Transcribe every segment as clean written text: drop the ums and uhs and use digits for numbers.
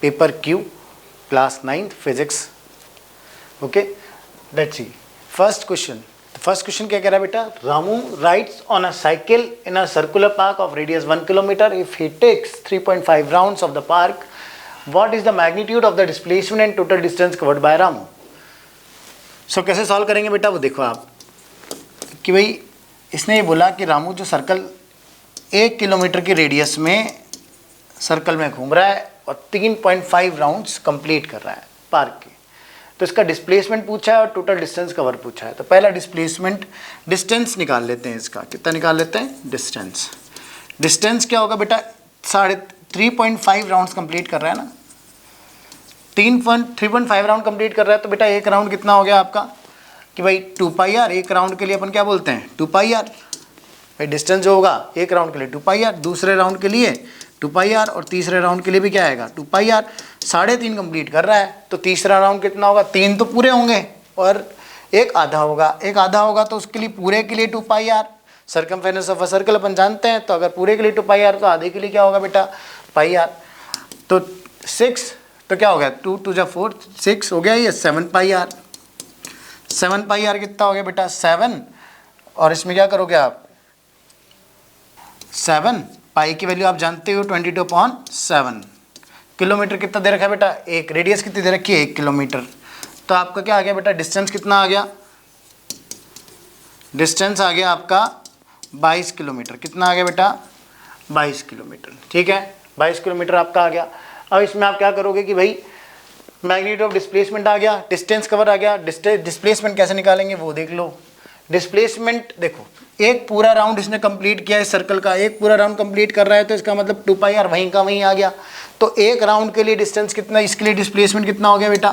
Paper Q, class 9th physics. Okay, let's see first question. First question क्या कह रहा है बेटा, Ramu rides on a cycle in a circular park of radius 1 kilometre if he takes 3.5 rounds of the park, what is the magnitude of the displacement and total distance covered by Ramu. So कैसे solve करेंगे बेटा, वो देखो आप कि भाई इसने ये बोला कि रामू जो सर्कल 1 किलोमीटर की रेडियस में सर्कल में घूम रहा है और 3.5 राउंड्स कंप्लीट कर रहा है पार्क के, तो इसका डिस्प्लेसमेंट पूछा है और टोटल डिस्टेंस कवर पूछा है। तो पहला डिस्प्लेसमेंट डिस्टेंस निकाल लेते हैं, इसका कितना निकाल लेते हैं डिस्टेंस। डिस्टेंस क्या होगा बेटा, 3.5 राउंड्स कंप्लीट कर रहा है ना, 3.5 राउंड कंप्लीट कर रहा है, तो बेटा एक राउंड कितना हो गया आपका कि भाई 2πr, एक राउंड के लिए अपन क्या बोलते हैं 2πr। भाई डिस्टेंस जो होगा एक राउंड के लिए 2πr, दूसरे राउंड के लिए 2πr और तीसरे राउंड के लिए भी क्या आएगा 2πr। 3.5 कंप्लीट कर रहा है तो तीसरा राउंड कितना होगा, 3 तो पूरे होंगे और एक आधा होगा, एक आधा होगा तो उसके लिए पूरे के लिए 2πr। Circumference of a circle अपन जानते हैं, तो अगर पूरे के लिए 2πr तो आधे के लिए क्या होगा बेटा πr। तो 6 तो क्या हो गया 2 2 जा 4, 6 हो गया, ये 7πr। 7πr कितना हो गया बेटा 7, और इसमें क्या करोगे आप 7 पाई की वैल्यू आप जानते हो 22/7। किलोमीटर कितना दे रखा है बेटा, एक रेडियस कितनी दे रखी है 1 किलोमीटर। तो आपका क्या आ गया बेटा डिस्टेंस कितना आ गया, डिस्टेंस आ गया आपका 22 किलोमीटर। कितना आ गया बेटा 22 किलोमीटर, ठीक है 22 किलोमीटर आपका आ गया। अब इसमें आप क्या करोगे कि भाई मैग्नीट्यूड ऑफ डिस्प्लेसमेंट आ गया, डिस्टेंस कवर आ गया, डिस्प्लेसमेंट कैसे निकालेंगे वो देख लो। डिस्प्लेसमेंट देखो, एक पूरा राउंड इसने कंप्लीट किया है सर्कल का, एक पूरा राउंड कंप्लीट कर रहा है तो इसका मतलब 2πr वहीं का वहीं आ गया। तो एक राउंड के लिए डिस्टेंस कितना, इसके लिए डिस्प्लेसमेंट कितना हो गया बेटा,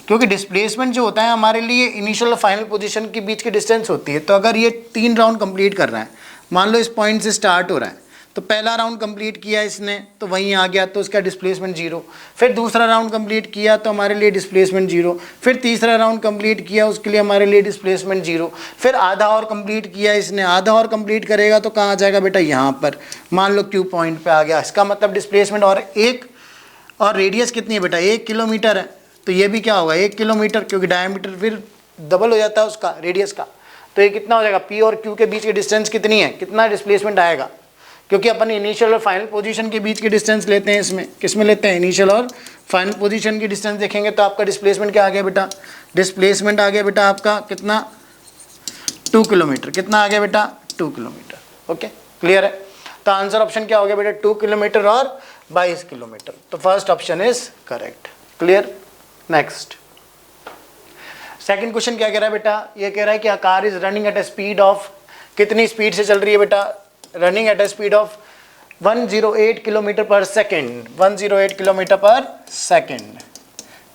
क्योंकि डिस्प्लेसमेंट जो होता है हमारे लिए इनिशियल और फाइनल पोजीशन के बीच की डिस्टेंस होती है। तो अगर ये 3 राउंड कंप्लीट कर रहा है, मान लो इस पॉइंट से स्टार्ट हो रहा है, तो पहला राउंड कंप्लीट किया इसने तो वहीं आ गया तो उसका डिस्प्लेसमेंट 0। फिर दूसरा राउंड कंप्लीट किया तो हमारे लिए डिस्प्लेसमेंट 0। फिर तीसरा राउंड कंप्लीट किया उसके लिए हमारे लिए डिस्प्लेसमेंट 0। फिर आधा और कंप्लीट किया इसने, आधा और कंप्लीट करेगा तो कहाँ आ जाएगा बेटा यहाँ पर, मान लो क्यू पॉइंट पे आ गया। इसका मतलब डिस्प्लेसमेंट और रेडियस कितनी है बेटा 1 किलोमीटर है, तो ये भी क्या होगा 1 किलोमीटर, क्योंकि डायमीटर फिर डबल हो जाता है उसका रेडियस का। तो ये कितना हो जाएगा, पी और क्यू के बीच की डिस्टेंस कितनी है, कितना डिस्प्लेसमेंट आएगा, क्योंकि अपन इनिशियल और फाइनल पोजीशन के बीच की डिस्टेंस लेते हैं। इसमें किस में लेते हैं, इनिशियल और फाइनल पोजीशन की डिस्टेंस देखेंगे तो आपका डिस्प्लेसमेंट क्या आ गया बेटा, डिस्प्लेसमेंट आ गया बेटा आपका कितना 2 किलोमीटर। कितना आ गया बेटा 2 किलोमीटर। ओके क्लियर है। तो आंसर ऑप्शन क्या हो गया बेटा 2 किलोमीटर और 22 किलोमीटर। तो first option is correct. Clear. Next second question क्या कह रहा है बेटा, ये कह रहा है कि a car is running at a speed of, कितनी स्पीड से चल रही है बेटा, running at a speed of 108 kilometre per second, 108 kilometre per second,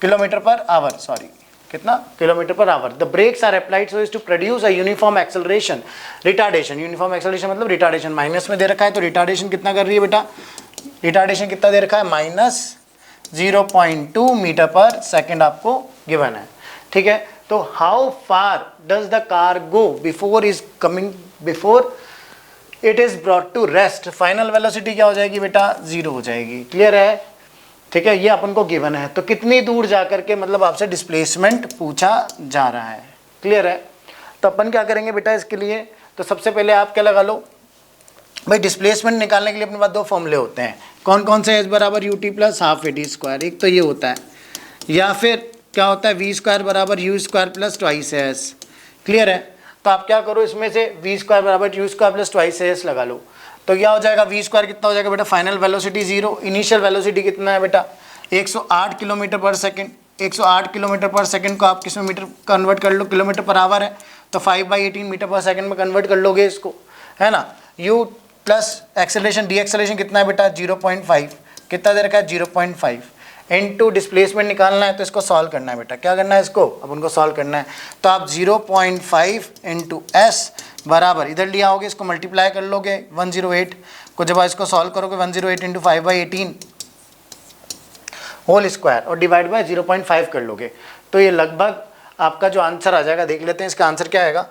kilometre per hour, sorry कितना kilometre per hour. The brakes are applied so as to produce a uniform acceleration, retardation, uniform acceleration मतलब retardation minus में दे रखा है, तो retardation कितना कर रही है बेटा, रिटार्डेशन कितना दे रखा है -0.2 मीटर पर सेकेंड आपको गिवन है। ठीक है, तो how far does the car go before it is brought to rest, final velocity क्या हो जाएगी बेटा 0 हो जाएगी। क्लियर है। ठीक है, ये अपन को गिवन है, तो कितनी दूर जा करके मतलब आपसे डिस्प्लेसमेंट पूछा जा रहा है। क्लियर है। तो अपन क्या करेंगे बेटा इसके लिए, तो सबसे पहले आप क्या लगा लो भाई, डिस्प्लेसमेंट निकालने के लिए अपने पास 2 फॉर्मूले होते हैं। कौन कौन से, H बराबर ut plus half AD square, एक तो ये होता है, या फिर क्या होता है v स्क्वायर बराबर u square plus twice S. Clear है। तो आप क्या करो, इसमें से v स्क्वायर बराबर u square plus twice S लगा लो, तो क्या हो जाएगा v स्क्वायर कितना हो जाएगा बेटा, फाइनल वेलोसिटी 0, इनिशियल वेलोसिटी कितना है बेटा 108 kilometre per second. 108 kilometre per second को आप किस में मीटर कन्वर्ट कर लो, किलोमीटर पर आवर है, तो 5/18 मीटर पर सेकेंड में कन्वर्ट कर लोगे इसको, है ना। u plus acceleration D acceleration कितना है बेटा 0.5, कितना दे रखा है 0.5, इनटू डिस्प्लेसमेंट निकालना है तो इसको सॉल्व करना है बेटा। क्या करना है इसको, अब उनको सॉल्व करना है, तो आप 0.5 इंटू एस बराबर इधर लिया होगे, इसको मल्टीप्लाई कर लोगे 108 को, जब आप इसको सॉल्व करोगे 108 इंटू 5/18 होल स्क्वायर और डिवाइड बाय 0.5 कर लोगे, तो ये लगभग आपका जो आंसर आ जाएगा, देख लेते हैं इसका आंसर क्या आएगा,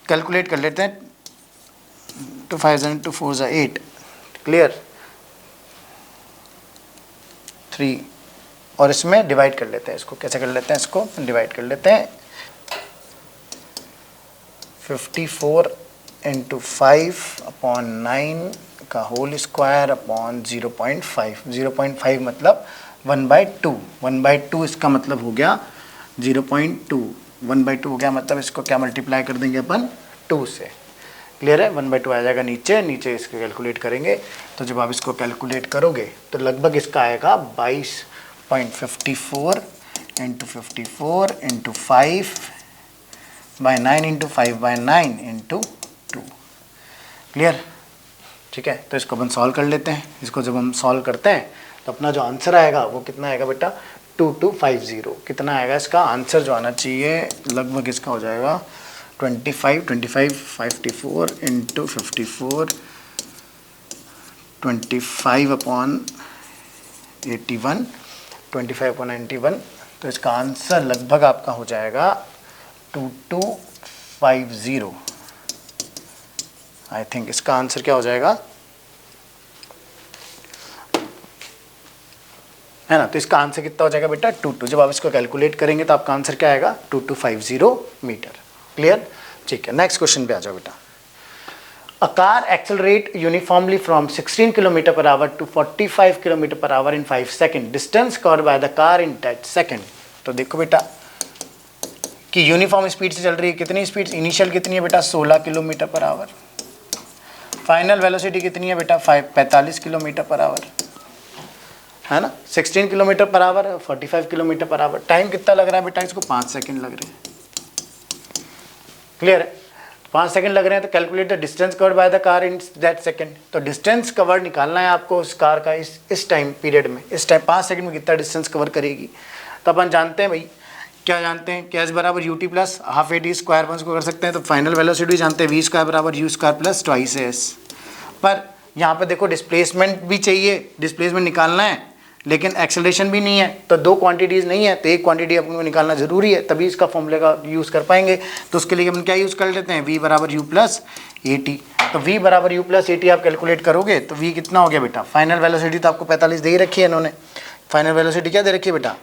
कैलकुलेट कर लेते हैं। 2 5 2 4 8। क्लियर। 3 और इसमें डिवाइड कर लेते हैं इसको। कैसे कर लेते हैं इसको? डिवाइड कर लेते हैं 54 इंटू 5/9 का होल स्क्वायर अपॉन 0.5। 0.5 मतलब 1/2। 1/2 इसका मतलब हो गया 0.2। 1/2 हो गया मतलब इसको क्या मल्टीप्लाई कर देंगे अपन 2 से। क्लियर है? 1/2 आ जाएगा नीचे, नीचे इसको कैलकुलेट करेंगे तो जब आप इसको कैलकुलेट करोगे तो लगभग इसका आएगा 22.54 into 54 into 5/9 into 5/9 into 2। Clear? ठीक है, तो इसको अपन सॉल्व कर लेते हैं। इसको जब हम सॉल्व करते हैं तो अपना जो आंसर आएगा वो कितना आएगा बेटा? 2250। कितना आएगा इसका आंसर जो आना चाहिए? लगभग इसका हो जाएगा 54 इंटू 54 25/81 25/81। तो इसका आंसर लगभग आपका हो जाएगा 2250। आई थिंक इसका आंसर क्या हो जाएगा, है ना? तो इसका आंसर कितना हो जाएगा बेटा? 22। जब आप इसको कैलकुलेट करेंगे तो आपका आंसर क्या आएगा? 2250 मीटर। क्लियर? ठीक है, नेक्स्ट क्वेश्चन पे आ जाओ बेटा। A car accelerate uniformly from 16 kilometre per hour to 45 kilometre per hour in 5 second. Distance covered by the car in 10 second. तो देखो बेटा कि यूनिफॉर्म स्पीड से चल रही है। कितनी स्पीड? इनिशियल कितनी है बेटा? 16 kilometre per our. Final velocity कितनी है बेटा? 45 किलोमीटर पर आवर, है ना? 16 kilometre per our, 45 kilometre per our. Time कितना लग रहा है बेटा? इसको 5 सेकेंड लग रहे हैं। क्लियर है? 5 सेकंड लग रहे हैं तो calculate the distance covered by the car in that second. तो डिस्टेंस कवर्ड निकालना है आपको उस कार का इस टाइम पीरियड में। इस टाइम 5 सेकंड में कितना डिस्टेंस कवर करेगी? तो अपन जानते हैं भाई, क्या जानते हैं? क्या बराबर UT plus half A T square upon को कर सकते हैं। तो फाइनल वेलोसिटी जानते हैं, वी स्क्वायर बराबर you square plus twice S. पर यहाँ पर देखो डिस्प्लेसमेंट भी चाहिए, डिस्प्लेसमेंट निकालना है, लेकिन एक्सेलरेशन भी नहीं है। तो दो क्वांटिटीज़ नहीं है, तो एक क्वांटिटी अपन को निकालना जरूरी है, तभी इसका फॉर्मूले का यूज़ कर पाएंगे। तो उसके लिए अपन क्या यूज़ कर लेते हैं? v बराबर यू प्लस ए टी। तो v बराबर यू प्लस ए टी आप कैलकुलेट करोगे तो v कितना हो गया बेटा? फाइनल वेलोसिटी तो आपको 45 दे ही रखी है इन्होंने। फाइनल वेलोसिटी क्या दे रखी है बेटा?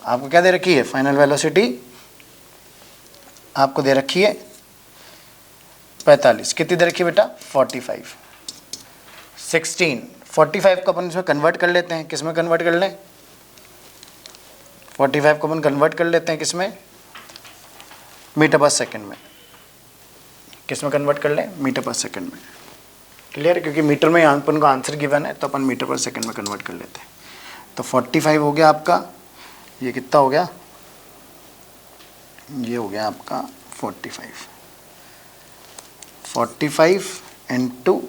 आपको क्या दे रखी है? फाइनल वेलोसिटी आपको दे रखी है 45। कितनी दे रखी है बेटा? 45। 16 45 को अपन इसमें कन्वर्ट कर लेते हैं। किस में कन्वर्ट कर लें? 45 को अपन कन्वर्ट कर लेते हैं किस में? मीटर पर सेकंड में। किस में कन्वर्ट कर लें? मीटर पर सेकंड में। क्लियर? क्योंकि मीटर में अपन का आंसर गिवन है तो अपन मीटर पर सेकंड में कन्वर्ट कर लेते हैं। तो 45 हो गया आपका, ये कितना हो गया? ये हो गया आपका 45 इंटू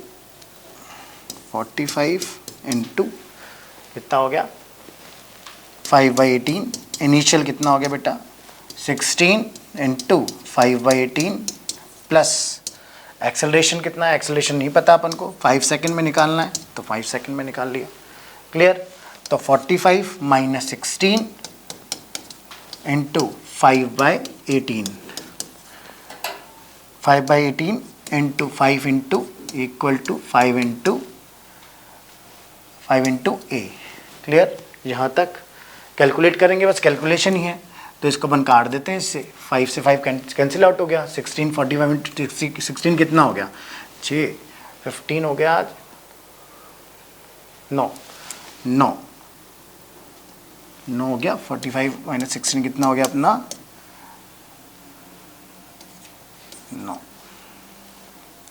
45 इंटू कितना हो गया? 5/18। इनिशियल कितना हो गया बेटा? 16 इंटू 5/18 प्लस एक्सेलरेशन कितना है? एक्सेलरेशन नहीं पता अपन को, 5 सेकंड में निकालना है तो 5 सेकंड में निकाल लिया। क्लियर? तो 45 minus 16 into 5/18। 5/18 into 5 into equal to 5 into a. Clear? यहाँ तक कैलकुलेट करेंगे, बस कैलकुलेशन ही है। तो इसको अपन काट देते हैं इससे, 5 से 5 कैंसिल आउट हो गया। 16 45 इंटू 16 कितना हो गया? 6। 15 हो गया, 9 हो गया। 45 माइनस 16 कितना हो गया अपना? 9।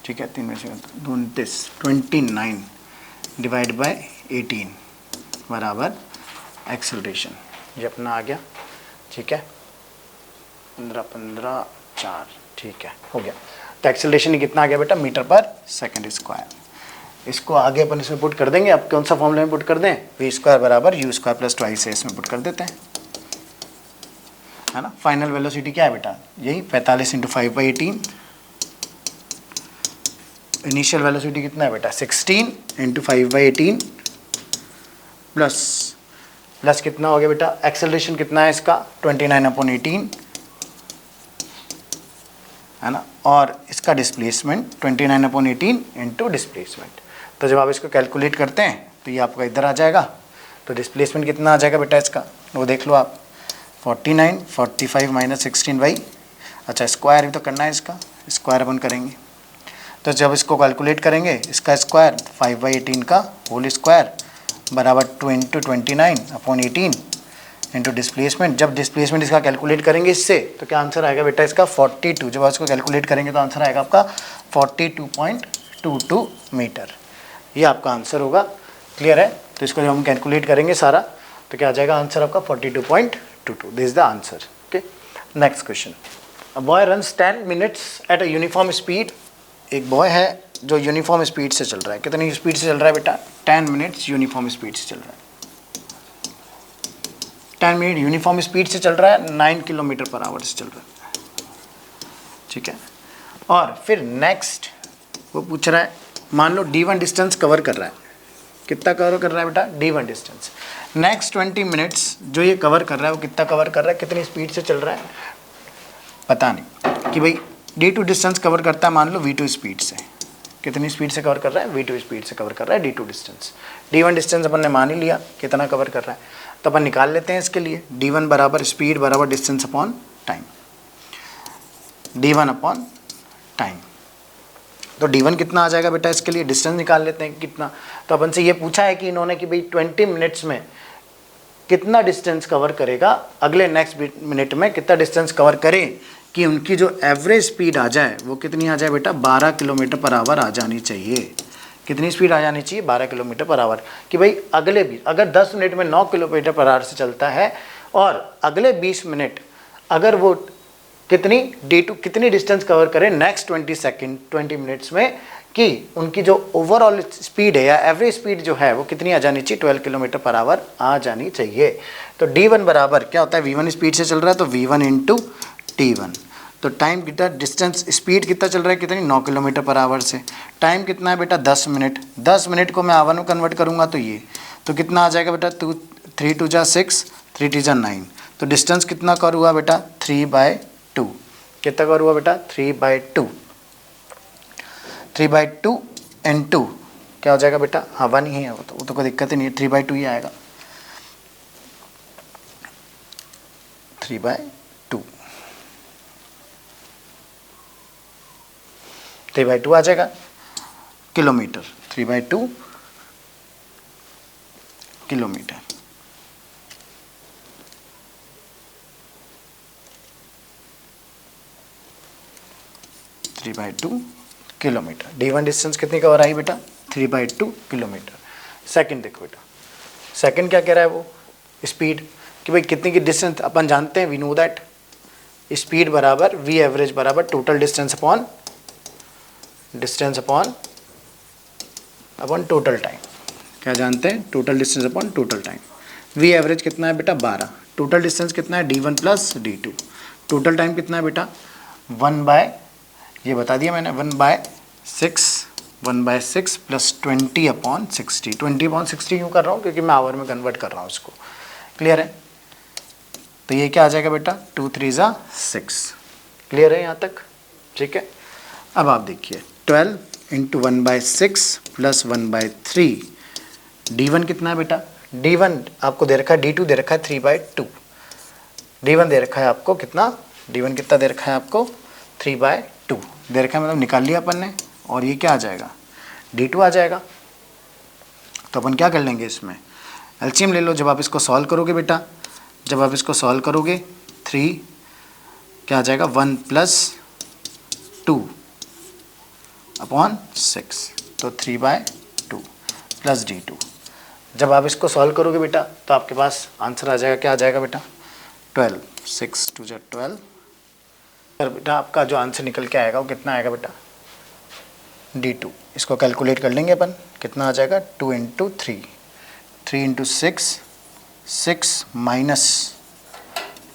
ठीक है, 3 में से 29 डिवाइड बाय 18 बराबर एक्सेलरेशन। ये अपना आ गया। ठीक है, 15 15 4। ठीक है, हो गया। तो एक्सेलरेशन कितना आ गया बेटा? मीटर पर सेकंड स्क्वायर। इसको आगे अपन इसमें पुट कर देंगे। अब कौन सा फॉर्मूले में पुट कर दें? वी स्क्वायर बराबर you square plus twice S में पुट कर देते हैं, है ना। फाइनल वेलोसिटी क्या है बेटा? यही 45 इंटू 5/18। इनिशियल वेलोसिटी कितना है बेटा? 16 इंटू 5/18 प्लस कितना हो गया बेटा? एक्सेलरेशन कितना है इसका? 29/18, है ना। और इसका डिस्प्लेसमेंट 29/18 इंटू डिस्प्लेसमेंट। तो जब आप इसको कैलकुलेट करते हैं तो ये आपका इधर आ जाएगा। तो डिस्प्लेसमेंट कितना आ जाएगा बेटा इसका, वो देख लो आप, 49, 45 माइनस 16 बाई, अच्छा स्क्वायर भी तो करना है इसका, स्क्वायर अपन करेंगे। तो जब इसको कैलकुलेट करेंगे, इसका स्क्वायर 5/18 का होल स्क्वायर बराबर 2 × 29 अपॉन 18 इंटू डिस्प्लेसमेंट। जब डिस्प्लेसमेंट इसका कैलकुलेट करेंगे इससे, तो क्या आंसर आएगा बेटा इसका 42। जब आप इसको कैलकुलेट करेंगे तो आंसर आएगा आपका 42.22 मीटर। ये आपका आंसर होगा। क्लियर है? तो इसको जब हम कैलकुलेट करेंगे सारा, तो क्या आ जाएगा आंसर आपका 42.22। This is the answer. Okay, next question. A boy runs 10 minutes at a uniform speed. एक बॉय है जो यूनिफॉर्म स्पीड से चल रहा है। कितनी स्पीड से चल रहा है बेटा? 10 मिनट्स यूनिफॉर्म स्पीड से चल रहा है। 10 मिनट यूनिफॉर्म स्पीड से चल रहा है, 9 किलोमीटर पर आवर से चल रहा है। ठीक है, और फिर नेक्स्ट वो पूछ रहा है, मान लो D1 डिस्टेंस कवर कर रहा है। कितना कवर कर रहा है बेटा? D1 distance. नेक्स्ट 20 मिनट्स जो ये कवर कर रहा है वो कितना कवर कर रहा है, कितनी स्पीड से चल रहा है पता नहीं, कि भाई D2 डिस्टेंस कवर करता है मान लो V2 स्पीड से। कितनी स्पीड से कवर कर रहा है? V2 स्पीड से कवर कर रहा है D2 डिस्टेंस। D1 डिस्टेंस अपन ने मान ही लिया कितना कवर कर रहा है, तो अपन निकाल लेते हैं इसके लिए। D1 बराबर स्पीड बराबर distance upon time, D1 upon time. तो D1 कितना आ जाएगा बेटा? इसके लिए डिस्टेंस निकाल लेते हैं कितना। तो अपन से ये पूछा है कि इन्होंने कि भाई 20 मिनट्स में कितना डिस्टेंस कवर करेगा, अगले नेक्स्ट मिनट में कितना डिस्टेंस कवर करे कि उनकी जो एवरेज स्पीड आ जाए वो कितनी आ जाए बेटा? 12 किलोमीटर पर आवर आ जानी चाहिए। कितनी स्पीड आ जानी चाहिए? 12 किलोमीटर पर आवर। कि भाई अगले भी अगर 10 मिनट में 9 किलोमीटर पर आवर से चलता है और अगले 20 मिनट अगर वो कितनी D2 कितनी डिस्टेंस कवर करें नेक्स्ट 20 मिनट्स में, कि उनकी जो ओवरऑल स्पीड है या एवरेज स्पीड जो है वो कितनी आ जानी चाहिए? 12 किलोमीटर पर आवर आ जानी चाहिए। तो D1 बराबर क्या होता है? V1 स्पीड से चल रहा है तो V1 इंटू T1। तो टाइम कितना, डिस्टेंस स्पीड कितना चल रहा है, कितनी? 9 किलोमीटर पर आवर से। टाइम कितना है बेटा? 10 मिनट। 10 मिनट को मैं आवर में कन्वर्ट करूँगा तो ये, तो कितना आ जाएगा बेटा? 3 × 2 = 6, 3 × 2 = 9। तो डिस्टेंस कितना कवर हुआ बेटा? 3/2। कितना कवर हुआ बेटा? 3/2। 3/2 इंटू क्या हो जाएगा बेटा? हाँ 1 ही है, वो तो कोई दिक्कत ही नहीं है, 3/2 ही आएगा। 3/2 3/2 आ जाएगा kilometre. 3/2 kilometre. Kilometre. D1 distance कितनी कवर आई बेटा? 3/2 किलोमीटर। सेकंड देखो बेटा, सेकंड क्या कह रहा है वो? स्पीड, कि भाई कितनी की डिस्टेंस अपन जानते हैं, वी नो दैट स्पीड बराबर V एवरेज बराबर total distance upon total time. क्या जानते हैं? Total distance upon total time. V average कितना है बेटा? 12। टोटल डिस्टेंस कितना है? D1 plus D2। Total time कितना है बेटा? 1/, ये बता दिया मैंने, 1/6 प्लस 20/60। 20/60 क्यों कर रहा हूँ? क्योंकि मैं आवर में कन्वर्ट कर रहा हूँ उसको। क्लियर है? तो ये क्या आ जाएगा बेटा? 2 × 3 = 6। क्लियर है यहाँ तक? ठीक है, अब आप देखिए 12 इंटू 1/6 प्लस 1/3। D1 कितना है बेटा? D1 आपको दे रखा है, D2 दे रखा है 3/2। D1 दे रखा है आपको कितना? D1 कितना दे रखा है आपको? 3/2 दे रखा है, मतलब निकाल लिया अपन ने। और ये क्या आ जाएगा? D2 आ जाएगा। तो अपन क्या कर लेंगे इसमें? एलसीएम ले लो। जब आप इसको सॉल्व करोगे बेटा, जब आप इसको सॉल्व करोगे 3 क्या आ जाएगा? 1 + 2/6, तो 3/2 प्लस D2। जब आप इसको सॉल्व करोगे बेटा तो आपके पास आंसर आ जाएगा, क्या आ जाएगा बेटा? 12। 6 × 2 = 12। सर बेटा आपका जो आंसर निकल के आएगा वो कितना आएगा बेटा? D2। इसको कैलकुलेट कर लेंगे अपन, कितना आ जाएगा? 2 × 3, 3 × 6, 6 माइनस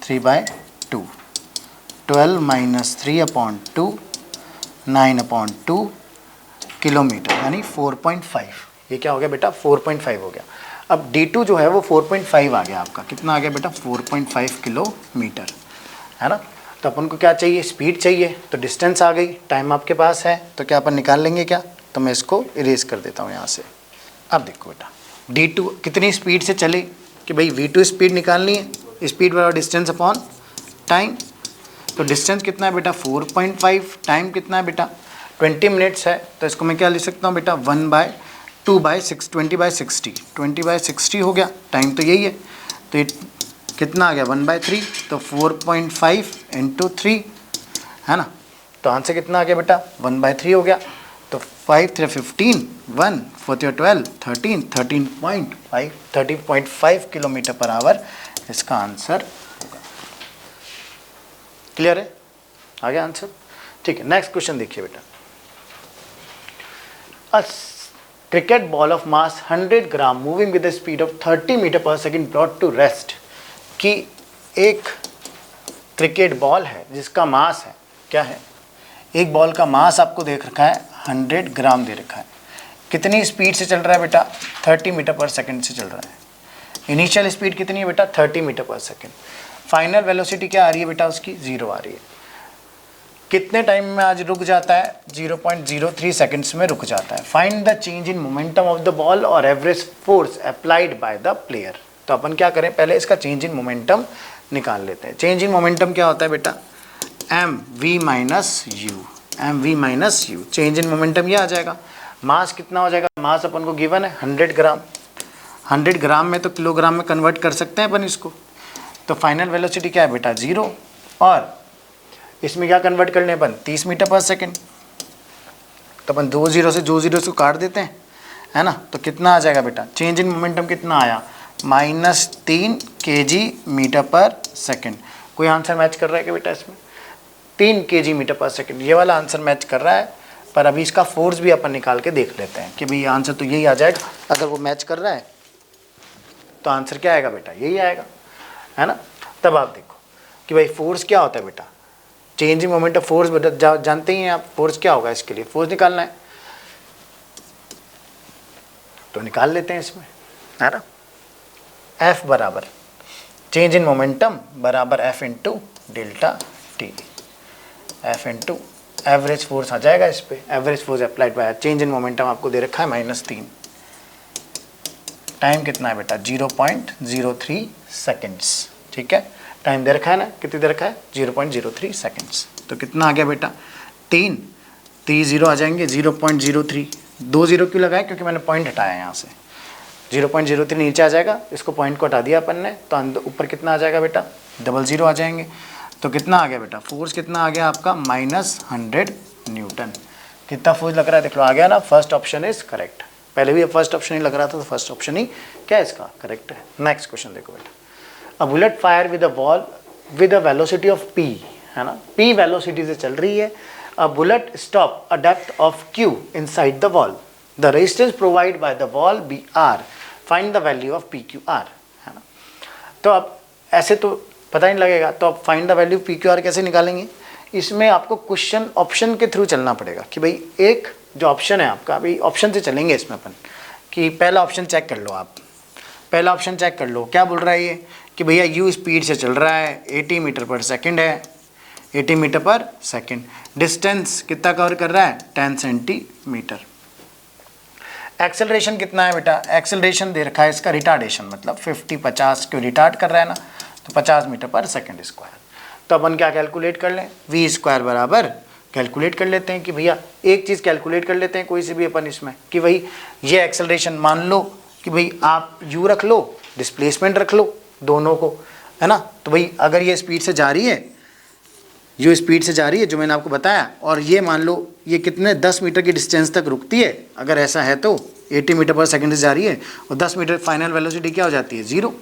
3/2, 12 - 3/2, 9/2 किलोमीटर, यानी 4.5। ये क्या हो गया बेटा? 4.5 हो गया। अब D2 जो है वो 4.5 आ गया आपका। कितना आ गया बेटा? 4.5 किलोमीटर, है ना। तो अपन को क्या चाहिए? स्पीड चाहिए। तो डिस्टेंस आ गई, टाइम आपके पास है, तो क्या अपन निकाल लेंगे क्या? तो मैं इसको इरेज कर देता हूँ यहाँ से। अब देखो बेटा, d2 कितनी स्पीड से चले, कि भाई v2 स्पीड निकालनी है, स्पीड बराबर डिस्टेंस अपॉन टाइम। तो डिस्टेंस कितना है बेटा 4.5, टाइम कितना है बेटा 20 मिनट्स है, तो इसको मैं क्या लिख सकता हूँ बेटा 1/2/6 20/60 20/60 हो गया, टाइम तो यही है, तो ये कितना आ गया 1/3, तो 4.5 × 3 है ना, तो आंसर कितना आ गया बेटा 1/3 हो गया। तो 5 3 15 1 4 12 13 13.5 किलोमीटर पर आवर इसका आंसर होगा। क्लियर है, आ गया आंसर। ठीक है, नेक्स्ट क्वेश्चन देखिए बेटा। A cricket ball of mass 100 gram moving with the speed of 30 metre पर सेकेंड ब्रॉट टू रेस्ट, कि एक क्रिकेट बॉल है जिसका मास है, क्या है, एक बॉल का मास आपको देख रखा है 100 ग्राम दे रखा है, कितनी स्पीड से चल रहा है बेटा 30 मीटर पर सेकंड से चल रहा है। इनिशियल स्पीड कितनी है बेटा 30 मीटर पर सेकंड, फाइनल वेलोसिटी क्या आ रही है बेटा उसकी 0 आ रही है। कितने टाइम में आज रुक जाता है 0.03 सेकंड्स में रुक जाता है। Find the change in momentum of the ball और average force applied by the player. तो अपन क्या करें, पहले इसका चेंज इन मोमेंटम निकाल लेते हैं। चेंज इन मोमेंटम क्या होता है बेटा mv minus you, change in momentum ये आ जाएगा। मास कितना हो जाएगा, मास अपन को गिवन है 100 ग्राम, 100 ग्राम में तो किलोग्राम में कन्वर्ट कर सकते हैं अपन इसको। तो फाइनल वेलोसिटी क्या है बेटा 0, और इसमें क्या कन्वर्ट करने अपन 30 मीटर पर सेकेंड, तो अपन 2 0 से 2 0 से काट देते हैं, है ना। तो कितना आ जाएगा बेटा चेंज इन मोमेंटम कितना आया -3 kg मीटर पर सेकेंड। कोई आंसर मैच कर रहा है क्या बेटा इसमें 3 kg मीटर पर सेकेंड, ये वाला आंसर मैच कर रहा है। पर अभी इसका फोर्स भी अपन निकाल के देख लेते हैं कि भाई आंसर तो यही आ जाएगा। अगर वो मैच कर रहा है तो आंसर क्या आएगा बेटा यही आएगा, है ना। तब आप देखो कि भाई फोर्स क्या होता है बेटा, change in moment of force बेटा जानते ही हैं आप, फोर्स क्या होगा, इसके लिए फोर्स निकालना है तो निकाल लेते हैं इसमें, है ना। F बराबर चेंज इन मोमेंटम बराबर F into delta t, F into average force आ जाएगा इस पे, average force applied by change in momentum आपको दे रखा है -3, टाइम कितना है बेटा 0.03 सेकेंड्स, ठीक है। टाइम दे रखा है ना, कितनी दे रखा है 0.03 सेकेंड्स। तो कितना आ गया बेटा 3 0 आ जाएंगे 0.03, 2 0 क्यों लगाए क्योंकि मैंने पॉइंट हटाया यहाँ से, 0.03 नीचे आ जाएगा, इसको पॉइंट को हटा दिया अपन ने, तो ऊपर कितना आ जाएगा बेटा 00 आ जाएंगे। तो कितना आ गया बेटा फोर्स कितना आ गया आपका -100 न्यूटन। कितना फोर्स लग रहा है देख लो, आ गया ना, फर्स्ट ऑप्शन इज करेक्ट। पहले भी फर्स्ट ऑप्शन ही लग रहा था तो फर्स्ट ऑप्शन ही क्या है इसका करेक्ट है। नेक्स्ट क्वेश्चन देखो बेटा, a bullet fire with a ball with a velocity of p, है ना, p वेलोसिटी से चल रही है। A bullet stop a depth of q inside the wall, the resistance provide by the wall br, find the value of pqr, है ना। तो अब ऐसे तो पता नहीं लगेगा, तो अब फाइंड द वैल्यू pqr कैसे निकालेंगे, इसमें आपको क्वेश्चन ऑप्शन के थ्रू चलना पड़ेगा कि भाई एक जो ऑप्शन है आपका, अभी ऑप्शन से चलेंगे इसमें अपन, कि पहला ऑप्शन चेक कर लो आप, पहला ऑप्शन चेक कर लो क्या बोल रहा है ये कि भैया u स्पीड से चल रहा है 80 मीटर पर सेकेंड है, 80 मीटर पर सेकेंड, डिस्टेंस कितना कवर कर रहा है 10 सेंटीमीटर। एक्सेलरेशन कितना है बेटा, एक्सेलरेशन दे रखा है इसका रिटार्डेशन, मतलब 50 क्यों रिटार्ड कर रहा है ना, तो 50 मीटर पर सेकेंड स्क्वायर। तो अपन क्या कैलकुलेट कर लें, v स्क्वायर बराबर कैलकुलेट कर लेते हैं कि भैया एक चीज़ कैलकुलेट कर लेते हैं कोई से भी अपन इसमें, कि भाई ये एक्सेलरेशन मान लो कि भाई आप u रख लो, डिस्प्लेसमेंट रख लो दोनों को, है ना। तो भाई अगर ये स्पीड से जा रही है, जो स्पीड से जा रही है जो मैंने आपको बताया, और ये मान लो ये कितने 10 मीटर की डिस्टेंस तक रुकती है, अगर ऐसा है तो 80 मीटर पर सेकेंड से जा रही है और 10 मीटर फाइनल वेलोसिटी क्या हो जाती है 0,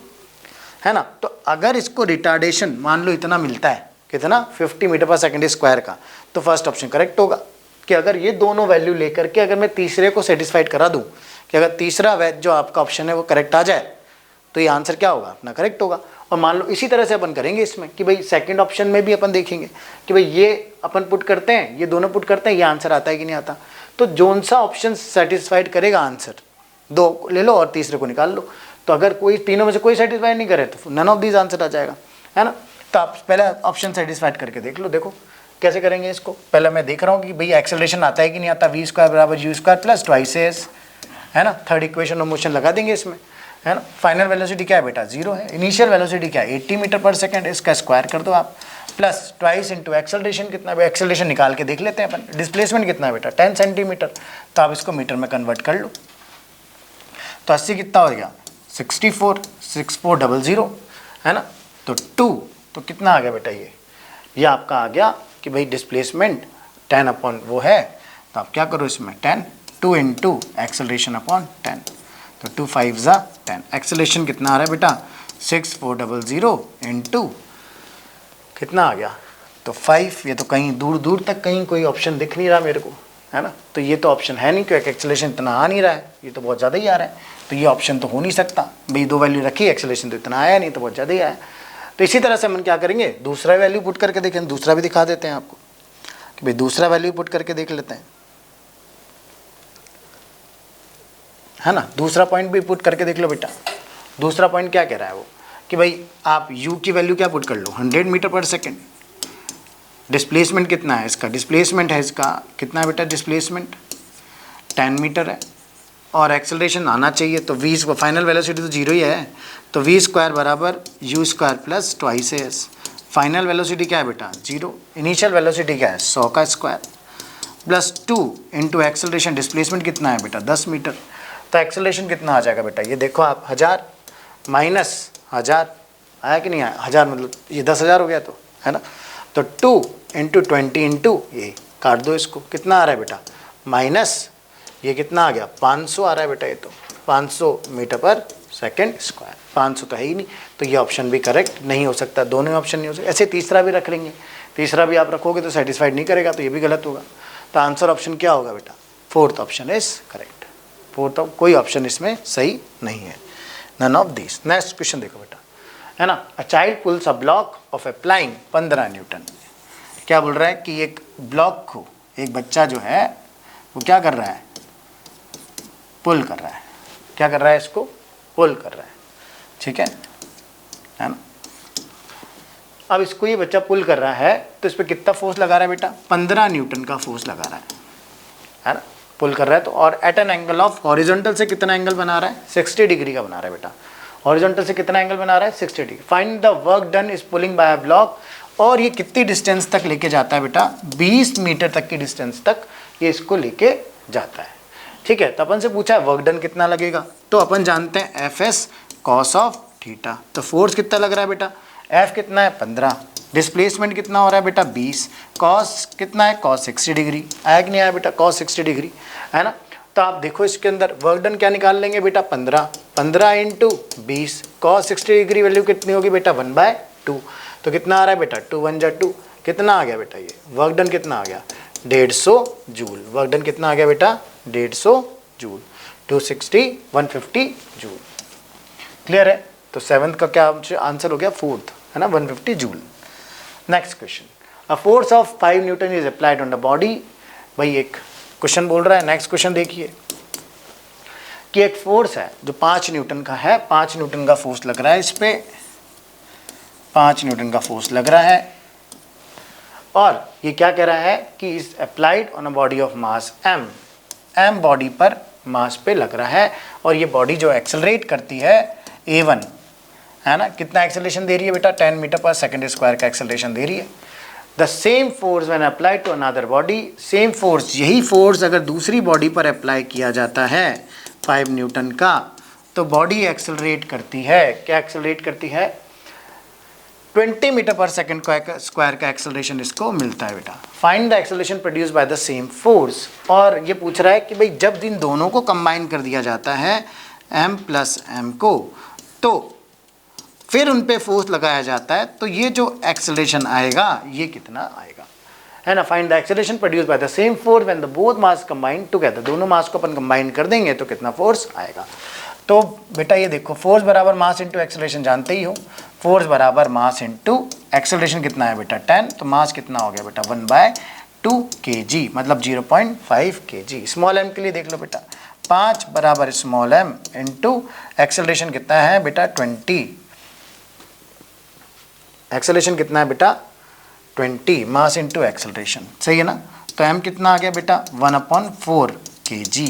है ना। तो अगर इसको रिटार्डेशन मान लो इतना मिलता है, कितना 50 मीटर पर सेकेंड स्क्वायर का, तो फर्स्ट ऑप्शन करेक्ट होगा। कि अगर ये दोनों वैल्यू लेकर के अगर मैं तीसरे को सेटिस्फाइड करा दूं, कि अगर तीसरा जो आपका ऑप्शन है वो करेक्ट आ जाए, तो ये आंसर क्या होगा अपना करेक्ट होगा। और मान लो इसी तरह से अपन करेंगे इसमें कि भाई सेकंड ऑप्शन में भी अपन देखेंगे कि भाई ये अपन पुट करते हैं, ये दोनों पुट करते हैं, ये आंसर आता है कि नहीं आता। तो जोन सा ऑप्शन सेटिस्फाइड करेगा आंसर, दो ले लो और तीसरे को निकाल लो। तो अगर कोई तीनों में से कोई सेटिस्फाइड नहीं करे तो नन ऑफ दीज आंसर आ जाएगा, है ना। तो आप पहले ऑप्शन सेटिस्फाइड करके देख लो। देखो कैसे करेंगे इसको, पहले मैं देख रहा हूँ कि भाई एक्सेलरेशन आता है कि नहीं आता। v स्क्वायर बराबर u square plus twice S है ना। थर्ड इक्वेशन ऑफ मोशन लगा देंगे इसमें, है ना। फाइनल वेलोसिटी क्या है बेटा, 0 है। इनिशियल वेलोसिटी क्या है, 80 मीटर पर सेकेंड, इसका स्क्वायर कर दो आप, प्लस ट्वाइस इंटू एक्सेलरेशन कितना है, एक्सेलरेशन निकाल के देख लेते हैं अपन। डिस्प्लेसमेंट कितना है बेटा, 10 सेंटीमीटर, तो आप इसको मीटर में कन्वर्ट कर लो। तो 80 कितना हो गया, 64,00, है ना। तो 2, तो कितना आ गया बेटा, ये आपका आ गया कि भाई डिस्प्लेसमेंट 10 अपॉन वो है, तो आप क्या करो इसमें 10, 2 इंटू एक्सेलरेशन अपॉन 10, तो 2 5 ज़ा 10। एक्सेलरेशन कितना आ रहा है बेटा, 64,00 इंटू कितना आ गया, तो 5। ये तो कहीं दूर दूर तक कहीं कोई ऑप्शन दिख नहीं रहा मेरे को, है ना। तो ये तो ऑप्शन है नहीं, क्योंकि एक्सेलरेशन इतना आ नहीं रहा है, ये तो बहुत ज़्यादा ही आ रहा है, तो ये ऑप्शन तो हो नहीं सकता भाई। 2 वैल्यू रखी, एक्सेलरेशन तो इतना आया नहीं, तो बहुत ज़्यादा ही आया। तो इसी तरह से हम क्या करेंगे, दूसरा वैल्यू पुट करके देखें, दूसरा भी दिखा देते हैं आपको कि भाई दूसरा वैल्यू पुट करके देख लेते हैं, है ना। दूसरा पॉइंट भी पुट करके देख लो बेटा। दूसरा पॉइंट क्या कह रहा है वो, कि भाई आप u की वैल्यू क्या पुट कर लो, 100 मीटर पर सेकेंड। डिस्प्लेसमेंट कितना है इसका, डिस्प्लेसमेंट है इसका कितना है बेटा, डिस्प्लेसमेंट 10 मीटर है, और एक्सेलरेशन आना चाहिए, तो v को फाइनल वेलोसिटी तो 0 ही है, तो v स्क्वायर बराबर u square plus twice S. Final velocity क्या है बेटा, 0। इनिशियल वेलोसिटी क्या है, 100 का square, plus 2 into acceleration, displacement कितना है बेटा, 10 मीटर, तो एक्सेलरेशन कितना आ जाएगा बेटा, ये देखो आप 1000 माइनस 1000 आया कि नहीं आया, 1000 मतलब ये 10,000 हो गया, तो है ना। तो 2 इंटू 20 इंटू ये काट दो इसको, कितना आ रहा है बेटा, माइनस ये कितना आ गया, 500 आ रहा है बेटा, ये तो 500 मीटर पर सेकेंड स्क्वायर। 500 तो है ही नहीं, तो ये ऑप्शन भी करेक्ट नहीं हो सकता, दोनों ऑप्शन नहीं हो सकते। ऐसे तीसरा भी रख लेंगे, तीसरा भी आप रखोगे तो सेटिस्फाइड नहीं करेगा, तो ये भी गलत होगा। तो आंसर ऑप्शन क्या होगा बेटा, fourth option is correct. Fourth कोई ऑप्शन इसमें सही नहीं है, none of this. Next question देखो बेटा, है ना। A child pulls a block of applying 15 newton. क्या बोल रहा है कि एक ब्लॉक को एक बच्चा जो है वो क्या कर रहा है, पुल कर रहा है। क्या कर रहा है, इसको पुल कर रहा है, ठीक है ना। अब इसको ये बच्चा पुल कर रहा है, तो इस पर कितना फोर्स लगा रहा है बेटा, 15 न्यूटन का फोर्स लगा रहा है ना। पुल कर रहा है तो, और at an angle of horizontal से कितना एंगल बना रहा है, 60 डिग्री का बना रहा है बेटा। हॉरिजॉन्टल से कितना एंगल बना रहा है, 60 डिग्री। Find the work done is pulling by a block, और ये कितनी डिस्टेंस तक लेके जाता है बेटा, 20 मीटर तक की डिस्टेंस तक ये इसको लेके जाता है, ठीक है। तो अपन से पूछा है वर्क डन कितना लगेगा, तो अपन जानते हैं F S cos of theta. तो फोर्स कितना लग रहा है बेटा, एफ कितना है 15, डिस्प्लेसमेंट कितना हो रहा है बेटा 20, कॉस कितना है कॉस 60 डिग्री, आया कि नहीं आया बेटा, कॉस 60 डिग्री, है ना। तो आप देखो इसके अंदर वर्क डन क्या निकाल लेंगे बेटा, 15 इंटू 20, कॉस 60 डिग्री वैल्यू कितनी होगी बेटा, 1/2, तो कितना आ रहा है बेटा, 2 1 जा 2, कितना आ गया बेटा, ये वर्क डन कितना आ गया, 150 जूल। वर्क डन कितना आ गया बेटा, 150 जूल। 260 150 जूल, क्लियर है। तो 7th का क्या आंसर हो गया, 4th, है ना, 150 joule. Next question, a force of 5 Newton is applied on the body. भाई एक क्वेश्चन बोल रहा है, नेक्स्ट क्वेश्चन देखिए कि एक फोर्स है जो 5 न्यूटन का है, 5 न्यूटन का फोर्स लग रहा है इस पे, 5 न्यूटन का फोर्स लग रहा है, और ये क्या कह रहा है कि is applied on a body of mass m, m body पर मास पे लग रहा है, और ये बॉडी जो एक्सेलरेट करती है a1, है ना, कितना एक्सेलरेशन दे रही है बेटा, 10 मीटर पर सेकेंड स्क्वायर का एक्सेलरेशन दे रही है। The same force when applied to another body, same force, यही फोर्स अगर दूसरी बॉडी पर अप्लाई किया जाता है 5 न्यूटन का, तो बॉडी एक्सेलरेट करती है, क्या एक्सेलरेट करती है, 20 मीटर पर सेकेंड स्क्वायर का एक्सेलरेशन इसको मिलता है बेटा। Find the acceleration produce by the same force, और ये पूछ रहा है कि भाई जब इन दोनों को कंबाइन कर दिया जाता है m प्लस m को, तो फिर उन पे फोर्स लगाया जाता है, तो ये जो एक्सेलरेशन आएगा ये कितना आएगा, है ना। Find the acceleration produce by the same force when the both mass combine together, दोनों मास को अपन कंबाइन कर देंगे तो कितना फोर्स आएगा। तो बेटा ये देखो, फोर्स बराबर मास इंटू एक्सेलरेशन जानते ही हो, फोर्स बराबर मास इंटू एक्सेलरेशन कितना है बेटा 10, तो मास कितना हो गया बेटा 1/2 kg, मतलब 0.5 kg। स्मॉल m के लिए देख लो बेटा, 5 बराबर स्मॉल m इंटू एक्सेलरेशन कितना है बेटा 20, एक्सेलरेशन कितना है बेटा 20, मास इंटू एक्सेलरेशन, सही है ना। तो m कितना आ गया बेटा 1/4 kg,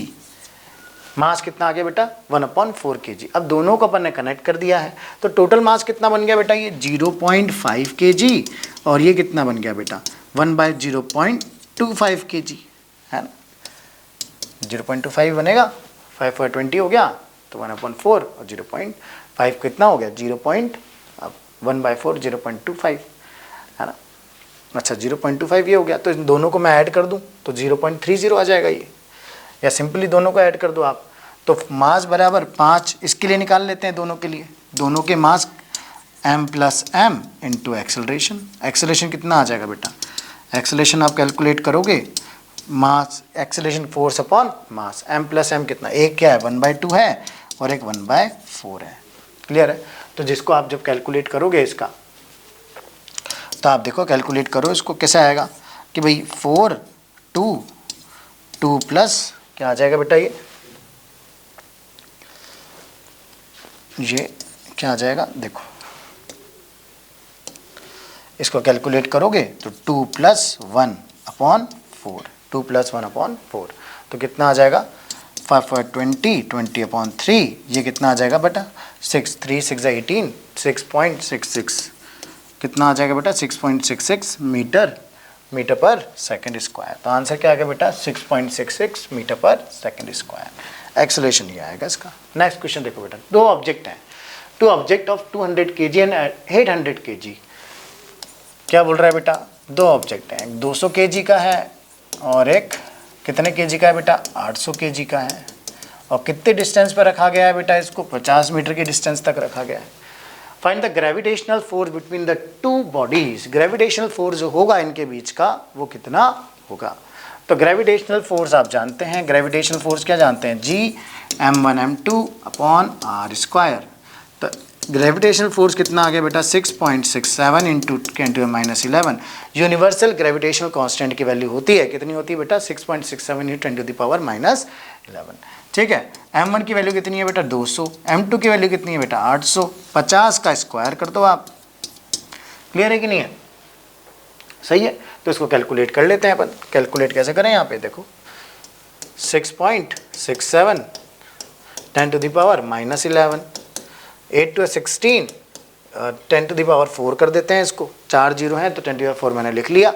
मास कितना आ गया बेटा 1/4 kg। अब दोनों को अपन ने कनेक्ट कर दिया है तो टोटल मास कितना बन गया बेटा, ये 0.5 kg और ये कितना बन गया बेटा 1/0.25 kg, है ना। 0.25 बनेगा, 5 for 20 हो गया तो 1/4 और 0.5 कितना हो गया 1/4 0.25, है ना। अच्छा 0.25 ये हो गया, तो इन दोनों को मैं ऐड कर दूं तो 0.30 आ जाएगा ये, या सिंपली दोनों को ऐड कर दो आप। तो मास बराबर 5 इसके लिए निकाल लेते हैं दोनों के लिए, दोनों के mass m + m into acceleration. Acceleration कितना आ जाएगा बेटा, एक्सेलरेशन आप कैलकुलेट करोगे mass acceleration force upon mass, m + m कितना, एक क्या है 1/2 है और एक 1/4 है। क्लियर है। तो जिसको आप जब कैलकुलेट करोगे इसका, तो आप देखो कैलकुलेट करो इसको कैसे आएगा कि भाई 4 2 प्लस क्या आ जाएगा बेटा, ये क्या आ जाएगा, देखो इसको कैलकुलेट करोगे तो 2 + 1/4, 2 + 1/4 तो कितना आ जाएगा 5 for 20, 20/3, ये कितना आ जाएगा बेटा 6, 3 6 18, 6.66 कितना आ जाएगा बेटा 6.66 मीटर पर सेकंड स्क्वायर। तो आंसर क्या आ गया बेटा 6.66 मीटर पर सेकंड स्क्वायर। एक्सेलरेशन ये आएगा इसका। नेक्स्ट क्वेश्चन देखो बेटा, दो ऑब्जेक्ट हैं, two object of 200 kg and 800 kg। क्या बोल रहा है बेटा, दो ऑब्जेक्ट हैं, 200 kg का है और एक कितने kg का है बेटा 800 kg का है, और कितने डिस्टेंस पर रखा गया है बेटा इसको, 50 मीटर की डिस्टेंस तक रखा गया है। Find the gravitational force between the two bodies. Gravitational force जो होगा इनके बीच का वो कितना होगा। तो ग्रेविटेशनल फोर्स आप जानते हैं, ग्रेविटेशनल फोर्स क्या जानते हैं, G(m1m2)/r²। तो ग्रेविटेशनल फोर्स कितना आ गया बेटा 6.67 इंटू 10⁻11। यूनिवर्सल ग्रेविटेशनल कांस्टेंट की वैल्यू होती है, कितनी होती है बेटा 6.67 इंटू 10⁻11। ठीक है। m1 की वैल्यू कितनी है बेटा 200, m2 की वैल्यू कितनी है बेटा 800, 50 का स्क्वायर कर दो आप। क्लियर है कि नहीं है, सही है। तो इसको कैलकुलेट कर लेते हैं अपन। कैलकुलेट कैसे करें, यहाँ पे देखो 6.67 10⁻11, 8 to 16 10⁻4 कर देते हैं इसको, 4 जीरो हैं तो 10⁻4 मैंने लिख लिया।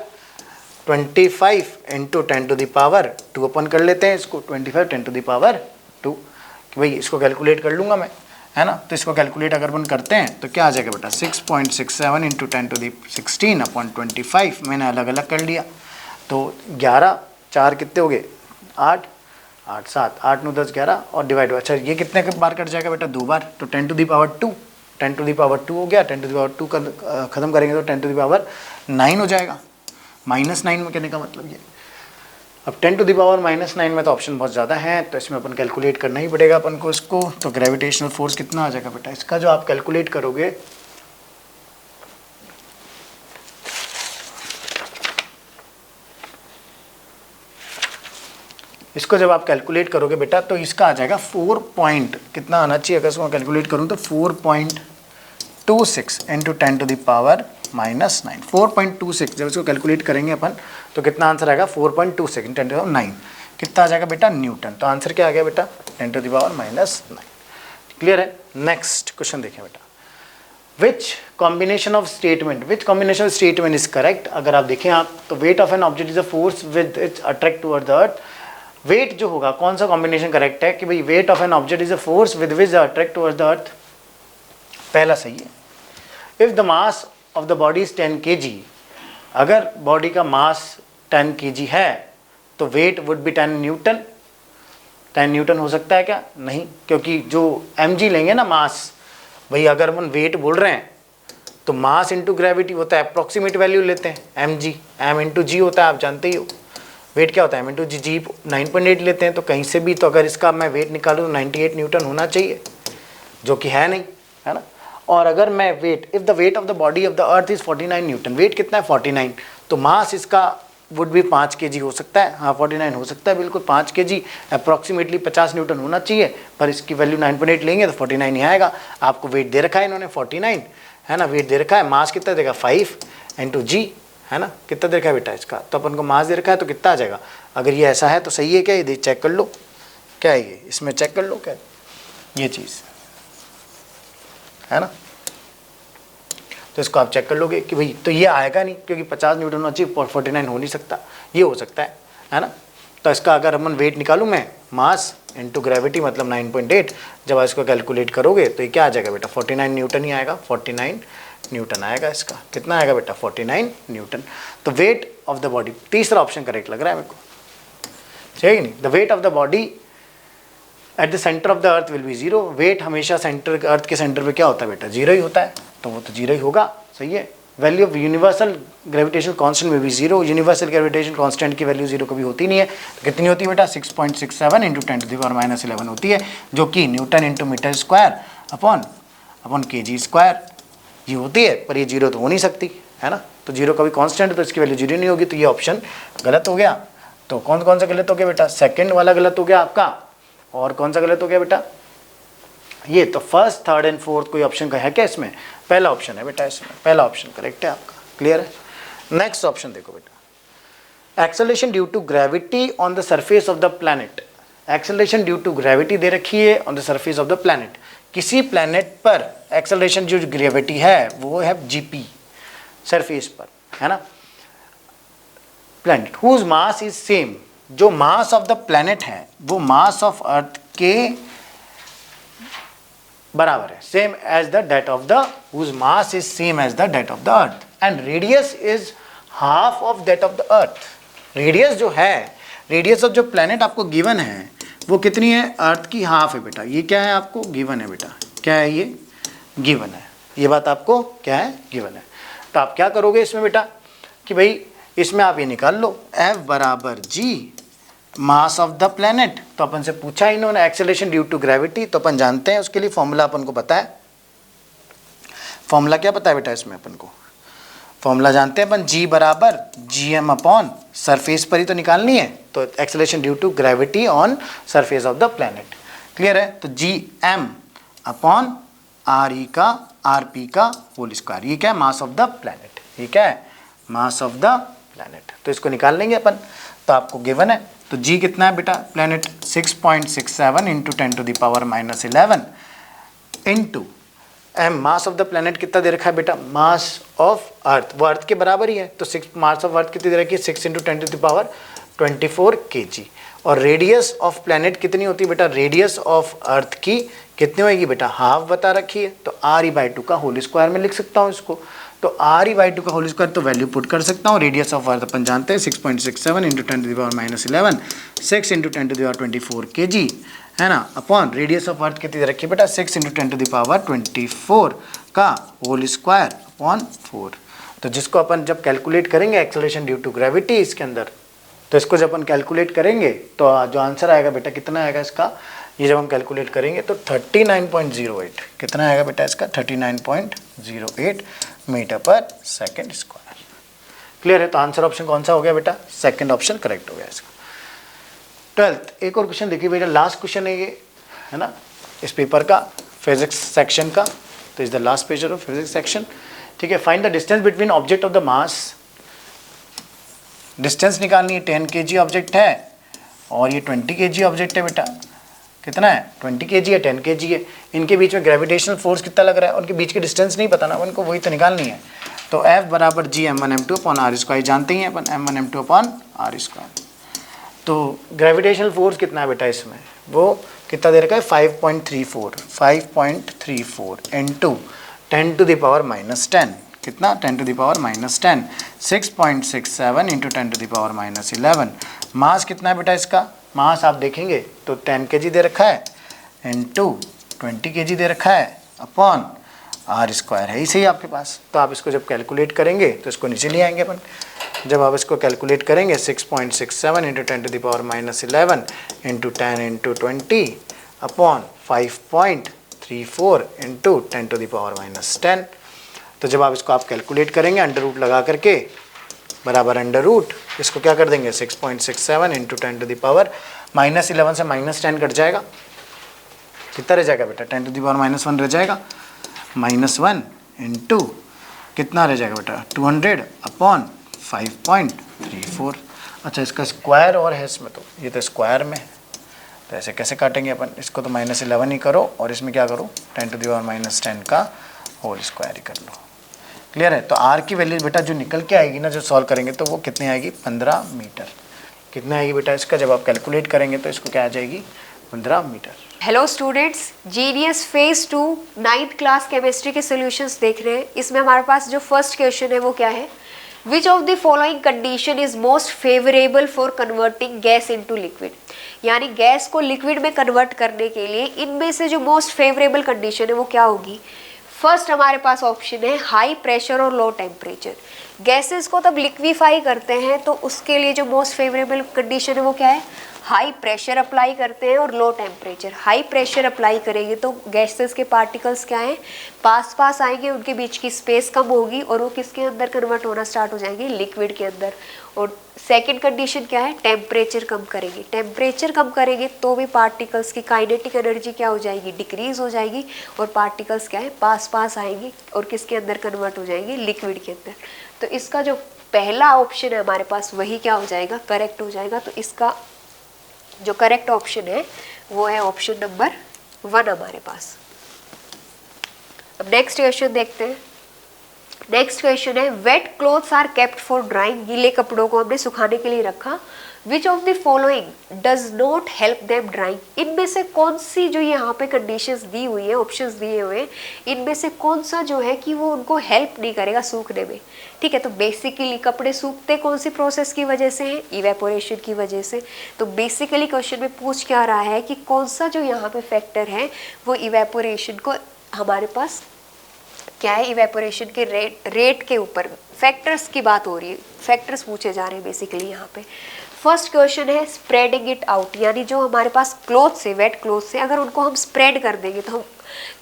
25 इंटू 10⁻2 अपन कर लेते हैं इसको, 25 10⁻2 कि भाई इसको कैलकुलेट कर लूँगा मैं, है ना। तो इसको कैलकुलेट अगर अपन करते हैं तो क्या आ जाएगा बेटा 6.67 इंटू 10⁻16/25 मैंने अलग अलग कर लिया। तो 11 4 कितने हो गए 8 8 7 8 9 10 11 और डिवाइड। अच्छा ये कितने बार कट जाएगा बेटा 2 बार, तो 10⁻2 हो गया। 10⁻2 खत्म करेंगे तो 10⁻9 हो जाएगा। -9 में कहने का मतलब ये। अब 10⁻9 में तो ऑप्शन बहुत ज़्यादा है, तो इसमें अपन कैलकुलेट करना ही पड़ेगा अपन को इसको। तो ग्रेविटेशनल फोर्स कितना आ जाएगा बेटा इसका, जो आप कैलकुलेट करोगे इसको जब आप कैलकुलेट करोगे बेटा तो इसका आ जाएगा 4 पॉइंट कितना आना चाहिए, अगर इसको कैलकुलेट करूँ तो 4.26 इंटू 10⁻9। 4.26 जब इसको कैलकुलेट करेंगे अपन तो कितना आंसर आएगा 4.26 इंटू 10⁻9 कितना आ जाएगा बेटा न्यूटन। तो आंसर क्या आ गया बेटा 10⁻9। क्लियर है। नेक्स्ट क्वेश्चन देखें बेटा, which combination of statement is correct. अगर आप देखें आप तो weight of an object is a force with its attract toward the earth. Weight जो होगा कौन सा कॉम्बिनेशन करेक्ट है कि भाई weight of an object is a force with which attract toward the earth, पहला सही है। If the mass of the body is 10 kg, अगर बॉडी का मास 10 kg है तो weight would be 10 newton. 10 newton हो सकता है क्या, नहीं, क्योंकि जो mg लेंगे ना मास, भाई अगर अपन वेट बोल रहे हैं तो मास इंटू ग्रेविटी होता है, अप्रॉक्सीमेट वैल्यू लेते हैं mg, m इंटू जी होता है, आप जानते ही हो। वेट क्या होता है m इंटू जी 9.8 लेते हैं, तो कहीं से भी तो अगर इसका मैं वेट निकालूँ तो 98 न्यूटन होना चाहिए, जो कि है नहीं, है ना। और अगर मैं weight, if the weight of the body of the earth is 49 newton, weight कितना है 49, तो मास इसका वुड भी 5 kg हो सकता है। हाँ 49 हो सकता है बिल्कुल, 5 kg अप्रॉक्सीमेटली 50 न्यूटन होना चाहिए, पर इसकी वैल्यू 9.8 लेंगे तो 49 ही आएगा। आपको वेट दे रखा है इन्होंने 49, है ना, वेट दे रखा है। मास कितना देगा 5 इंटू जी, है ना, कितना दे रखा है बेटा इसका, तो अपन को मास दे रखा है तो कितना आ जाएगा। अगर ये ऐसा है तो सही है क्या, ये चेक कर लो क्या है ये, इसमें चेक कर लो क्या ये चीज़ है ना। तो इसको आप चेक कर लोगे कि भाई तो ये आएगा नहीं, क्योंकि 50 न्यूटन होना चाहिए, 49 हो नहीं सकता, ये हो सकता है ना। तो इसका अगर हम वेट निकालूँ मैं, मास इनटू ग्रेविटी मतलब 9.8, जब आप इसको कैलकुलेट करोगे तो ये क्या आ जाएगा बेटा, 49 न्यूटन ही आएगा, 49 न्यूटन आएगा इसका। कितना आएगा बेटा, 49 न्यूटन। तो वेट ऑफ द बॉडी, तीसरा ऑप्शन करेक्ट लग रहा है मेरे को, ठीक है नहीं। The weight of the body at the centre of the earth will be zero. Weight हमेशा सेंटर, अर्थ के सेंटर पे क्या होता है बेटा, जीरो ही होता है, तो वो तो जीरो ही होगा, सही है। Value of universal gravitation constant में भी जीरो, यूनिवर्सल ग्रेविटेशन कांस्टेंट की वैल्यू जीरो कभी होती नहीं है, तो कितनी होती है बेटा, 6.67 इंटू 10⁻⁻11 होती है, जो कि newton into metre square upon kg square ये होती है। पर ये जीरो तो हो नहीं सकती है ना, तो जीरो कभी कांस्टेंट है तो इसकी वैल्यू जीरो नहीं होगी, तो ये ऑप्शन गलत हो गया। तो कौन कौन सा गलत हो गया बेटा, सेकंड वाला गलत हो गया आपका, और कौन सा गलत हो गया बेटा, ये। तो फर्स्ट, थर्ड एंड फोर्थ कोई ऑप्शन का है क्या इसमें, पहला ऑप्शन है बेटा इसमें, पहला ऑप्शन करेक्ट है आपका, क्लियर है। नेक्स्ट ऑप्शन देखो बेटा, acceleration due to gravity on the surface of the planet. Acceleration due to gravity दे रखी है on the surface of the planet. किसी प्लैनेट पर एक्सेलरेशन जो ग्रेविटी है वो है जीपी, सरफेस पर है ना। Planet whose mass is same, जो मास ऑफ द प्लैनेट है वो मास ऑफ अर्थ के बराबर है, same as the that of the, whose mass is same as the that of the earth, and radius is half of that of the earth. Radius जो है, radius of जो planet आपको given है वो कितनी है, अर्थ की हाफ है बेटा। ये क्या है आपको गिवन है बेटा, क्या है ये, गिवन है, ये बात आपको क्या है, गिवन है। तो आप क्या करोगे इसमें बेटा कि भाई इसमें आप ये निकाल लो, F बराबर G mass of the planet. तो अपन से पूछा इन्होंने एक्सेलरेशन ड्यू टू ग्रेविटी, तो अपन जानते हैं उसके लिए फॉर्मूला अपन को पता है। फॉर्मूला क्या पता है बेटा इसमें अपन को, फॉर्मूला जानते हैं अपन, G बराबर GM अपॉन सरफेस पर ही तो निकालनी है, तो acceleration due to gravity on surface of the planet, clear है। तो GM अपॉन RE का RP का होल स्क्वायर, ये क्या है, मास ऑफ द प्लैनेट, ये क्या है, मास ऑफ द प्लैनेट। तो इसको निकाल लेंगे अपन, तो आपको गिवन है, तो G कितना है बेटा, planet 6.67 into 10⁻11 into M, mass of the planet कितना दे रखा है बेटा, मास ऑफ अर्थ, वो अर्थ के बराबर ही है, तो 6 मास ऑफ अर्थ कितनी दे रखी है, 6 इंटू 10⁻24 kg। और रेडियस ऑफ प्लैनेट कितनी होती है बेटा, रेडियस ऑफ अर्थ की कितनी होगी बेटा, हाफ बता रखी है, तो RE/2 का होल स्क्वायर में लिख सकता हूँ इसको। तो RE/2 का होल स्क्वायर तो वैल्यू पुट कर सकता हूँ। रेडियस ऑफ अर्थ अपन जानते हैं 6.67 इंटू 10⁻11 6 इंटू 10⁻24 kg है ना, अपॉन रेडियस ऑफ अर्थ कितनी दे रखी है बेटा, 6 इंटू 10⁻24 का होल स्क्वायर अपॉन 4। तो जिसको अपन जब कैलकुलेट करेंगे एक्सेलरेशन ड्यू टू ग्रेविटी इसके अंदर, तो इसको जब अपन कैलकुलेट करेंगे तो जो आंसर आएगा बेटा कितना आएगा इसका, ये जब हम कैलकुलेट करेंगे तो 39.08, कितना आएगा बेटा इसका, 39.08 मीटर पर सेकेंड स्क्वायर, क्लियर है। तो आंसर ऑप्शन कौन सा हो गया बेटा, सेकंड ऑप्शन करेक्ट हो गया इसका। 12th एक और क्वेश्चन देखिए बेटा, लास्ट क्वेश्चन है ये है ना इस पेपर का, फिजिक्स सेक्शन का, तो is the last page of physics section, ठीक है। Find the distance between object of the mass, distance निकालनी है, 10 kg ऑब्जेक्ट है और ये 20 kg ऑब्जेक्ट है बेटा, कितना है, 20 kg है 10 kg है, इनके बीच में ग्रेविटेशनल फोर्स कितना लग रहा है, उनके बीच की डिस्टेंस नहीं पता ना उनको, वही तो निकालनी है। तो F बराबर G m1m2 upon r square जानते ही हैं अपन, m1m2 अपॉन r स्क्वायर। तो ग्रेविटेशनल फोर्स कितना है बेटा इसमें, वो कितना दे रखा है, 5.34 इंटू 10⁻⁻10, कितना, 10⁻⁻10, 6.67 इंटू 10⁻11। मास कितना है बेटा इसका, मास आप देखेंगे तो 10 kg दे रखा है इंटू 20 kg दे रखा है अपॉन r स्क्वायर है ही सही आपके पास। तो आप इसको जब कैलकुलेट करेंगे तो इसको नीचे ले आएंगे अपन, जब आप इसको कैलकुलेट करेंगे 6.67 into 10⁻11 into 10 into 20 upon 5.34 into 10⁻10। तो जब आप इसको आप कैलकुलेट करेंगे अंडर रूट लगा करके बराबर अंडर रूट, इसको क्या कर देंगे 6.67 इंटू 10⁻11 से -10 कट जाएगा, कितना रह जाएगा बेटा, 10⁻1 रह जाएगा, -1 इंटू कितना रह जाएगा बेटा 200 अपॉन 5.34। अच्छा इसका स्क्वायर और है इसमें, तो ये तो स्क्वायर में है, तो तो ऐसे कैसे काटेंगे अपन, इसको तो -11 ही करो और इसमें क्या करो 10⁻⁻10 का होल स्क्वायर ही कर लो। क्लियर है। तो r की वैल्यू बेटा जो निकल के आएगी ना, जो सॉल्व करेंगे तो वो कितनी आएगी 15 मीटर। कितना आएगी बेटा इसका, जब आप कैलकुलेट करेंगे तो इसको क्या आ जाएगी 15 metre. Hello students, genius phase 2 9th class chemistry के सॉल्यूशंस देख रहे हैं। इसमें हमारे पास जो फर्स्ट क्वेश्चन है वो क्या है, विच of the following condition is most favourable for converting gas into liquid. यानी गैस को लिक्विड में कन्वर्ट करने के लिए इनमें से जो मोस्ट फेवरेबल कंडीशन है वो क्या होगी। फर्स्ट हमारे पास ऑप्शन है हाई प्रेशर और लो टेम्परेचर। गैसेस को तब लिक्विफाई करते हैं तो उसके लिए जो मोस्ट फेवरेबल कंडीशन है वो क्या है, हाई प्रेशर अप्लाई करते हैं और low temperature. High pressure apply करेंगे तो गैसेस के पार्टिकल्स क्या हैं, पास पास आएंगे, उनके बीच की स्पेस कम होगी और वो किसके अंदर कन्वर्ट होना स्टार्ट हो जाएंगे, लिक्विड के अंदर। और सेकंड कंडीशन क्या है, टेम्परेचर कम करेंगे। टेम्परेचर कम करेंगे तो भी पार्टिकल्स की काइनेटिक एनर्जी क्या हो जाएगी, डिक्रीज हो जाएगी और पार्टिकल्स क्या है, पास पास आएंगे और किसके अंदर कन्वर्ट हो जाएंगे, लिक्विड के अंदर। तो इसका जो पहला ऑप्शन है हमारे पास वही क्या हो जाएगा, करेक्ट हो जाएगा। तो इसका जो करेक्ट ऑप्शन है वो है ऑप्शन नंबर 1 हमारे पास। अब नेक्स्ट क्वेश्चन देखते हैं। नेक्स्ट क्वेश्चन है, wet clothes are kept for drying. गीले कपड़ों को हमने सुखाने के लिए रखा। Which of the following does not help them drying. इनमें से कौन सी जो यहाँ पे कंडीशंस दी हुई है, ऑप्शंस दिए हुए हैं, इनमें से कौन सा जो है कि वो उनको हेल्प नहीं करेगा सूखने में। ठीक है, तो बेसिकली कपड़े सूखते कौन सी प्रोसेस की वजह से हैं, इवेपोरेशन की वजह से। तो बेसिकली क्वेश्चन में पूछ क्या रहा है कि कौन सा जो यहाँ पे फैक्टर है वो इवेपोरेशन को हमारे पास क्या है, इवेपोरेशन के रेट के ऊपर फैक्टर्स की बात हो रही है, फैक्टर्स पूछे जा रहे हैं बेसिकली यहाँ पे। फर्स्ट क्वेश्चन है स्प्रेडिंग इट आउट, यानी जो हमारे पास क्लॉथ से, वेट क्लॉथ से अगर उनको हम स्प्रेड कर देंगे तो हम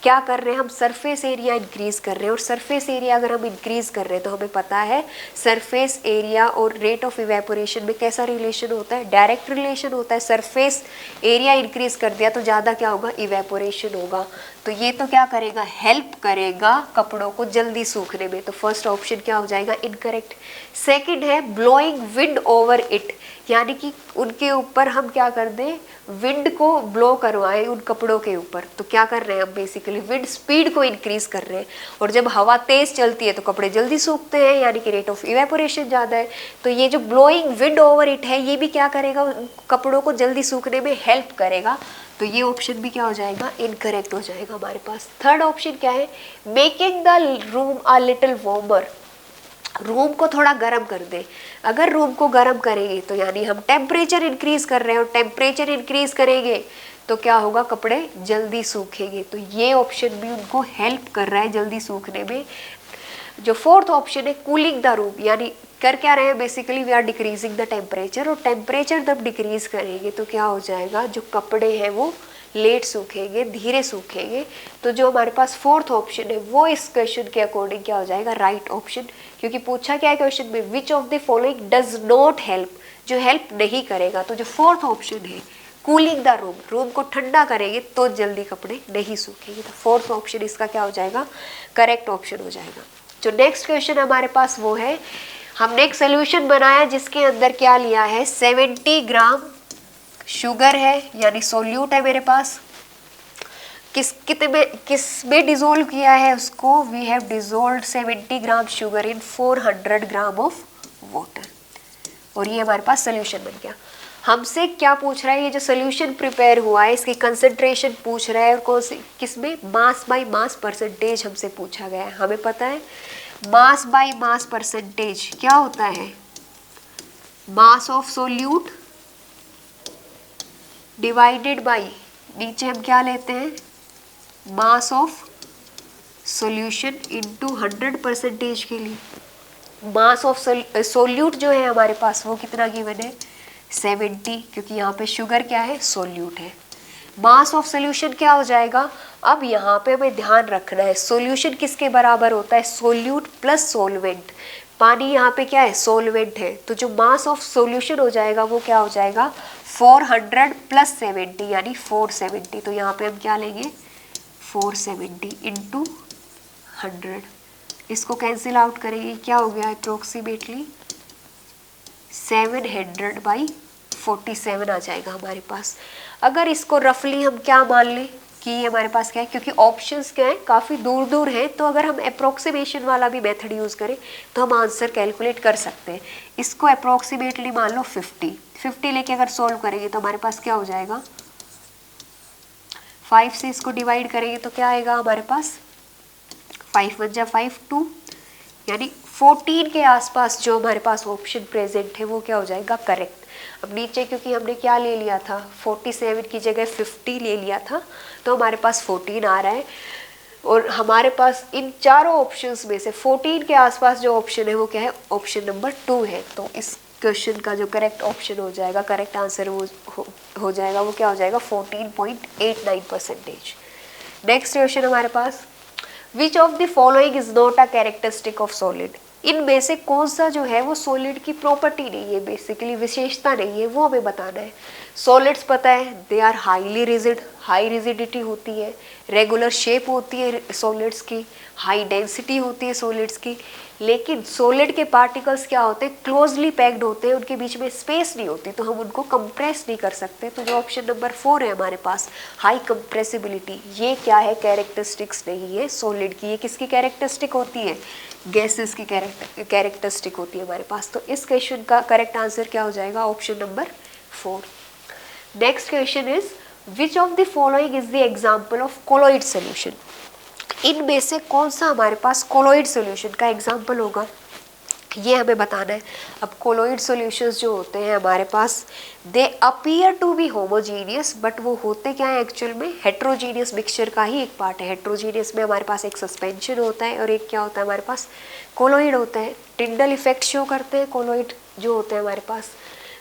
क्या कर रहे हैं, हम सरफेस एरिया इंक्रीज कर रहे हैं। और सरफेस एरिया अगर हम इंक्रीज कर रहे हैं तो हमें पता है सरफेस एरिया और रेट ऑफ इवेपोरेशन में कैसा रिलेशन होता है, डायरेक्ट रिलेशन होता है। सरफेस एरिया इंक्रीज कर दिया तो ज़्यादा क्या होगा, इवेपोरेशन होगा। तो ये तो क्या करेगा, हेल्प करेगा कपड़ों को जल्दी सूखने में। तो फर्स्ट ऑप्शन क्या हो जाएगा, इनकरेक्ट। सेकंड है ब्लोइंग विंड ओवर इट, यानी कि उनके ऊपर हम क्या कर दें, विंड को ब्लो करवाएं उन कपड़ों के ऊपर। तो क्या कर रहे हैं हम, बेसिकली विंड स्पीड को इंक्रीज कर रहे हैं। और जब हवा तेज चलती है तो कपड़े जल्दी सूखते हैं, यानी कि रेट ऑफ इवेपोरेशन ज़्यादा है। तो ये जो ब्लोइंग विंड ओवर इट है ये भी क्या करेगा, कपड़ों को जल्दी सूखने में हेल्प करेगा। तो ये ऑप्शन भी क्या हो जाएगा, इनकरेक्ट हो जाएगा हमारे पास। थर्ड ऑप्शन क्या है, making the room a little warmer, room को थोड़ा गर्म कर दे। अगर रूम को गर्म करेंगे तो यानी हम टेम्परेचर इंक्रीज कर रहे हैं और टेम्परेचर इंक्रीज करेंगे तो क्या होगा, कपड़े जल्दी सूखेंगे। तो ये ऑप्शन भी उनको हेल्प कर रहा है जल्दी सूखने में। जो फोर्थ ऑप्शन है कूलिंग द रूम, यानी कर क्या रहे हैं, basically we are decreasing the temperature. और टेम्परेचर जब डिक्रीज करेंगे तो क्या हो जाएगा, जो कपड़े हैं वो लेट सूखेंगे, धीरे सूखेंगे। तो जो हमारे पास फोर्थ ऑप्शन है वो इस क्वेश्चन के अकॉर्डिंग क्या हो जाएगा, राइट ऑप्शन। क्योंकि पूछा क्या है क्वेश्चन में, विच of the following does not help, जो हेल्प नहीं करेगा। तो जो फोर्थ ऑप्शन है कूलिंग द रूम, रूम को ठंडा करेंगे तो जल्दी कपड़े नहीं सूखेंगे। तो फोर्थ ऑप्शन इसका क्या हो जाएगा, करेक्ट ऑप्शन हो जाएगा। जो नेक्स्ट क्वेश्चन हमारे पास वो है, हमने एक सोल्यूशन बनाया जिसके अंदर क्या लिया है, 70 ग्राम शुगर है, यानी सोल्यूट है मेरे पास। किस में डिजोल्व किया है उसको, we have dissolve 70 gram sugar in 400 gram of water. और ये हमारे पास सोल्यूशन बन गया। हमसे क्या पूछ रहा है, ये जो सोल्यूशन प्रिपेयर हुआ है इसकी कंसंट्रेशन पूछ रहा है और कौन सी, किसमें, मास बाय मास परसेंटेज हमसे पूछा गया है। हमें पता है मास बाय मास परसेंटेज क्या होता है, mass of solute divided by, नीचे हम क्या लेते हैं, मास ऑफ सॉल्यूशन इनटू 100% के लिए। मास ऑफ सोल्यूट जो है हमारे पास वो कितना गिवन है, 70, क्योंकि यहाँ पे शुगर क्या है, सोल्यूट है। मास ऑफ सोल्यूशन क्या हो जाएगा, अब यहाँ पे हमें ध्यान रखना है सोल्यूशन किसके बराबर होता है, सोल्यूट प्लस सोलवेंट। पानी यहाँ पे क्या है, सोलवेंट है। तो जो मास ऑफ सोल्यूशन हो जाएगा वो क्या हो जाएगा, 400 प्लस 70 यानी 470। तो यहाँ पे हम क्या लेंगे, 470 इंटू 100। इसको कैंसिल आउट करेंगे, क्या हो गया अप्रोक्सीमेटली 700/4। 47 आ जाएगा हमारे पास। अगर इसको रफली हम क्या मान लें कि ये हमारे पास क्या है, क्योंकि ऑप्शंस क्या है काफ़ी दूर दूर हैं, तो अगर हम अप्रोक्सीमेशन वाला भी मेथड यूज़ करें तो हम आंसर कैलकुलेट कर सकते हैं। इसको अप्रोक्सीमेटली मान लो 50 लेके अगर सोल्व करेंगे तो हमारे पास क्या हो जाएगा, 5 से इसको डिवाइड करेंगे तो क्या आएगा हमारे पास, 5 × 5 2, यानी 14 के आसपास जो हमारे पास ऑप्शन प्रेजेंट है वो क्या हो जाएगा, करेक्ट। अब नीचे क्योंकि हमने क्या ले लिया था, 47 की जगह 50 ले लिया था, तो हमारे पास 14 आ रहा है। और हमारे पास इन चारों ऑप्शंस में से 14 के आसपास जो ऑप्शन है वो क्या है, ऑप्शन नंबर 2 है। तो इस क्वेश्चन का जो करेक्ट ऑप्शन हो जाएगा, करेक्ट आंसर वो हो जाएगा, वो क्या हो जाएगा, 14.89%। नेक्स्ट क्वेश्चन हमारे पास, which of the following is not a characteristic of solid. इनमें से कौन सा जो है वो सॉलिड की प्रॉपर्टी नहीं है, बेसिकली विशेषता नहीं है, वो हमें बताना है। सॉलिड्स पता है they are highly rigid, high rigidity होती है, रेगुलर शेप होती है सॉलिड्स की, हाई डेंसिटी होती है सॉलिड्स की। लेकिन सॉलिड के पार्टिकल्स क्या होते हैं, क्लोजली पैक्ड होते हैं, उनके बीच में स्पेस नहीं होती, तो हम उनको कंप्रेस नहीं कर सकते। तो जो ऑप्शन नंबर 4 है हमारे पास, हाई कंप्रेसिबिलिटी, ये क्या है, कैरेक्टरिस्टिक्स नहीं है सॉलिड की। ये किसकी कैरेक्टरिस्टिक होती है, गैसेस की कैरेक्टरिस्टिक होती है हमारे पास। तो इस क्वेश्चन का करेक्ट आंसर क्या हो जाएगा, option number 4। Next question is, which of the following is the example of colloid solution. इनमें से कौन सा हमारे पास कोलोइड सोल्यूशन का एग्जाम्पल होगा, ये हमें बताना है। अब कोलोइड सॉल्यूशंस जो होते हैं हमारे पास, they appear to be homogeneous, but वो होते क्या है एक्चुअल में, हेट्रोजीनियस मिक्सचर का ही एक पार्ट है। हेट्रोजीनियस में हमारे पास एक सस्पेंशन होता है और एक क्या होता है हमारे पास, कोलोइड होता है। टिंडल इफेक्ट शो करते हैं कोलोइड जो होते हैं हमारे पास।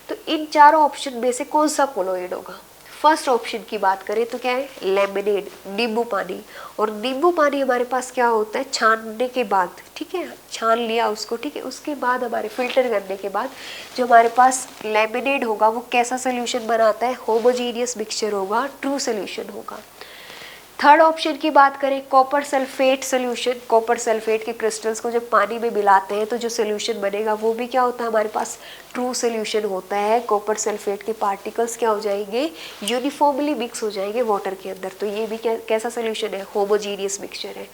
तो इन चारों ऑप्शन में से कौन सा कोलोइड होगा। फर्स्ट ऑप्शन की बात करें तो क्या है, लेमनेड, नींबू पानी। और नींबू पानी हमारे पास क्या होता है, छानने के बाद, ठीक है, छान लिया उसको, ठीक है, उसके बाद हमारे फिल्टर करने के बाद जो हमारे पास लेमनेड होगा वो कैसा सोल्यूशन बनाता है, होमोजीनियस मिक्सचर होगा, ट्रू सोल्यूशन होगा। थर्ड ऑप्शन की बात करें, copper sulphate solution. Copper sulphate के क्रिस्टल्स को जब पानी में मिलाते हैं तो जो सोल्यूशन बनेगा वो भी क्या होता है हमारे पास, ट्रू सोल्यूशन होता है। कॉपर सल्फेट के पार्टिकल्स क्या हो जाएंगे, यूनिफॉर्मली मिक्स हो जाएंगे वाटर के अंदर। तो ये भी कैसा सोल्यूशन है, होमोजीनियस मिक्सचर है।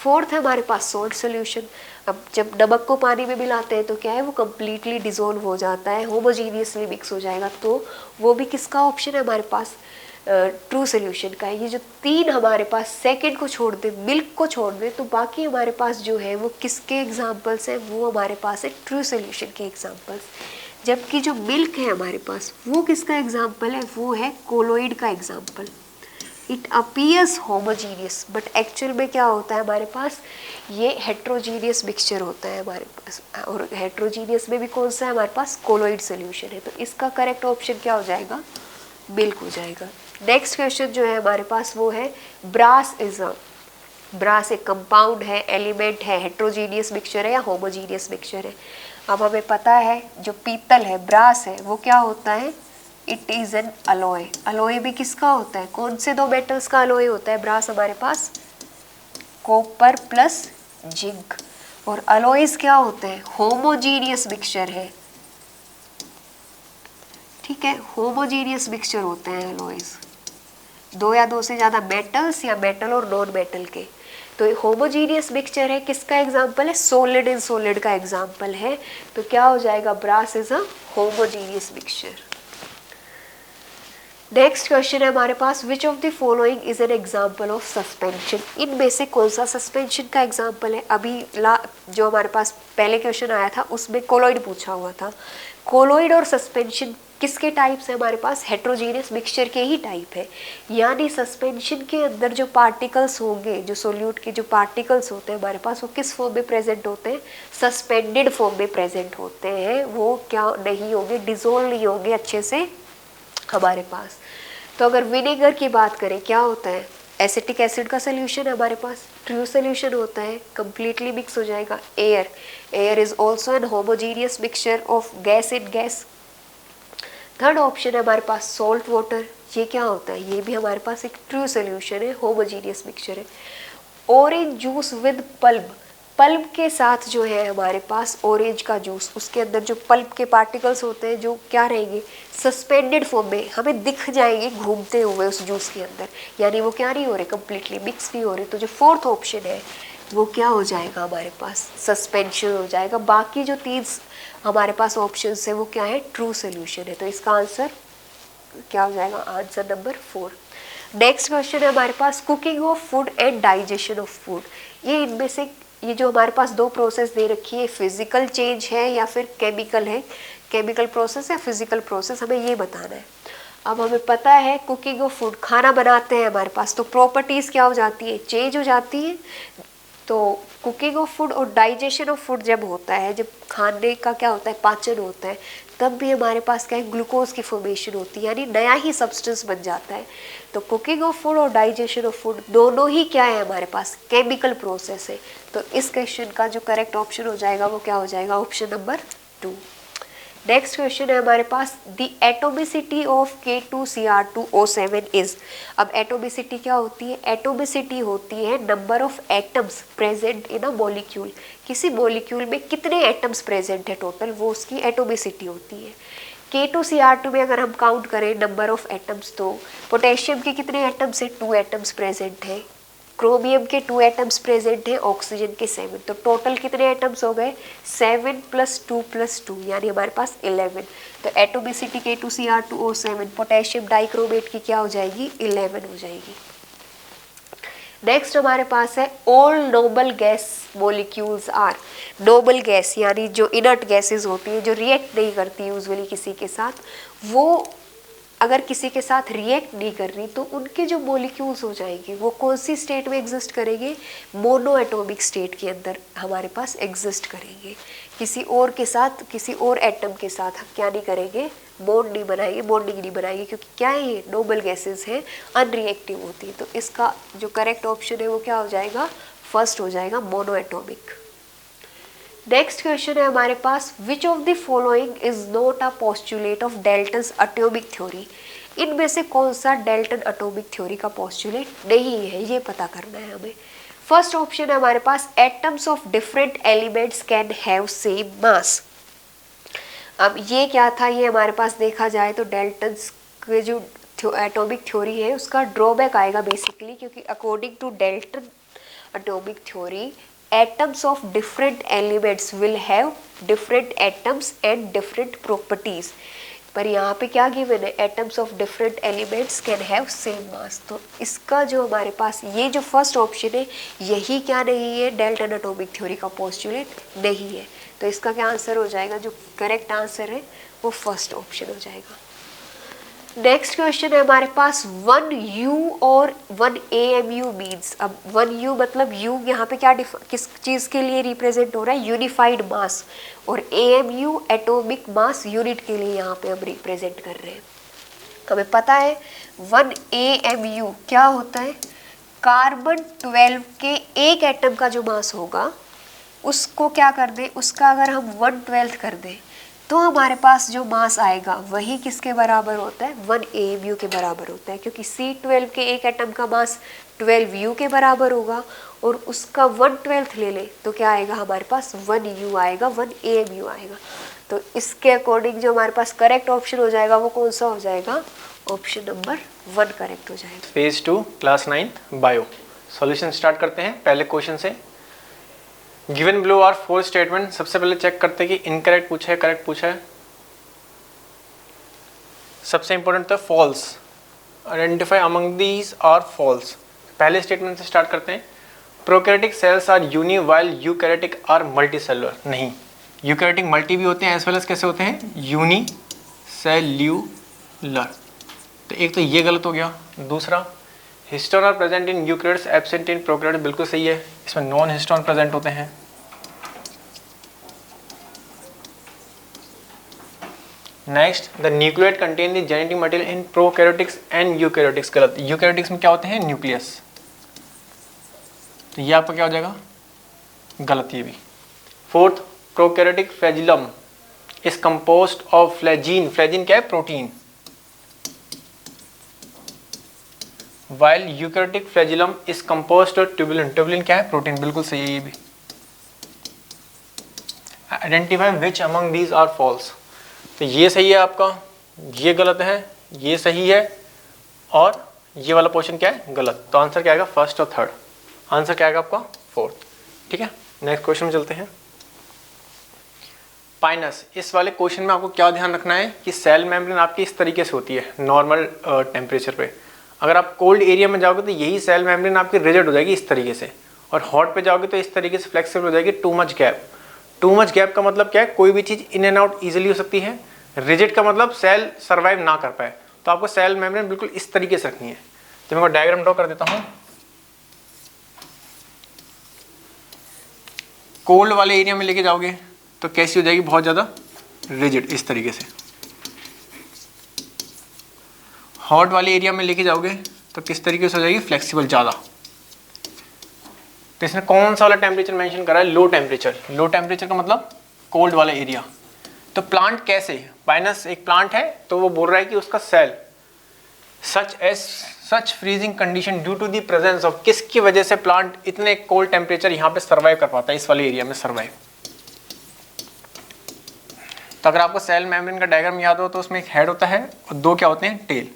फोर्थ है हमारे पास सॉल्ट सोल्यूशन। अब जब नमक को पानी में मिलाते हैं तो क्या है, वो कम्प्लीटली डिजोल्व हो जाता है, होमोजीनियसली मिक्स हो जाएगा। तो वो भी किसका ऑप्शन है हमारे पास, ट्रू सोल्यूशन का है। ये जो तीन हमारे पास सेकंड को छोड़ दे, मिल्क को छोड़ दे, तो बाकी हमारे पास जो है वो किसके एग्जांपल्स हैं, वो हमारे पास है ट्रू सोल्यूशन के एग्जांपल्स। जबकि जो मिल्क है हमारे पास वो किसका एग्जांपल है, वो है कोलोइड का example. It appears homogeneous but actual में क्या होता है हमारे पास, ये हेट्रोजीनियस मिक्सचर होता है हमारे पास। और हेट्रोजीनियस में भी कौन सा है हमारे पास, कोलोइड सोल्यूशन है। तो इसका करेक्ट ऑप्शन क्या हो जाएगा, मिल्क हो जाएगा। नेक्स्ट क्वेश्चन जो है हमारे पास वो है, ब्रास इज अ, ब्रास एक कंपाउंड है, एलिमेंट है, हेट्रोजीनियस मिक्सचर है या होमोजीनियस मिक्सचर है। अब हमें पता है जो पीतल है, ब्रास है, वो क्या होता है, it is an alloy. Alloy भी किसका होता है, कौन से दो मेटल्स का अलॉय होता है ब्रास हमारे पास, कॉपर प्लस जिंक। और अलॉयज क्या होते हैं, होमोजीनियस मिक्सचर है, ठीक है, होमोजीनियस मिक्सचर होते हैं अलॉयज, दो या दो से ज़्यादा मेटल्स या मेटल और नॉन मेटल के। तो होमोजीनियस मिक्सचर है, किसका एग्जाम्पल है, सॉलिड इन सॉलिड का एग्जाम्पल है। तो क्या हो जाएगा, brass is a homogeneous mixture. Next question है हमारे पास, which of the following is an example of suspension. इनमें से कौन सा सस्पेंशन का एग्जाम्पल है। अभी जो हमारे पास पहले क्वेश्चन आया था उसमें कोलोइड पूछा हुआ था। कोलोइड और सस्पेंशन किसके टाइप से हमारे पास, हेट्रोजीनियस मिक्सचर के ही टाइप है। यानी सस्पेंशन के अंदर जो पार्टिकल्स होंगे, जो सोल्यूट के जो पार्टिकल्स होते हैं हमारे पास, वो किस फॉर्म में प्रेजेंट होते हैं, सस्पेंडेड फॉर्म में प्रेजेंट होते हैं। वो क्या नहीं होंगे, डिजोल्व नहीं होंगे अच्छे से हमारे पास। तो अगर विनेगर की बात करें, क्या होता है, एसिटिक एसिड का सोल्यूशन है हमारे पास, ट्रू सोल्यूशन होता है, कंप्लीटली मिक्स हो जाएगा। Air, air is also an homogeneous mixture of gas in gas. Third option है हमारे पास सॉल्ट वाटर, ये क्या होता है, ये भी हमारे पास एक ट्रू सोल्यूशन है, होमोजीनियस मिक्सचर है। Orange juice with pulp, pulp के साथ जो है हमारे पास ऑरेंज का जूस, उसके अंदर जो पल्प के पार्टिकल्स होते हैं जो क्या रहेंगे, सस्पेंडेड फॉर्म में हमें दिख जाएंगे घूमते हुए उस जूस के अंदर, यानी वो क्या नहीं हो रहे, कंप्लीटली मिक्स नहीं हो रहे। तो जो फोर्थ ऑप्शन है वो क्या हो जाएगा हमारे पास, सस्पेंशन हो जाएगा। बाकी जो तीन हमारे पास ऑप्शन है वो क्या है, ट्रू सोल्यूशन है। तो इसका आंसर क्या हो जाएगा, आंसर नंबर 4। नेक्स्ट क्वेश्चन है हमारे पास, cooking of food and digestion of food. ये इनमें से ये जो हमारे पास दो प्रोसेस दे रखी है, फिजिकल चेंज है या फिर केमिकल है, केमिकल प्रोसेस या फिजिकल प्रोसेस, हमें ये बताना है। अब हमें पता है कुकिंग ऑफ फूड, खाना बनाते हैं हमारे पास, तो प्रॉपर्टीज क्या हो जाती है, चेंज हो जाती है। तो कुकिंग ऑफ फूड और डाइजेशन ऑफ फूड जब होता है, जब खाने का क्या होता है, पाचन होता है, तब भी हमारे पास क्या है, ग्लूकोज की फॉर्मेशन होती है, यानी नया ही सब्सटेंस बन जाता है। तो कुकिंग ऑफ फूड और डाइजेशन ऑफ फूड दोनों ही क्या है हमारे पास, केमिकल प्रोसेस है। तो इस क्वेश्चन का जो करेक्ट ऑप्शन हो जाएगा वो क्या हो जाएगा, ऑप्शन नंबर 2। नेक्स्ट क्वेश्चन है हमारे पास, the atomicity of K2Cr2O7 is. अब एटोमिसिटी क्या होती है, एटोमिसिटी होती है number of atoms present in a molecule. किसी मॉलिक्यूल में कितने एटम्स प्रेजेंट है टोटल, वो उसकी एटोमिसिटी होती है। K2Cr2 में अगर हम काउंट करें नंबर ऑफ एटम्स, तो पोटेशियम के कितने एटम्स है, 2 एटम्स प्रेजेंट है। क्रोमियम के 2 एटम्स प्रेजेंट है, ऑक्सीजन के 7। तो टोटल कितने एटम्स हो गए, 7 + 2 + 2, यानी हमारे पास 11। तो एटोमिसिटी K2Cr2O7 पोटेशियम डाइक्रोमेट की क्या हो जाएगी, 11 हो जाएगी। नेक्स्ट हमारे पास है, all noble gas molecules are. Noble gas यानी जो इनर्ट गैसेस होती है, जो रिएक्ट नहीं करती यूजुअली किसी के साथ, वो अगर किसी के साथ रिएक्ट नहीं कर रही तो उनके जो मॉलिक्यूल्स हो जाएंगे वो कौन सी स्टेट में एग्जिस्ट करेंगे, मोनो एटॉमिक स्टेट के अंदर हमारे पास एग्जिस्ट करेंगे। किसी और के साथ, किसी और एटम के साथ क्या नहीं करेंगे, बॉन्ड नहीं बनाएंगे, बॉन्डिंग नहीं बनाएंगे, क्योंकि क्या है ये नोबल गैसेस है, अनरिएक्टिव होती है। तो इसका जो करेक्ट ऑप्शन है वो क्या हो जाएगा, फर्स्ट हो जाएगा, मोनो एटॉमिक। नेक्स्ट क्वेश्चन है हमारे पास, which of the following is not a postulate of Dalton's atomic theory. इनमें से कौन सा डेल्टन एटॉमिक थ्योरी का पोस्टुलेट नहीं है, ये पता करना है हमें। फर्स्ट ऑप्शन है हमारे पास, atoms of different elements can have same mass. अब ये क्या था, ये हमारे पास देखा जाए तो डेल्टन्स के जो एटॉमिक थ्योरी है उसका ड्रॉबैक आएगा बेसिकली, क्योंकि according to Dalton atomic theory atoms of different elements will have different atoms and different properties। पर यहाँ पे क्या गिवन है, atoms of different elements can have same mass। तो इसका जो हमारे पास ये जो फर्स्ट ऑप्शन है, यही क्या नहीं है, डेल्टन एटॉमिक थ्योरी का पोस्टुलेट नहीं है। तो इसका क्या आंसर हो जाएगा, जो करेक्ट आंसर है वो फर्स्ट ऑप्शन हो जाएगा। नेक्स्ट क्वेश्चन है हमारे पास, 1U और 1AMU मीन्स। अब 1U मतलब U यहाँ पे क्या किस चीज़ के लिए रिप्रेजेंट हो रहा है, यूनिफाइड मास, और AMU एटॉमिक मास यूनिट के लिए यहाँ पे हम रिप्रेजेंट कर रहे हैं। हमें पता है 1AMU क्या होता है, कार्बन 12 के एक एटम का जो मास होगा उसको क्या कर दें, उसका अगर हम 1/12 कर दें तो हमारे पास जो मास आएगा वही किसके बराबर होता है, 1AMU के बराबर होता है, क्योंकि C12 के एक एटम का मास 12U के बराबर होगा, और उसका 1/12 ले ले तो क्या आएगा हमारे पास, 1U आएगा, 1AMU आएगा। तो इसके अकॉर्डिंग जो हमारे पास करेक्ट ऑप्शन हो जाएगा वो कौन सा हो जाएगा, ऑप्शन नंबर 1 करेक्ट हो जाएगा। Phase 2 class 9 bio. Solution start करते हैं पहले क्वेश्चन से। Given below are 4 statement. सबसे पहले चेक करते हैं कि इनकरेक्ट पूछा है, करेक्ट पूछा है। सबसे इंपॉर्टेंट था false, identify among these are false. पहले स्टेटमेंट से स्टार्ट करते हैं। Prokaryotic cells are uni while eukaryotic are multicellular. नहीं, यूकैरियोटिक मल्टी भी होते हैं एज वेल एज कैसे होते हैं, यूनि सेल्यूलर। तो एक तो ये गलत हो गया। दूसरा, histone are present in eukaryotes absent in prokaryotes, बिल्कुल सही है, इसमें नॉन हिस्टोन प्रेजेंट होते हैं। Next, the nucleoid contain the genetic material in prokaryotics and eukaryotics, गलत। यूकैरियोटिक्स में क्या होते हैं, न्यूक्लियस। तो ये आपका क्या हो जाएगा, गलत ये भी। Fourth, prokaryotic flagellum is composed of flagellin. Flagellin क्या है, protein. While eukaryotic flagellum is composed of tubulin. Tubulin क्या है, प्रोटीन, बिल्कुल सही है ये भी। Identify which among these are false. तो ये सही है आपका, ये गलत है, ये सही है, और ये वाला पोर्शन क्या है, गलत। तो आंसर क्या आएगा, फर्स्ट और थर्ड। आंसर क्या आएगा आपका, फोर्थ। ठीक है, नेक्स्ट क्वेश्चन में चलते हैं। पाइनस, इस वाले क्वेश्चन में आपको क्या ध्यान रखना है कि सेल मेम्ब्रेन आपकी इस तरीके से होती है नॉर्मल टेम्परेचर पे। अगर आप कोल्ड एरिया में जाओगे तो यही सेल मेम्ब्रेन आपकी रिजिड हो जाएगी इस तरीके से, और हॉट पे जाओगे तो इस तरीके से फ्लेक्सिबल हो जाएगी। Too much gap, too much gap का मतलब क्या है, कोई भी चीज़ इन एंड आउट ईजिली हो सकती है। रिजिड का मतलब सेल सर्वाइव ना कर पाए। तो आपको सेल मेम्ब्रेन बिल्कुल इस तरीके से रखनी है। तो मैं डायग्राम ड्रॉ कर देता हूँ। कोल्ड वाले एरिया में लेके जाओगे तो कैसी हो जाएगी, बहुत ज़्यादा रिजिड इस तरीके से। हॉट वाले एरिया में लेके जाओगे तो किस तरीके से हो जाएगी, फ्लेक्सिबल ज़्यादा। तो इसने कौन सा वाला टेम्परेचर मेंशन करा है, लो टेम्परेचर। लो टेम्परेचर का मतलब कोल्ड वाला एरिया। तो प्लांट कैसे, पाइनस एक प्लांट है, तो वो बोल रहा है कि उसका cell such freezing condition due to the presence of, किसकी वजह से प्लांट इतने कोल्ड टेम्परेचर यहाँ पे सर्वाइव कर पाता है, इस वाले एरिया में सर्वाइव। तो अगर आपको सेल मेम्ब्रेन का डायग्राम याद हो तो उसमें एक हेड होता है और दो क्या होते हैं, टेल।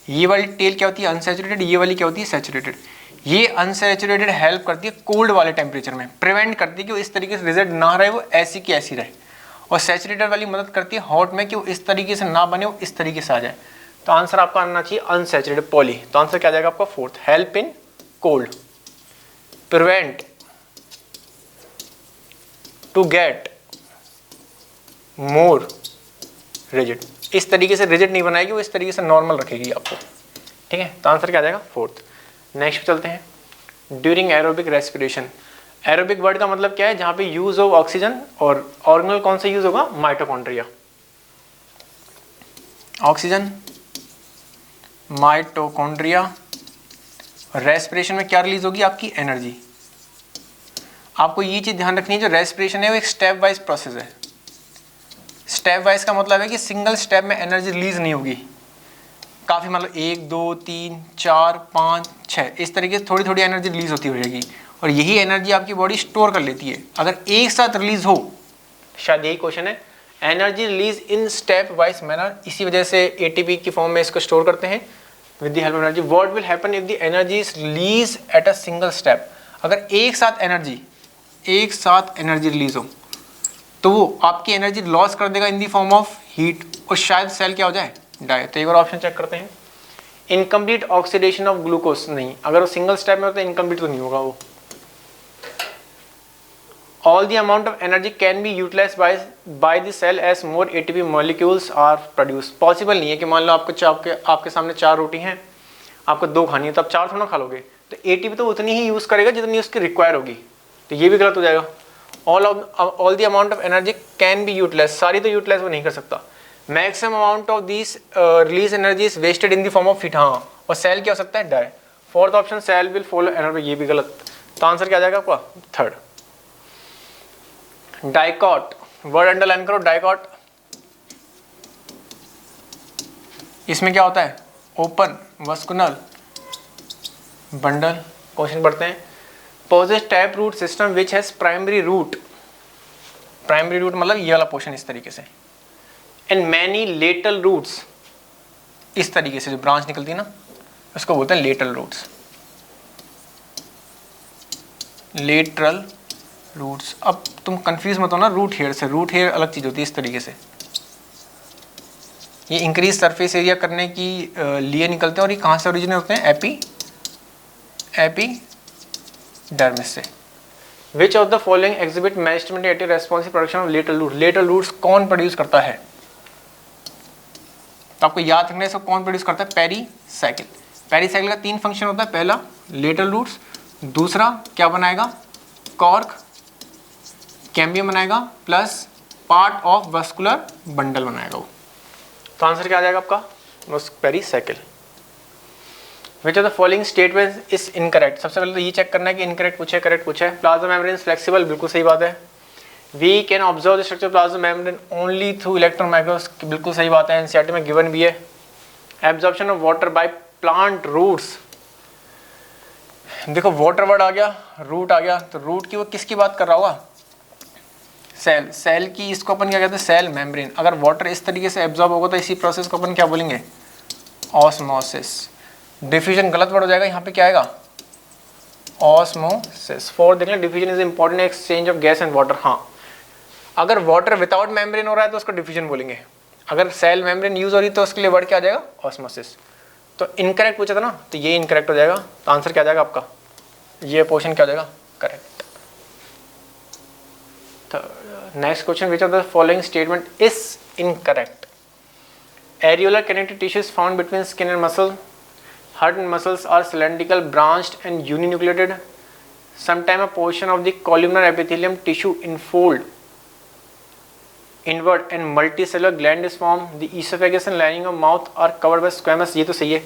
ये वाली टेल क्या होती है, अनसैचुरेटेड, ये वाली क्या होती है, सैचुरेटेड। ये अनसैचुरेटेड हेल्प करती है कोल्ड वाले टेम्परेचर में, प्रिवेंट करती है कि वो इस तरीके से रिजिड ना रहे, वो ऐसी की ऐसी रहे। और सैचुरेटेड वाली मदद करती है हॉट में कि वो इस तरीके से ना बने, वो इस तरीके से आ जाए। तो आंसर आपका आना चाहिए अनसैचुरेटेड पॉली। तो आंसर क्या जाएगा आपका fourth, help in cold, prevent to get more rigid. इस तरीके से रिजिड नहीं बनाएगी, वो इस तरीके से नॉर्मल रखेगी आपको। ठीक है, तो आंसर क्या आ जाएगा, फोर्थ। नेक्स्ट चलते हैं, during aerobic respiration. Aerobic word का मतलब क्या है, जहाँ पे यूज ऑफ ऑक्सीजन, और ऑर्गेनल कौन सा यूज होगा, माइटोकॉन्ड्रिया। Oxygen, mitochondria. रेस्पिरेशन में क्या रिलीज होगी, आपकी एनर्जी। आपको ये चीज ध्यान रखनी है, जो रेस्पिरेशन है वो एक स्टेप वाइज प्रोसेस है। स्टेप वाइज का मतलब है कि सिंगल स्टेप में एनर्जी रिलीज नहीं होगी, काफ़ी मतलब 1 2 3 4 5 6 इस तरीके से थोड़ी थोड़ी एनर्जी रिलीज होती रहेगी, और यही एनर्जी आपकी बॉडी स्टोर कर लेती है। अगर एक साथ रिलीज हो, शायद यही क्वेश्चन है, energy release in step wise manner, इसी वजह से एटीपी की फॉर्म में इसको स्टोर करते हैं with the help of energy. What will happen if the energy is release at a single step. अगर एक साथ एनर्जी रिलीज हो तो वो आपकी एनर्जी लॉस कर देगा इन दी फॉर्म ऑफ हीट, और शायद सेल क्या हो जाए, डाई। तो एक और ऑप्शन चेक करते हैं, इनकम्प्लीट ऑक्सीडेशन ऑफ ग्लूकोज। नहीं, अगर वो सिंगल स्टेप में होता है इनकम्प्लीट तो नहीं होगा वो। All the amount of energy can be utilise by the cell as more ATP molecules are produce. Possible नहीं है कि मान लो आपके सामने 4 रोटी हैं, आपको 2 खानी है, तो आप 4 थोड़ा खा लोगे, तो एटीपी तो उतनी ही यूज करेगा जितनी उसकी रिक्वायर होगी। तो ये भी गलत हो जाएगा। All the amount of energy can be utilise, सारी तो यूटिलाइज वो नहीं कर सकता। Maximum amount of this release energy is wasted in the form of heat. हाँ, और सेल क्या हो सकता है, die. Fourth option, cell will follow energy, ये भी गलत। तो आंसर क्या आ जाएगा आपका, थर्ड। डाइकॉट, वर्ड अंडरलाइन करो, डाइकॉट। इसमें क्या होता है, ओपन वस्कुलर बंडल। क्वेश्चन पढ़ते हैं, possess tap root system which has primary root. Primary root मतलब ये वाला पोर्शन इस तरीके से, एंड मैनी लेटरल रूट्स, इस तरीके से जो ब्रांच निकलती है ना, उसको बोलते हैं लेटरल रूट्स। Lateral roots. अब तुम कंफ्यूज मत हो ना रूट हेयर से, रूट हेयर अलग चीज होती है इस तरीके से। ये इंक्रीज सरफेस एरिया करने की लिए निकलते हैं, और ये कहाँ से ओरिजिनेट होते हैं, एपिडर्मिस से। Which of the following exhibit magistrate responsive production of lateral root. Lateral roots कौन प्रोड्यूस करता है, तो आपको याद रखना है इसको कौन प्रोड्यूस करता है, पेरीसाइकिल। पेरीसाइकिल का 3 फंक्शन होता है, पहला लेटरल रूट्स, दूसरा क्या बनाएगा, कॉर्क कैम्बियम बनाएगा, plus part of vascular bundle बनाएगा वो। तो आंसर क्या आ जाएगा आपका, pericycle. Which of the following statement is incorrect. सबसे पहले तो ये चेक करना है कि इनकरेक्ट पूछे करेक्ट पूछे। प्लाज्मा मेम्ब्रेन फ्लेक्सिबल, बिल्कुल सही बात है। We can observe the structure plasma membrane only through electron microscope, बिल्कुल सही बात है, एनसीईआरटी में गिवन भी है। Absorption of water by plant roots, देखो वाटर वर्ड आ गया, रूट आ गया, तो रूट की वो किसकी बात कर रहा होगा, सेल, सेल की इसको अपन क्या कहते हैं, सेल मेम्ब्रेन। अगर वाटर इस तरीके से एब्जॉर्ब होगा तो इसी प्रोसेस को अपन क्या बोलेंगे, ऑस्मोसिस। डिफ्यूजन गलत वर्ड हो जाएगा, यहाँ पे क्या आएगा, ऑस्मोसिस। फोर देख लें, diffusion is important exchange of gas and water. हाँ, अगर वाटर विदाउट मेम्ब्रेन हो रहा है तो उसको डिफ्यूजन बोलेंगे, अगर सेल मेम्ब्रेन यूज हो रही है तो उसके लिए वर्ड क्या आ जाएगा, ऑस्मोसिस। तो इनकरेक्ट पूछा था ना, तो ये इनकरेक्ट हो जाएगा। तो आंसर क्या आ जाएगा आपका, ये पोर्शन क्या हो जाएगा, करेक्ट। तो next question, which of the following statement is incorrect. Areolar connective tissue is found between skin and muscle. Heart and muscles are cylindrical, branched and uninucleated. Sometimes a portion of the columnar epithelium tissue infold inward and multicellular gland is formed. The esophagus and lining of mouth are covered by squamous. ये तो सही है।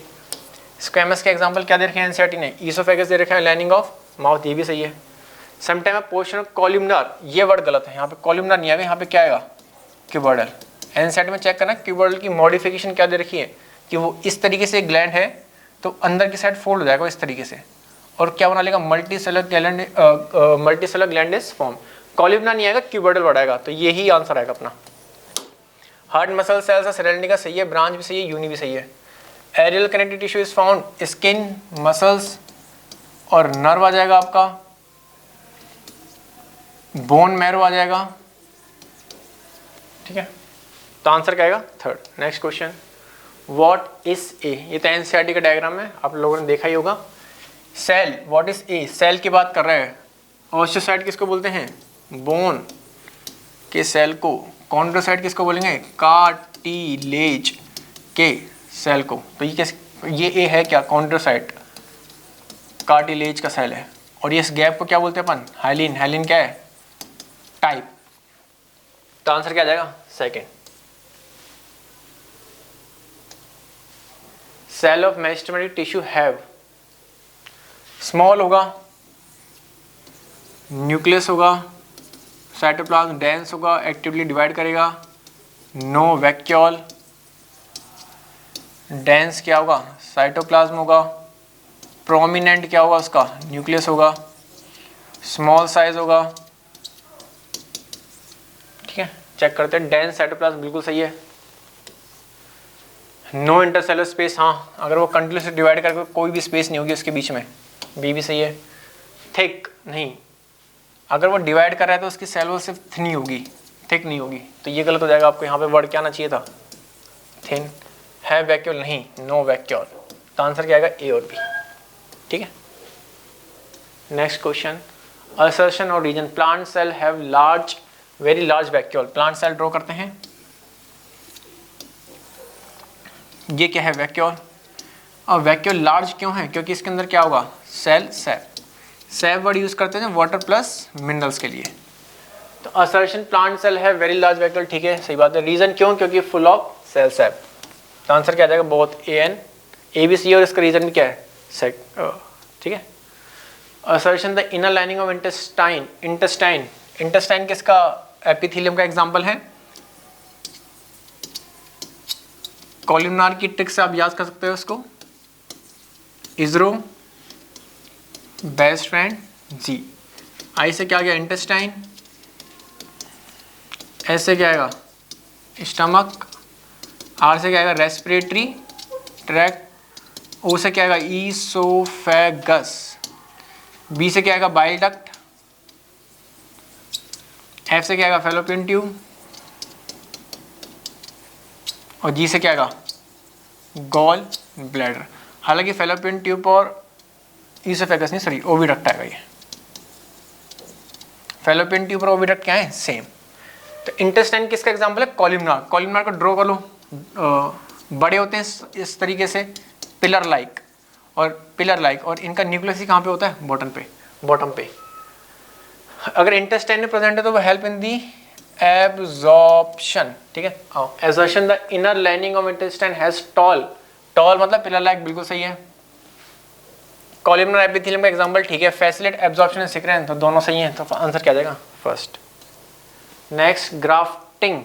Squamous के example क्या दे रखे हैं NCERT ने, esophagus दे रखा है, lining of mouth, ये भी सही है। Sometimes a portion of columnar, ये वर्ड गलत है, यहाँ पे columnar नहीं आएगा, यहाँ पे क्या आएगा, cuboidal। एनसीईआरटी में चेक करना cuboidal की मॉडिफिकेशन क्या दे रखी है कि वो इस तरीके से ग्लैंड है तो अंदर की साइड फोल्ड हो जाएगा इस तरीके से, और क्या बना लेगा, मल्टीसेलर ग्लैंड इज फॉर्म। कॉलिमना नहीं आएगा, क्यूबोइडल वर्ड आएगा, तो यही आंसर आएगा अपना। हार्ट मसल सेल्स है, सिलेंड्रिकल सही है, ब्रांच भी सही है, यूनि भी सही है। Aerial connective tissue is found skin, muscles और नर्व आ जाएगा आपका, बोन मैरो आ जाएगा, ठीक है। तो आंसर क्या आएगा, third. Next question, what is ए, ये तो एनसीईआरटी का डायग्राम है, आप लोगों ने देखा ही होगा। Cell, what is a, cell की बात कर रहे हैं। ओस्टियोसाइट किसको बोलते हैं, बोन के सेल को। कॉन्ड्रोसाइट किसको बोलेंगे, कार्टिलेज के सेल को। तो ये कैसे, ये ए है क्या, कॉन्ड्रोसाइट, कार्टिलेज का सेल है। और ये इस गैप को क्या बोलते हैं अपन, हाइलिन। हाइलिन क्या है, टाइप। तो आंसर क्या आ जाएगा, second. Cell of meristematic tissue have, small होगा, न्यूक्लियस होगा, साइटोप्लाज्म डेंस होगा, एक्टिवली डिवाइड करेगा, नो वैक्यूल। डेंस क्या होगा, साइटोप्लाज्म होगा, प्रोमिनेंट क्या होगा उसका, न्यूक्लियस होगा, स्मॉल साइज होगा, ठीक है। चेक करते हैं, डेंस साइटोप्लाज्म बिल्कुल सही है। नो इंटरसेलुलर स्पेस, हाँ, अगर वो कंटिन्यूसली डिवाइड करके कोई भी स्पेस नहीं होगी उसके बीच में, बी भी सही है। थिक नहीं, अगर वो डिवाइड कर रहा है तो उसकी सेल वॉल सिर्फ थिन होगी, थिक नहीं होगी, तो ये गलत हो जाएगा। आपको यहाँ पे वर्ड क्या आना चाहिए था, थिन। है वैक्यूल नहीं, नो वैक्यूल। तो आंसर क्या आएगा, ए और बी, ठीक है। नेक्स्ट क्वेश्चन, असर्शन और reason. Plant cell have large, very large vacuole. Plant cell draw करते हैं, ये क्या है, वैक्यूल। और वैक्यूल लार्ज क्यों है, क्योंकि इसके अंदर क्या होगा, cell sap. Sap word use करते हैं वाटर प्लस मिनरल्स के लिए। तो असर्शन, प्लांट सेल है वेरी लार्ज वैक्यूल, ठीक है, सही बात है। रीजन क्यों, क्योंकि फुल ऑफ सेल सैप। तो आंसर क्या आ जाएगा, both A and, A B C, और इसका रीजन भी क्या है, सेक, ठीक है। Assertion, the inner lining of intestine. Intestine, intestine किसका, एपिथेलियम का एग्जाम्पल है। कॉलमनार की ट्रिक से आप याद कर सकते हो उसको, इजरो, बेस्ट फ्रेंड, जी। आई से क्या आ गया, इंटेस्टाइन। एस से क्या आएगा, स्टमक। आर से क्या आएगा, रेस्पिरेटरी ट्रैक्ट। ओ से क्या आएगा, ईसोफेगस। बी से क्या आएगा, बाइल डक्ट। एफ से क्या आएगा, फैलोपियन ट्यूब। और जी से क्या आएगा, गॉल ब्लैडर। हालांकि फैलोपियन ट्यूब और ईसोफेगस नहीं, सॉरी, ओविडक्ट आएगा ये। फैलोपियन ट्यूब और ओविडक्ट क्या है, सेम। तो इंटेस्टाइन किसका एग्जांपल है, कॉलमनार। कॉलमनार को ड्रॉ कर लो, बड़े होते हैं इस तरीके से, पिलर लाइक, और इनका न्यूक्लियस ही कहाँ पे होता है, बॉटम पे। अगर इंटेस्टाइन में प्रेजेंट है तो वो हेल्प इन दी एब्जॉर्प्शन, ठीक है। Absorption, the inner lining of intestine has tall मतलब पिलर लाइक, बिल्कुल सही है। कॉलमनर एपिथेलियम का एग्जांपल, ठीक है। फैसिलिटेट एब्जॉर्प्शन एंड सिक्रेशन, तो दोनों सही हैं, तो आंसर क्या आ जाएगा, first. Next, grafting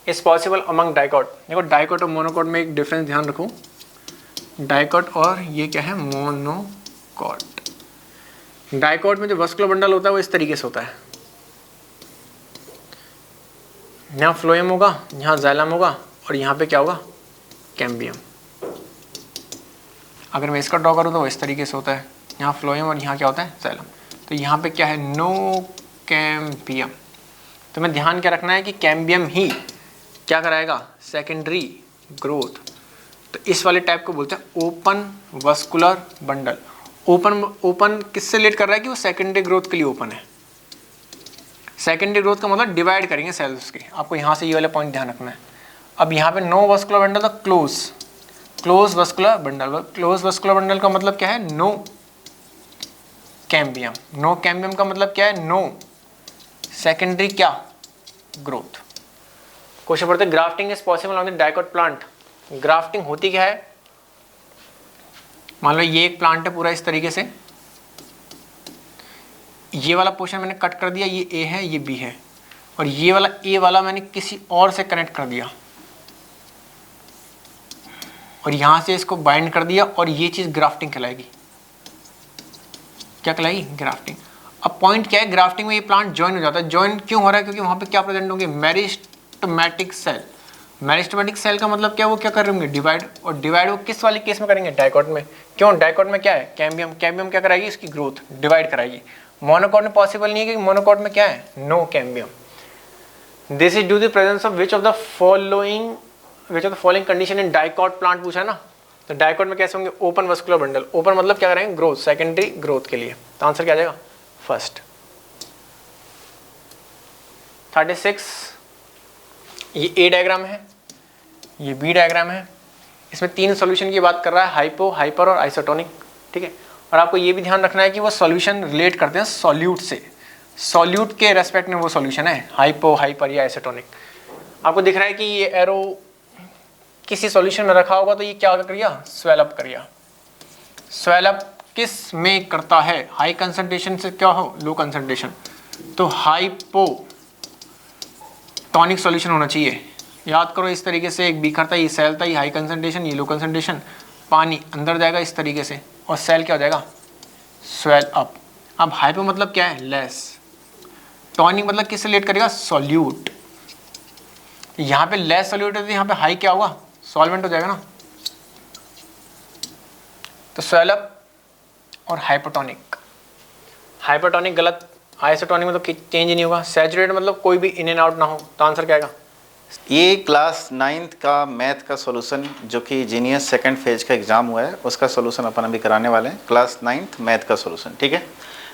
is possible among dicot. देखो डाइकॉट और मोनोकॉट में एक डिफरेंस ध्यान रखो, डाइकॉट और ये क्या है, मोनोकॉट। डाइकॉट में जो वस्कुलर बंडल होता है वो इस तरीके से होता है, यहाँ फ्लोएम होगा, यहाँ जाइलम होगा और यहाँ पे क्या होगा, कैम्बियम। अगर मैं इसका ड्रॉ करूँ तो इस तरीके से होता है, यहाँ फ्लोएम और यहाँ क्या होता है, जाइलम। तो यहाँ पे क्या है, नो कैम्बियम। तो मैं ध्यान क्या रखना है कि कैम्बियम ही क्या कराएगा, सेकेंडरी ग्रोथ। तो इस वाले टाइप को बोलते हैं ओपन वस्कुलर बंडल। ओपन किससे रिलेट कर रहा है कि वो सेकेंडरी ग्रोथ के लिए ओपन है। सेकेंडरी ग्रोथ का मतलब डिवाइड करेंगे सेल्स के, आपको यहाँ से ये वाला पॉइंट ध्यान रखना है। अब यहाँ पे नो वस्कुलर बंडल तो close vascular bundle. Close vascular bundle का मतलब क्या है, नो कैम्बियम। नो कैम्बियम का मतलब क्या है, नो सेकेंडरी क्या, ग्रोथ। क्वेश्चन पढ़ते, grafting is possible on the dicot plant. Grafting होती क्या है, मान लो ये एक प्लांट है पूरा इस तरीके से, ये वाला पोर्शन मैंने कट कर दिया, ये ए है ये बी है, और ये वाला ए वाला मैंने किसी और से कनेक्ट कर दिया और यहां से इसको बाइंड कर दिया, और ये चीज ग्राफ्टिंग कहलाएगी। क्या कहलाएगी, ग्राफ्टिंग। अब पॉइंट क्या है, ग्राफ्टिंग में ये प्लांट ज्वाइन हो जाता है। ज्वाइन क्यों हो रहा है, क्योंकि वहां पे क्या प्रेजेंट होंगे, मेरिस्टेमेटिक सेल। मेरिस्टेमेटिक सेल का मतलब क्या, वो क्या कर रहे होंगे, डिवाइड। और डिवाइड वो किस वाले केस में करेंगे, डाइकोट में। क्यों, डाइकोट में क्या है, कैम्बियम। कैम्बियम क्या कराएगी, इसकी ग्रोथ, डिवाइड कराएगी। मोनोकोट में पॉसिबल नहीं है, क्योंकि मोनोकोट में क्या है, no cambium. This is due to presence of which of the following condition in dicot plant पूछा है ना। तो डाइकोट में कैसे होंगे, ओपन वस्कुलर बंडल। ओपन मतलब क्या करेंगे, ग्रोथ, सेकेंडरी ग्रोथ के लिए। तो आंसर क्या आ जाएगा, फर्स्ट। 36 ये ए डायग्राम है, ये बी डायग्राम है। इसमें 3 सॉल्यूशन की बात कर रहा है, हाइपो, हाइपर और आइसोटोनिक। ठीक है, और आपको ये भी ध्यान रखना है कि वो सॉल्यूशन रिलेट करते हैं सॉल्यूट से। सॉल्यूट के रेस्पेक्ट में वो सॉल्यूशन है, हाइपो, हाइपर या आइसोटोनिक। आपको दिख रहा है कि ये एरो किसी सॉल्यूशन में रखा होगा, तो ये क्या कर गया, स्वेलअप कर गया। स्वेलअप किस में करता है, हाई कंसंट्रेशन से क्या हो, लो कंसंट्रेशन। तो हाइपोटोनिक सॉल्यूशन होना चाहिए। याद करो इस तरीके से, एक बीकर था, ये सेल था, ये हाई कंसंट्रेशन, ये लो कंसंट्रेशन। पानी अंदर जाएगा इस तरीके से, और सेल क्या हो जाएगा, स्वेल अप। अब हाइपो मतलब क्या है, लेस। टॉनिक मतलब किससे रिलेट करेगा, सॉल्यूट। यहाँ पे लेस सॉल्यूट है, तो यहाँ पे हाई क्या होगा, सॉल्वेंट हो जाएगा ना। तो स्वेल अप और हाइपोटोनिक। हाइपोटोनिक गलत, आइसोटोनिक मतलब चेंज ही नहीं होगा। सैचुरेट मतलब कोई भी इन एंड आउट ना हो। तो आंसर क्या आएगा, ये क्लास 9th का मैथ का सॉल्यूशन जो कि जीनियस सेकंड फेज का एग्ज़ाम हुआ है, उसका सॉल्यूशन अपन अभी कराने वाले हैं। क्लास 9th मैथ का सॉल्यूशन, ठीक है।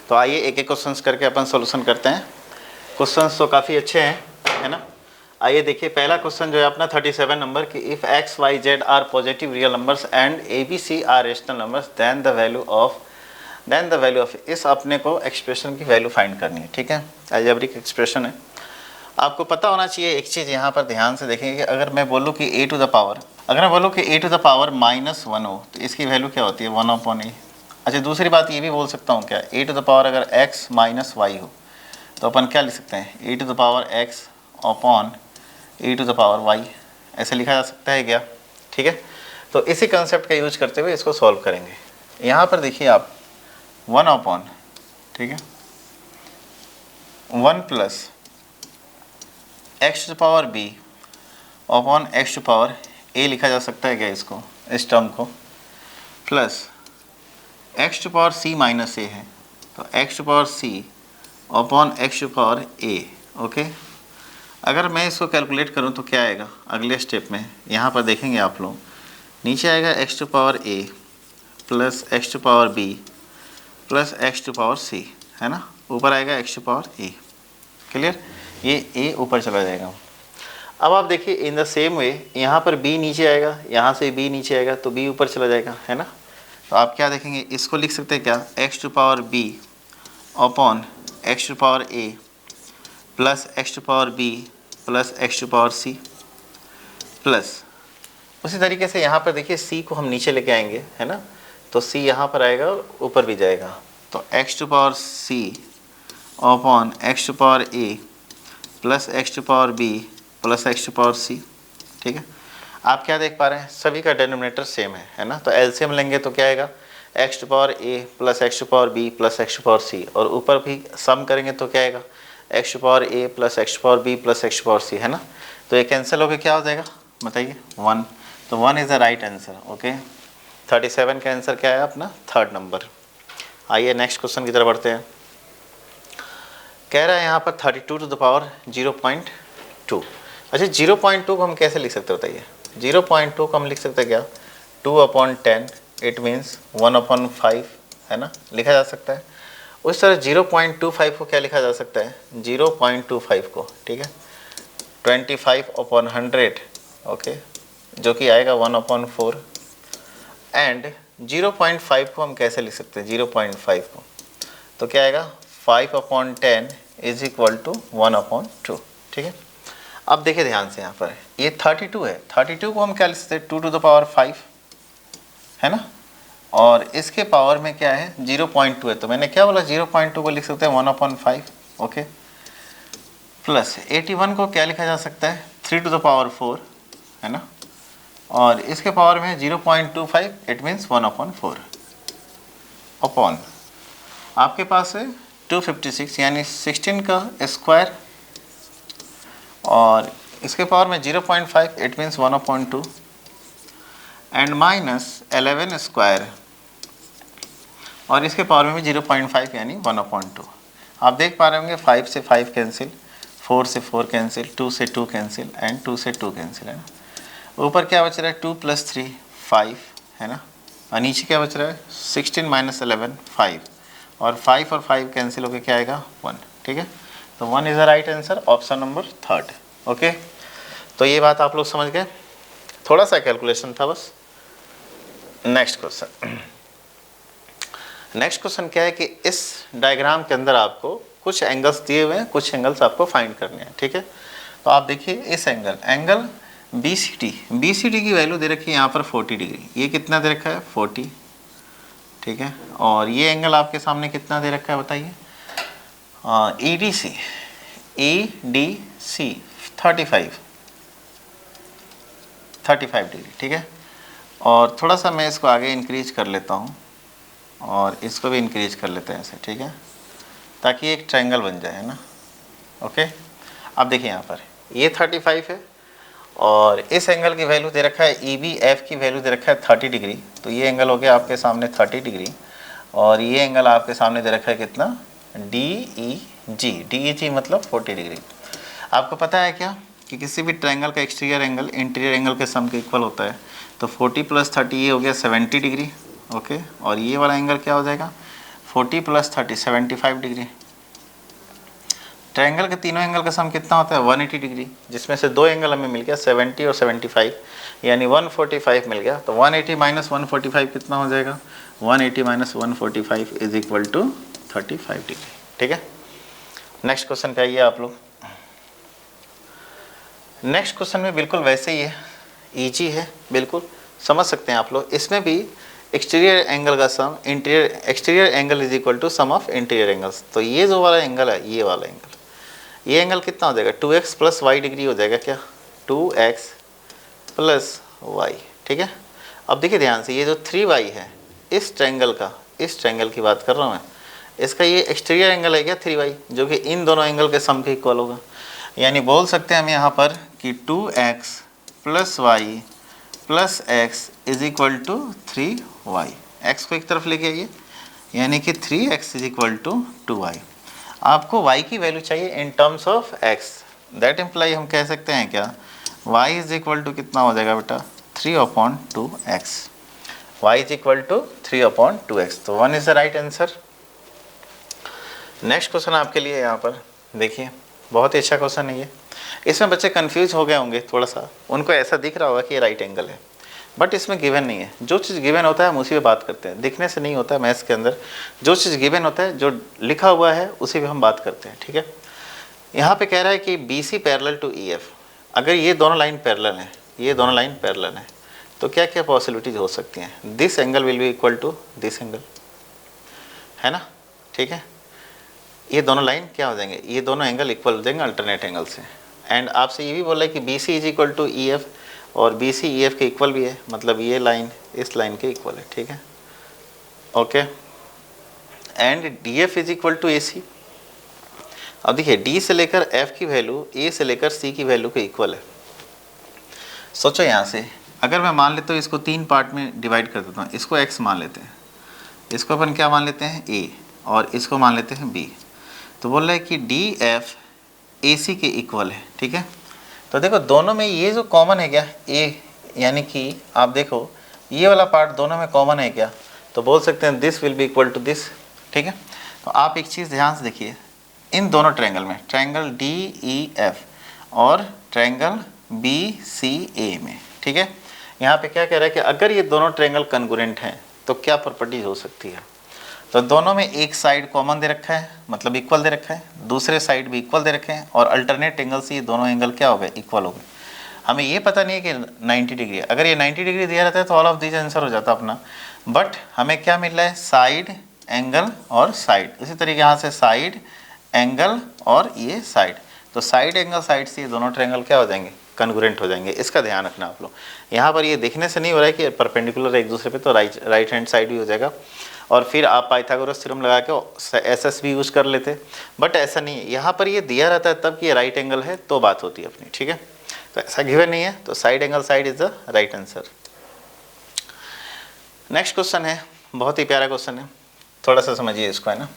तो आइए एक एक क्वेश्चंस करके अपन सॉल्यूशन करते हैं। क्वेश्चंस तो काफ़ी अच्छे हैं, है ना। आइए देखिए, पहला क्वेश्चन जो है अपना 37 नंबर कि if x, y, z are positive real numbers and ABC are rational numbers then the value of इस अपने को एक्सप्रेशन की वैल्यू फाइंड करनी है, ठीक है। अलजेब्रिक एक्सप्रेशन है। आपको पता होना चाहिए एक चीज़, यहाँ पर ध्यान से देखेंगे कि अगर मैं बोलूँ कि a टू द पावर -1 हो, तो इसकी वैल्यू क्या होती है, 1/a। अच्छा, दूसरी बात ये भी बोल सकता हूँ क्या, a टू द पावर अगर x - y हो, तो अपन क्या लिख सकते हैं, a to the power x upon a to the power y, ऐसे लिखा जा सकता है क्या, ठीक है। तो इसी कंसेप्ट का यूज करते हुए इसको सॉल्व करेंगे। यहाँ पर देखिए आप 1 अपॉन, ठीक है, 1 plus x to power b upon x to power a लिखा जा सकता है क्या इसको, इस टर्म को, plus x to power c minus a है, तो x to power c upon x to power a, okay. अगर मैं इसको कैलकुलेट करूं तो क्या आएगा अगले स्टेप में, यहाँ पर देखेंगे आप लोग, नीचे आएगा x to power a plus x to power b plus x to power c, है ना। ऊपर आएगा x to power a, clear. ये a ऊपर चला जाएगा। अब आप देखिए इन द सेम वे यहाँ पर b नीचे आएगा, यहाँ से b नीचे आएगा, तो b ऊपर चला जाएगा, है ना। तो आप क्या देखेंगे, इसको लिख सकते हैं क्या, x to power b upon x to power a plus x to power b plus x to power c, plus उसी तरीके से यहाँ पर देखिए c को हम नीचे लेके आएंगे, है ना। तो c यहाँ पर आएगा और ऊपर भी जाएगा, तो x to power c upon x to power a plus x to power b plus x to power c, ठीक है। आप क्या देख पा रहे हैं, सभी का डिनोमिनेटर सेम है ना। तो एलसीएम लेंगे तो क्या आएगा, x to power a plus x to power b plus x to power c, और ऊपर भी सम करेंगे तो क्या आएगा, x to power a plus x to power b plus x to power c, है ना। तो ये कैंसिल होकर क्या हो जाएगा बताइए 1, तो 1 is the right answer. Okay 37 का आंसर क्या है अपना थर्ड नंबर। आइए नेक्स्ट क्वेश्चन की तरफ बढ़ते हैं। कह रहा है यहाँ पर 32 टू द पावर 0.2। अच्छा 0.2 को हम कैसे लिख सकते हैं बताइए। 0.2 को हम लिख सकते हैं क्या 2/10, इट मीन्स 1/5, है ना, लिखा जा सकता है। उस तरह 0.25 को क्या लिखा जा सकता है 0.25 को, ठीक है 25/100, ओके, जो कि आएगा 1/4। एंड 0.5 को हम कैसे लिख सकते हैं 0.5 को, तो क्या आएगा 5/10 इज इक्वल टू 1/2, ठीक है। अब देखिए ध्यान से, यहाँ पर ये 32 है, 32 को हम क्या लिख सकते हैं 2 टू द पावर 5, है ना, और इसके पावर में क्या है 0.2 है, तो मैंने क्या बोला 0.2 को लिख सकते हैं 1/5, ओके। प्लस 81 को क्या लिखा जा सकता है 3 टू द पावर 4, है ना, और इसके पावर में 0.25, इट मीन्स 1/4 अपॉन आपके पास है 256 यानी 16 का स्क्वायर, और इसके पावर में 0.5, it means 1/2 and minus 11 square, और इसके पावर में भी 0.5 यानी 1/2। आप देख पा रहे होंगे 5 से 5 कैंसिल, 4 से 4 कैंसिल, 2 से 2 कैंसिल एंड 2 से 2 कैंसिल, है ना। ऊपर क्या बच रहा है 2 + 3 5, है ना, और नीचे क्या बच रहा है 16 - 11 5, और 5 और 5 कैंसिल होकर क्या आएगा 1, ठीक है। तो 1 is the right answer, option number 3। Okay, तो ये बात आप लोग समझ गए, थोड़ा सा कैलकुलेशन था बस। नेक्स्ट क्वेश्चन, नेक्स्ट क्वेश्चन क्या है कि इस डायग्राम के अंदर आपको कुछ एंगल्स दिए हुए हैं, कुछ एंगल्स आपको फाइंड करने हैं, ठीक है। तो आप देखिए इस एंगल BCD की वैल्यू दे रखी है यहाँ पर 40 डिग्री, ये कितना दे रखा है 40, ठीक है, और ये एंगल आपके सामने कितना दे रखा है बताइए EDC 35 डिग्री, ठीक है। और थोड़ा सा मैं इसको आगे इंक्रीज कर लेता हूँ, और इसको भी इंक्रीज कर लेते हैं ऐसे, ठीक है, ताकि एक ट्रायंगल बन जाए, है ना। ओके, अब देखिए यहाँ पर ये 35 है, और इस एंगल की वैल्यू दे रखा है EBF की वैल्यू दे रखा है 30 डिग्री, तो ये एंगल हो गया आपके सामने 30 डिग्री, और ये एंगल आपके सामने दे रखा है कितना DEG मतलब 40 डिग्री। आपको पता है क्या कि किसी भी ट्रायंगल का एक्सटीरियर एंगल इंटीरियर एंगल के सम के इक्वल होता है, तो 40 + 30 ये हो गया 70 डिग्री, ओके, और ये वाला एंगल क्या हो जाएगा 40 + 30 75 डिग्री। ट्रायंगल के तीनों एंगल का सम कितना होता है 180 डिग्री, जिसमें से दो एंगल हमें मिल गया 70 और 75 यानी 145 मिल गया, तो 180 - 145 कितना हो जाएगा 180 - 145 इज इक्वल टू 35 डिग्री, ठीक है। नेक्स्ट क्वेश्चन पे आइए आप लोग। नेक्स्ट क्वेश्चन में बिल्कुल वैसे ही है, ईजी है, बिल्कुल समझ सकते हैं आप लोग। इसमें भी एक्सटीरियर एंगल का sum exterior angle is equal to sum of interior angles. तो ये जो वाला एंगल है, ये वाला एंगल, ये एंगल कितना हो जाएगा 2x + y डिग्री हो जाएगा क्या 2x + y, ठीक है। अब देखिए ध्यान से, ये जो 3y है इस ट्रायंगल का, इस ट्रायंगल की बात कर रहा हूँ मैं, इसका ये एक्सटीरियर एंगल है क्या 3y, जो कि इन दोनों एंगल के सम के इक्वल होगा। यानी बोल सकते हैं हम यहाँ पर कि 2x + y + x is equal to 3y। x को एक तरफ लेके आइए, यानी कि 3x is equal to 2y। आपको y की वैल्यू चाहिए in terms of x, that imply हम कह सकते हैं क्या y इज इक्वल टू कितना हो जाएगा बेटा 3/2x, y is equal to 3/2x, तो 1 is the right answer. Next question आपके लिए यहाँ पर देखिए, बहुत ही अच्छा क्वेश्चन है ये। इसमें बच्चे कंफ्यूज हो गए होंगे थोड़ा सा, उनको ऐसा दिख रहा होगा कि ये राइट एंगल है, बट इसमें गिवन नहीं है। जो चीज़ गिवन होता है हम उसी पे बात करते हैं, दिखने से नहीं होता है मैथ्स के अंदर। जो चीज़ गिवन होता है, जो लिखा हुआ है, उसी पे हम बात करते हैं, ठीक है। यहाँ पे कह रहा है कि BC पैरेलल टू EF, अगर ये दोनों लाइन पैरेलल हैं, ये दोनों लाइन पैरेलल हैं, तो क्या क्या पॉसिबिलिटीज हो सकती हैं। This angle will be equal to this angle, है ना, ठीक है। ये दोनों लाइन क्या हो जाएंगे, ये दोनों एंगल इक्वल हो जाएंगे अल्टरनेट एंगल से। एंड आपसे ये भी बोला है कि BC is equal to EF, और BC EF के इक्वल भी है, मतलब ये लाइन इस लाइन के इक्वल है, ठीक है, okay. And DF is equal to AC, अब देखिए डी से लेकर एफ की वैल्यू ए से लेकर सी की वैल्यू के इक्वल है। सोचो यहाँ से अगर मैं मान लेता हूँ इसको 3 पार्ट में डिवाइड कर देता हूँ, इसको x मान लेते हैं, इसको अपन क्या मान लेते हैं a, और इसको मान लेते हैं b। तो बोल रहा है कि डी एफ ए सी के इक्वल है। ठीक है, तो देखो दोनों में ये जो कॉमन है क्या a, यानी कि आप देखो ये वाला पार्ट दोनों में कॉमन है क्या, तो बोल सकते हैं this will be equal to this. ठीक है, तो आप एक चीज़ ध्यान से देखिए, इन दोनों ट्रायंगल में, ट्रायंगल डी ई एफ और ट्रायंगल बी सी ए में, ठीक है, यहाँ पे क्या कह रहा है कि अगर ये दोनों ट्रायंगल कन्ग्रुएंट हैं तो क्या प्रॉपर्टीज हो सकती है। तो दोनों में एक साइड कॉमन दे रखा है, मतलब इक्वल दे रखा है, दूसरे साइड भी इक्वल दे रखे हैं, और अल्टरनेट एंगल से ये दोनों एंगल क्या हो गए, इक्वल हो गए। हमें ये पता नहीं है कि 90 डिग्री है, अगर ये 90 डिग्री दिया रहता है तो ऑल ऑफ दिस आंसर हो जाता अपना, बट हमें क्या मिल रहा है, साइड एंगल और साइड। इसी तरीके यहाँ से साइड एंगल और ये साइड, तो साइड एंगल साइड से ये दोनों ट्रायंगल क्या हो जाएंगे, कन्ग्रुएंट हो जाएंगे। इसका ध्यान रखना आप लोग। यहाँ पर ये देखने से नहीं हो रहा है कि परपेंडिकुलर एक दूसरे पे, तो राइट हैंड साइड भी हो जाएगा, और फिर आप पाइथागोरस थ्योरम लगा के एसएस भी यूज़ कर लेते, बट ऐसा नहीं है। यहाँ पर ये दिया रहता है तब कि ये राइट एंगल है तो बात होती है अपनी। ठीक है, तो ऐसा गिवन नहीं है, तो side angle side is the right answer. Next question है, बहुत ही प्यारा क्वेश्चन है, थोड़ा सा समझिए इसको, है ना।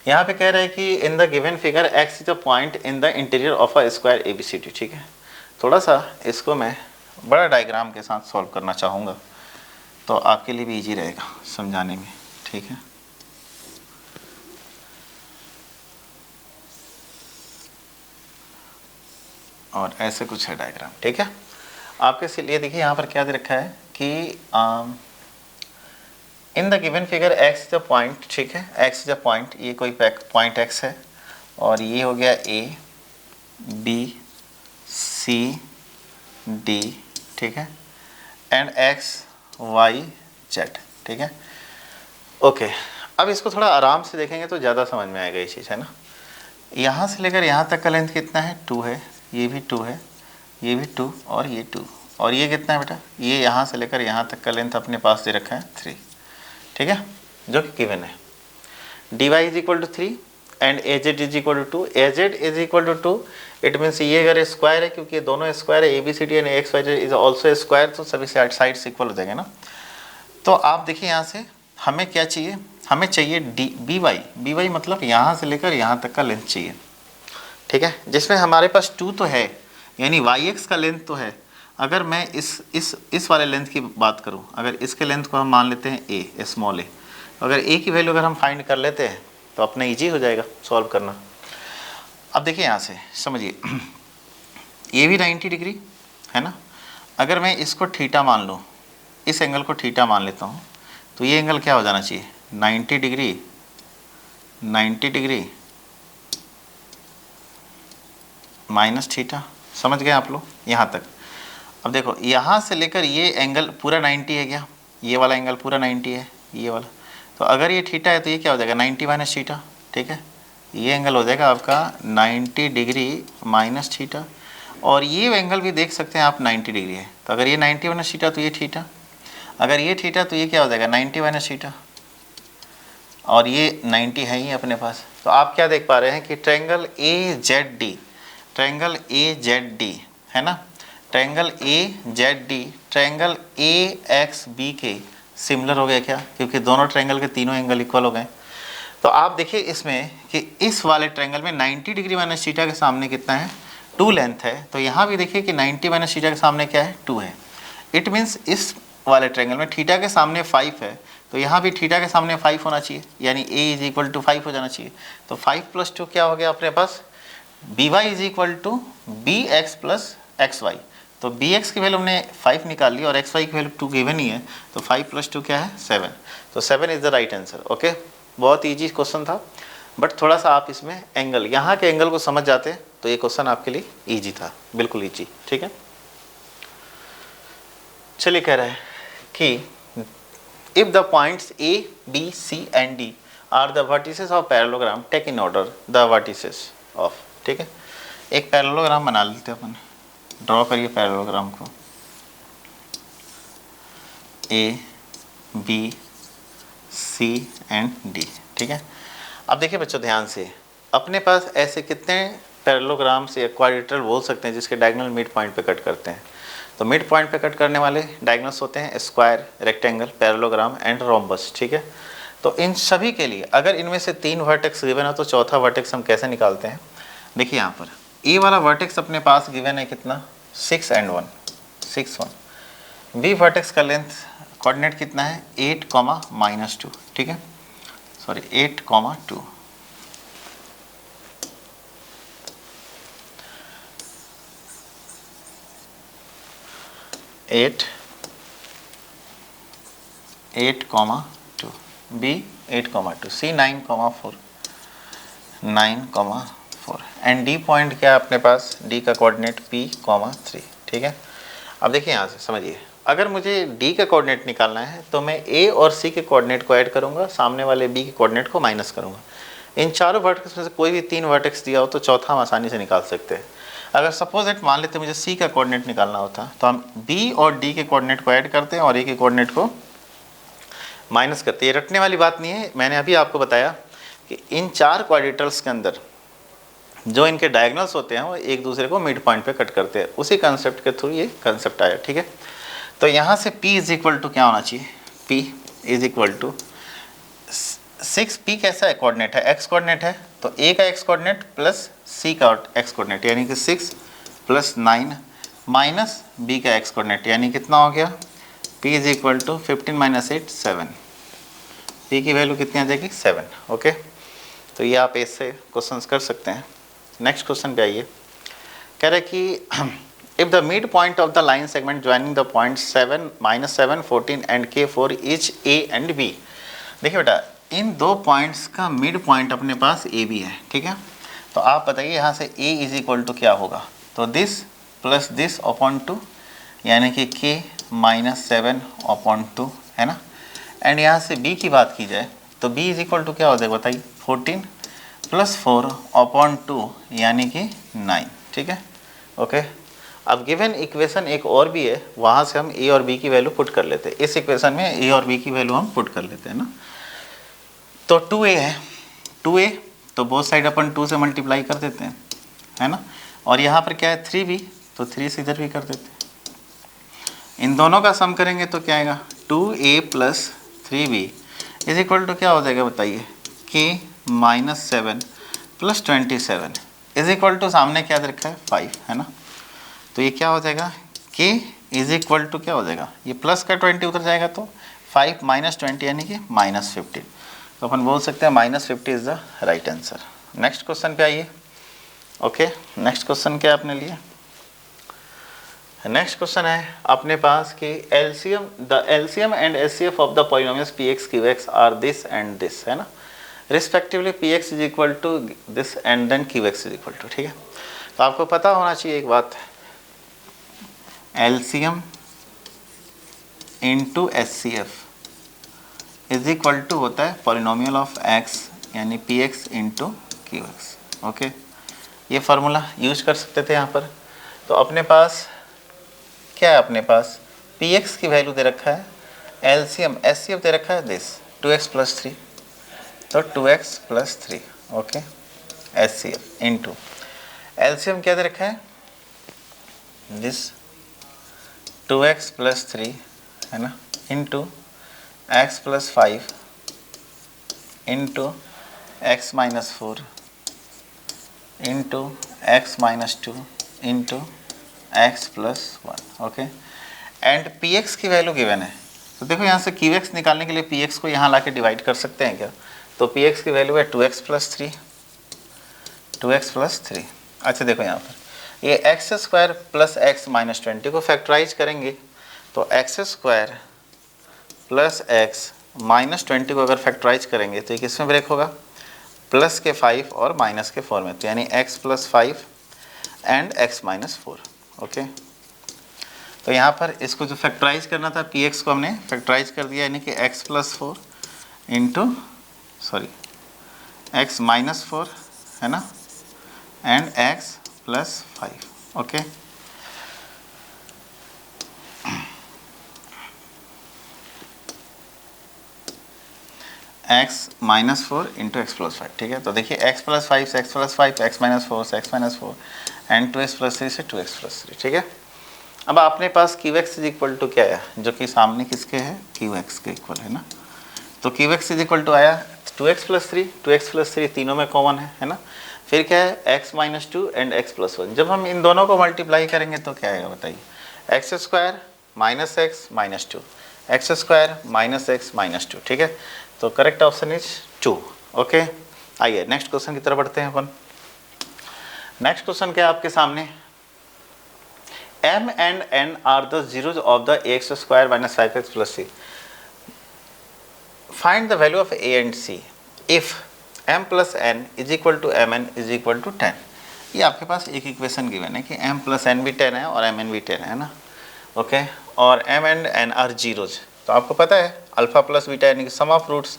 यहाँ पे कह रहा है कि in the given figure X is a point in the interior of a square ABCD. ठीक है, थोड़ा सा इसको मैं बड़ा डायग्राम के साथ सॉल्व करना चाहूँगा, तो आपके लिए भी इजी रहेगा समझाने में। ठीक है, और ऐसे कुछ है डायग्राम। ठीक है, आपके लिए देखिए यहाँ पर क्या दे रखा है कि in the given figure X is a point. ठीक है, एक्स इज अ पॉइंट, ये कोई पॉइंट एक्स है, और ये हो गया ए बी सी डी। ठीक है, एंड एक्स वाई जेड। ठीक है, ओके, अब इसको थोड़ा आराम से देखेंगे तो ज़्यादा समझ में आएगा ये चीज़, है ना। यहाँ से लेकर यहाँ तक का लेंथ कितना है, 2 है, ये भी 2 है, ये भी 2, और ये 2, और ये कितना है बेटा, ये यहाँ से लेकर यहाँ तक का लेंथ अपने पास दे रखा है 3। ठीक है, जो कि गिवन है। D Y is equal to 3 and A Z is equal to 2। A Z is equal to 2, it means ये अगर स्क्वायर है, क्योंकि ये दोनों स्क्वायर है, A B C D and X Y Z is also square, तो सभी sides equal हो जाएंगे ना। तो आप देखिए यहाँ से हमें क्या चाहिए, हमें चाहिए डी बी वाई मतलब यहाँ से लेकर यहाँ तक का लेंथ चाहिए। ठीक है, जिसमें हमारे पास 2 तो है, यानी वाई एक्स का लेंथ तो है। अगर मैं इस वाले लेंथ की बात करूं, अगर इसके लेंथ को हम मान लेते हैं ए, स्मॉल ए, अगर ए की वैल्यू अगर हम फाइंड कर लेते हैं तो अपना इजी हो जाएगा सॉल्व करना। अब देखिए यहाँ से समझिए, ये भी 90 डिग्री है ना। अगर मैं इसको थीटा मान लूँ, इस एंगल को थीटा मान लेता हूँ, तो ये एंगल क्या हो जाना चाहिए, 90 डिग्री माइनस थीटा। समझ गए आप लोग यहाँ तक। अब देखो यहाँ से लेकर ये एंगल पूरा 90 है क्या, ये वाला एंगल पूरा 90 है, ये वाला, तो अगर ये थीटा है तो ये क्या हो जाएगा, 90 माइनस थीटा। ठीक है, ये एंगल हो जाएगा आपका 90 डिग्री माइनस थीटा, और ये एंगल भी देख सकते हैं आप 90 डिग्री है, तो अगर ये 90 माइनस थीटा तो ये थीटा, अगर ये थीटा तो ये क्या हो जाएगा 90 माइनस थीटा, और ये 90 है ही अपने पास। तो आप क्या देख पा रहे हैं कि ट्रायंगल ए जेड डी है ना, triangle A Z D triangle A X B के सिमिलर हो गया क्या, क्योंकि दोनों ट्रायंगल के तीनों एंगल इक्वल हो गए। तो आप देखिए इसमें कि इस वाले ट्रायंगल में 90 डिग्री माइनस थीटा के सामने कितना है, 2 लेंथ है, तो यहाँ भी देखिए कि 90 माइनस थीटा के सामने क्या है, 2 है। इट मीन्स इस वाले ट्रायंगल में थीटा के सामने 5 है, तो यहाँ भी थीटा के सामने 5 होना चाहिए, यानी a इज इक्वल टू 5 हो जाना चाहिए। तो 5 + 2 क्या हो गया अपने पास, B Y is equal to B X plus X Y. तो बी एक्स की वैल्यू हमने 5 निकाल ली और एक्स वाई की वैल्यू 2 गिवन ही है, तो 5 + 2 क्या है, 7। तो 7 is the right answer. Okay, बहुत ईजी क्वेश्चन था, बट थोड़ा सा आप इसमें एंगल, यहाँ के एंगल को समझ जाते तो ये क्वेश्चन आपके लिए ईजी था, बिल्कुल ईजी। ठीक है, चलिए कह रहे हैं कि if the points A, B, C and D are the vertices of parallelogram, take in order the vertices of। ठीक है, एक पैरेललोग्राम बना लेते हैं अपन, ड्रॉ करिए पैरेललोग्राम को, A, B, C and D। ठीक है, अब देखिए बच्चों ध्यान से, अपने पास ऐसे कितने पैरेललोग्राम्स या क्वाड्रिलेटरल बोल सकते हैं जिसके डायगोनल मिड पॉइंट पे कट करते हैं? तो मिड पॉइंट पे कट करने वाले डायगोनल्स होते हैं square, rectangle, parallelogram and rhombus, ठीक है। तो इन सभी के लिए अगर इनमें से 3 वर्टेक्स गिवन है तो चौथा वर्टेक्स हम कैसे निकालते हैं? देखिए यहाँ पर ए वाला वर्टेक्स अपने पास गिवन है कितना, 6 and 1, 6 1। बी वर्टेक्स का लेंथ कोऑर्डिनेट कितना है, 8, -2, ठीक है, sorry 8, 2। Eight 2, B 8, 2, C 9, 4, 9, 4 and D point क्या है अपने पास, डी का कोऑर्डिनेट P, 3, ठीक है। अब देखिए यहाँ से समझिए, अगर मुझे डी का कोऑर्डिनेट निकालना है तो मैं ए और सी के कोऑर्डिनेट को ऐड करूँगा, सामने वाले बी के कोऑर्डिनेट को माइनस करूँगा। इन चारों वर्टेक्स में से कोई भी 3 वर्टेक्स दिया हो तो चौथा हम आसानी से निकाल सकते हैं। अगर सपोज इट मान लेते मुझे सी का कोऑर्डिनेट निकालना होता तो हम बी और डी के कोऑर्डिनेट को ऐड करते हैं और ए के कोऑर्डिनेट को माइनस करते हैं। ये रटने वाली बात नहीं है, मैंने अभी आपको बताया कि इन 4 क्वाड्रिलेटरल्स के अंदर जो इनके डायगोनल्स होते हैं वो एक दूसरे को मिड पॉइंट पे कट करते हैं। उसी कंसेप्ट के थ्रू ये कंसेप्ट आया, ठीक है। तो यहाँ से P इज इक्वल टू क्या होना चाहिए, P is equal to 6, P कैसा है, कोऑर्डिनेट है, x कोऑर्डिनेट है, तो A का x कोऑर्डिनेट प्लस C का x कोऑर्डिनेट यानी कि 6 + 9 माइनस B का x कोऑर्डिनेट यानी कितना हो गया, P is equal to 15 - 8, 7। P की वैल्यू कितनी आ जाएगी, 7, ओके। तो ये आप इससे क्वेश्चंस कर सकते हैं। नेक्स्ट क्वेश्चन पे आइए, कह रहे कि if the mid point of the line segment joining the point 7, -7, 14 and K4 is A and B। देखिए बेटा, इन 2 पॉइंट्स का मिड पॉइंट अपने पास ए बी है, ठीक है। तो आप बताइए यहाँ से A इज इक्वल टू क्या होगा, तो दिस प्लस दिस अपॉन 2 यानी कि K -7/2 है ना। एंड यहाँ से B की बात की जाए तो B इज इक्वल टू क्या हो जाएगा बताइए, 14 + 4/2 यानी कि 9, ठीक है, ओके। अब गिवन इक्वेशन एक और भी है, वहाँ से हम A और B की वैल्यू पुट कर लेते हैं। इस इक्वेशन में A और B की वैल्यू हम पुट कर लेते हैं ना। तो 2A है, 2A तो बोथ साइड अपन 2 से मल्टीप्लाई कर देते हैं, है ना। और यहाँ पर क्या है 3B, तो 3 से इधर भी कर देते हैं। इन दोनों का सम करेंगे तो क्या आएगा, 2A + 3B is equal to क्या हो जाएगा बताइए, K -7 + 27 इज इक्वल टू सामने क्या दे रखा है 5, है ना। तो ये क्या हो जाएगा, K इज इक्वल टू क्या हो जाएगा, ये प्लस का 20 उतर जाएगा तो 5 - 20 यानी कि -15। तो अपन बोल सकते हैं -50 is the right answer. Next question पे आइए, ओके। नेक्स्ट क्वेश्चन क्या आपने लिए, नेक्स्ट क्वेश्चन है अपने पास कि LCM and HCF of the polynomials px qx are this and this, है ना। Respectively px is equal to this and then qx is equal to, ठीक है। तो आपको पता होना चाहिए एक बात, LCM into HCF is equal to होता है पॉलिनोमियल ऑफ x यानी px इंटू qx, ओके। ये फार्मूला यूज कर सकते थे यहाँ पर। तो अपने पास क्या है, अपने पास px की वैल्यू दे रखा है, एलसीएम एचसीएफ दे रखा है दिस 2x + 3, तो 2x + 3, okay, HCF into LCM क्या दे रखा है, दिस 2x + 3 है ना, into x + 5 into x - 4 into x - 2 into x + 1, okay. And px की वैल्यू गिवन है, तो देखो यहाँ से qx निकालने के लिए px को यहाँ लाके डिवाइड कर सकते हैं क्या, तो px की वैल्यू है 2x + 3, 2x + 3। अच्छा देखो यहाँ पर ये x² + x - 20 को फैक्टराइज करेंगे तो x² + x - 20 को अगर फैक्टराइज करेंगे तो ये किस में ब्रेक होगा, प्लस के 5 और माइनस के 4 में, तो यानी x + 5 एंड x - 4, ओके। तो यहाँ पर इसको जो फैक्टराइज करना था px को हमने फैक्टराइज कर दिया यानी कि x + 4 इंटू x - 4 है ना and x + 5, okay. X minus 4 into x plus 5, ठीक है। तो देखिए एक्स प्लस 5 से एक्स प्लस 5, एक्स माइनस 4 से x minus 4 and 2x plus 3 से 2x प्लस 3, ठीक है। अब आपने पास Q X is equal to क्या आया, जो कि सामने किसके है, क्यू एक्स के इक्वल है ना। तो Q X is equal to आया 2x प्लस 3, 2x प्लस 3 तीनों में कॉमन है ना। फिर क्या है x minus 2 and x plus 1। जब हम इन दोनों को मल्टीप्लाई करेंगे तो क्या आएगा बताइए, x square minus x minus 2, x square minus x minus 2, ठीक है। तो करेक्ट ऑप्शन इज 2। ओके, आइए नेक्स्ट क्वेश्चन की तरफ बढ़ते हैं अपन। नेक्स्ट क्वेश्चन क्या है आपके सामने, m and n are the zeros of the ax square minus 5x plus c. Find the value of a and c if m plus n is equal to mn is equal to 10. ये आपके पास एक equation given है कि m plus n भी 10 है और mn भी 10 है ना। ओके, और m and n are zeros. तो आपको पता है अल्फा प्लस बीटा यानी कि सम ऑफ रूट्स,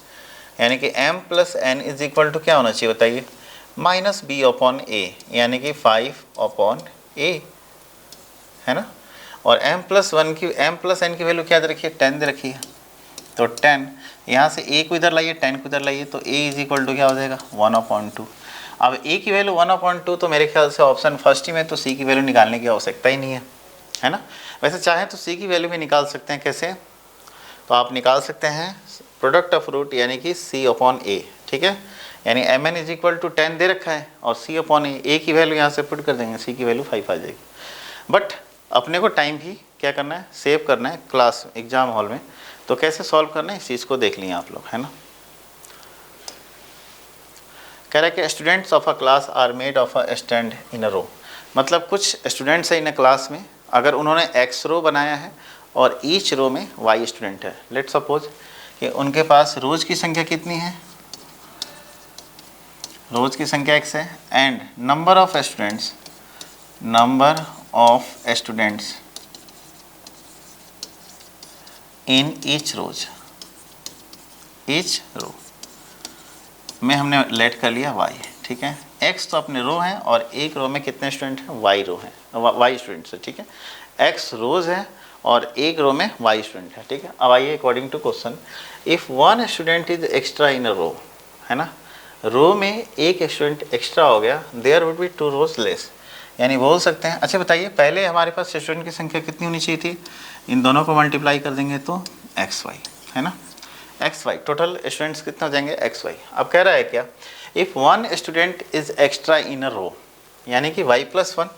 यानी कि m plus n is equal to क्या होना चाहिए बताइए, माइनस बी अपॉन ए, यानी कि 5 अपॉन ए, है ना। और m प्लस n की वैल्यू क्या दे रखी है, 10 दे रखी है। तो 10 यहाँ से a को इधर लाइए, 10 को इधर लाइए, तो a इज इक्वल टू क्या हो जाएगा 1/2। अब a की वैल्यू 1/2, तो मेरे ख्याल से ऑप्शन फर्स्ट ही में तो c की वैल्यू निकालने की आवश्यकता ही नहीं है ना। वैसे चाहें तो c की वैल्यू भी निकाल सकते हैं, कैसे, तो आप निकाल सकते हैं प्रोडक्ट ऑफ रूट यानी कि c अपॉन a, ठीक है। यानी mn इज इक्वल टू 10 दे रखा है और c अपॉन a की वैल्यू यहाँ से पुट कर देंगे, c की वैल्यू 5 आ जाएगी। बट अपने को टाइम भी क्या करना है, सेव करना है क्लास एग्जाम हॉल में। तो कैसे सॉल्व करना है इस चीज़ को देख लिए आप लोग, है ना। कह रहा है कि students of a class are made of a stand in a row. मतलब कुछ स्टूडेंट्स है इन अ क्लास में, अगर उन्होंने एक्स रो बनाया है और ईच रो में वाई स्टूडेंट है। लेट सपोज कि उनके पास रोज की संख्या कितनी है, रोज की संख्या x है, and number of students in each row में हमने लेट कर लिया y, ठीक है। x तो अपने रो हैं और एक रो में कितने स्टूडेंट हैं, y रो हैं, y स्टूडेंट्स है, ठीक है। x रोज है और एक रो में y स्टूडेंट है, ठीक है। अब आइए according to question, if one student is extra in a row, है ना, रो में एक स्टूडेंट एक्स्ट्रा हो गया, there would be 2 rows less. यानी बोल सकते हैं, अच्छा बताइए पहले हमारे पास स्टूडेंट की संख्या कितनी होनी चाहिए थी, इन दोनों को मल्टीप्लाई कर देंगे तो xy, है ना, xy टोटल स्टूडेंट्स कितना हो जाएंगे xy। अब कह रहा है क्या, if one student is extra in a row, यानी कि y प्लस 1,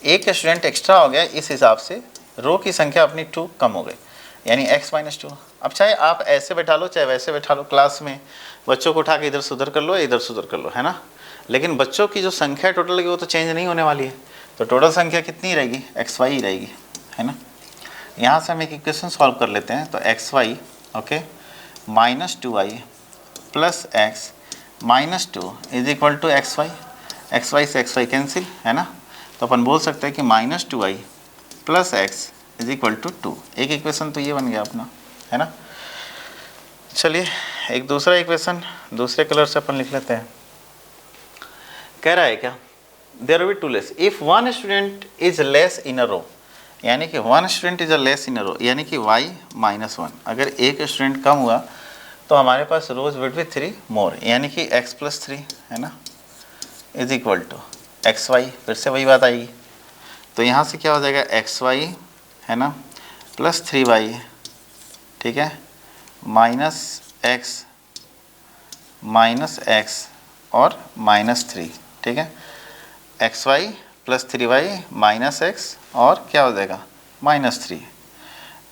एक स्टूडेंट एक्स्ट्रा हो गया, इस हिसाब से रो की संख्या अपनी 2 कम हो गई, यानी x माइनस 2। अब चाहे आप ऐसे बैठा लो चाहे वैसे बैठा लो, क्लास में बच्चों को उठा के इधर सुधर कर लो या इधर सुधर कर लो, है ना, लेकिन बच्चों की जो संख्या टोटल लगी वो तो चेंज नहीं होने वाली है। तो टोटल संख्या कितनी रहेगी, xy ही रहेगी, है ना। यहाँ से हम एक इक्वेशन सॉल्व कर लेते हैं। तो xy okay minus 2y plus x minus 2 is equal to xy से xy कैंसिल, है ना। तो अपन बोल सकते हैं कि minus 2y plus x is equal to 2। एक इक्वेशन तो ये बन गया अपना, है ना। चलिए एक दूसरा इक्वेशन दूसरे कलर से अपन लिख लेते हैं। कह रहा है क्या, there will be 2 less if one student is less in a row, यानी कि one student is a less in a row, यानी कि y माइनस 1, अगर एक स्टूडेंट कम हुआ तो हमारे पास रोज विल बी 3 मोर, यानी कि x प्लस 3, है ना, इज इक्वल टू xy, फिर से वही बात आएगी। तो यहाँ से क्या हो जाएगा xy, है ना, प्लस 3y, ठीक है, माइनस x और माइनस 3, ठीक है, xy plus 3y minus x और क्या हो जाएगा minus 3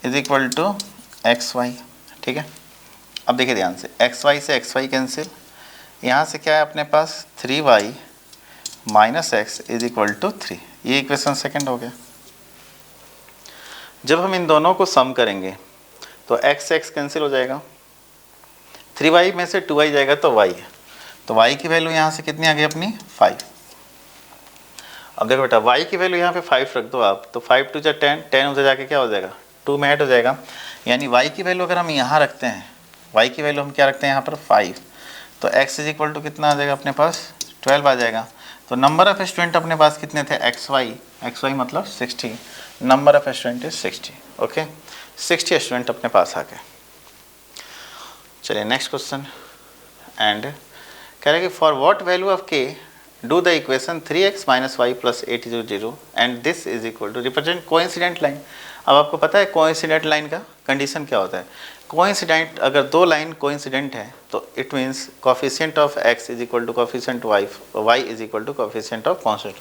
is equal to xy, ठीक है। अब देखिए ध्यान से, xy से xy कैंसिल, यहाँ से क्या है अपने पास 3y minus x is equal to 3, ये इक्वेशन सेकंड हो गया। जब हम इन दोनों को सम करेंगे तो x कैंसिल हो जाएगा, 3y में से 2y जाएगा तो y है, तो y की वैल्यू यहाँ से कितनी आ गई अपनी 5। अब देखो बेटा y की वैल्यू यहाँ पे 5 रख दो आप, तो 5 2 10, 10 उधर जाके क्या हो जाएगा 2 में ऐड हो जाएगा, यानी y की वैल्यू अगर हम यहाँ रखते हैं, y की वैल्यू हम क्या रखते हैं यहाँ पर 5, तो x इज इक्वल टू कितना आ जाएगा अपने पास 12 आ जाएगा। तो नंबर ऑफ स्टूडेंट अपने पास कितने थे xy मतलब 60, number of student is 60, okay 60 student अपने पास आ गए। चलिए नेक्स्ट क्वेश्चन। एंड कह रहा है कि for what value of K do the equation 3x minus Y plus 8 0 0 and this is equal to represent coincident line. अब आपको पता है कोइंसिडेंट लाइन का कंडीशन क्या होता है। कोइंसिडेंट, अगर दो लाइन कोइंसिडेंट है तो it means coefficient of x is equal to coefficient y is equal to coefficient of constant.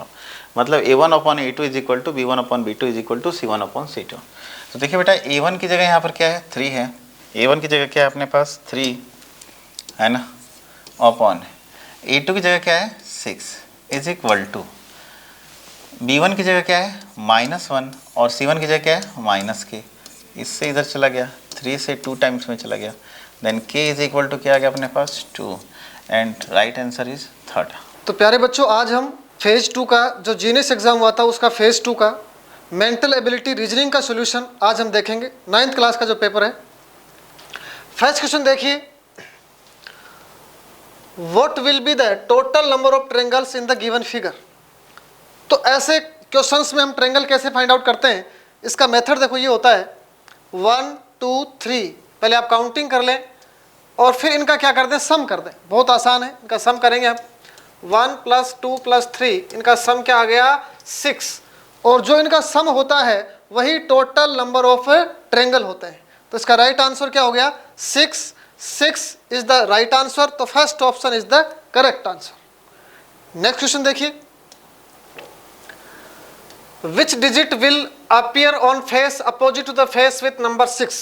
मतलब a1/a2 is equal to b1/b2 is equal to c1/c2। तो देखिए बेटा a1 की जगह यहाँ पर क्या है 3 है, a1 की जगह क्या है अपने पास 3 है ना, अपॉन a2 की जगह क्या है 6 इज इक्वल टू b1 की जगह क्या है -1 और c1 की जगह क्या है -k। इससे इधर चला गया 3 से 2 टाइम्स में चला गया, then k is equal to क्या आ गया अपने पास 2 and right answer is 3rd। तो प्यारे बच्चों आज हम फेज 2 का जो जीनियस एग्जाम हुआ था उसका फेज 2 का मेंटल एबिलिटी रीजनिंग का सॉल्यूशन आज हम देखेंगे। 9th क्लास का जो पेपर है। फर्स्ट क्वेश्चन देखिए, what will be the total number of triangles in the given figure. तो ऐसे क्वेश्चंस में हम ट्रायंगल कैसे फाइंड आउट करते हैं, इसका मेथड देखो ये होता है 1 2 3, पहले आप काउंटिंग कर लें और फिर इनका क्या कर दें सम कर दें। बहुत आसान है, इनका सम करेंगे हम 1 + 2 + 3, इनका सम क्या आ गया 6, और जो इनका सम होता है वही टोटल नंबर ऑफ ट्रायंगल होते हैं। तो इसका राइट आंसर क्या हो गया 6 इज द राइट आंसर। तो first option is the correct answer. Next question देखिए, which digit will appear on face opposite to the face with number 6।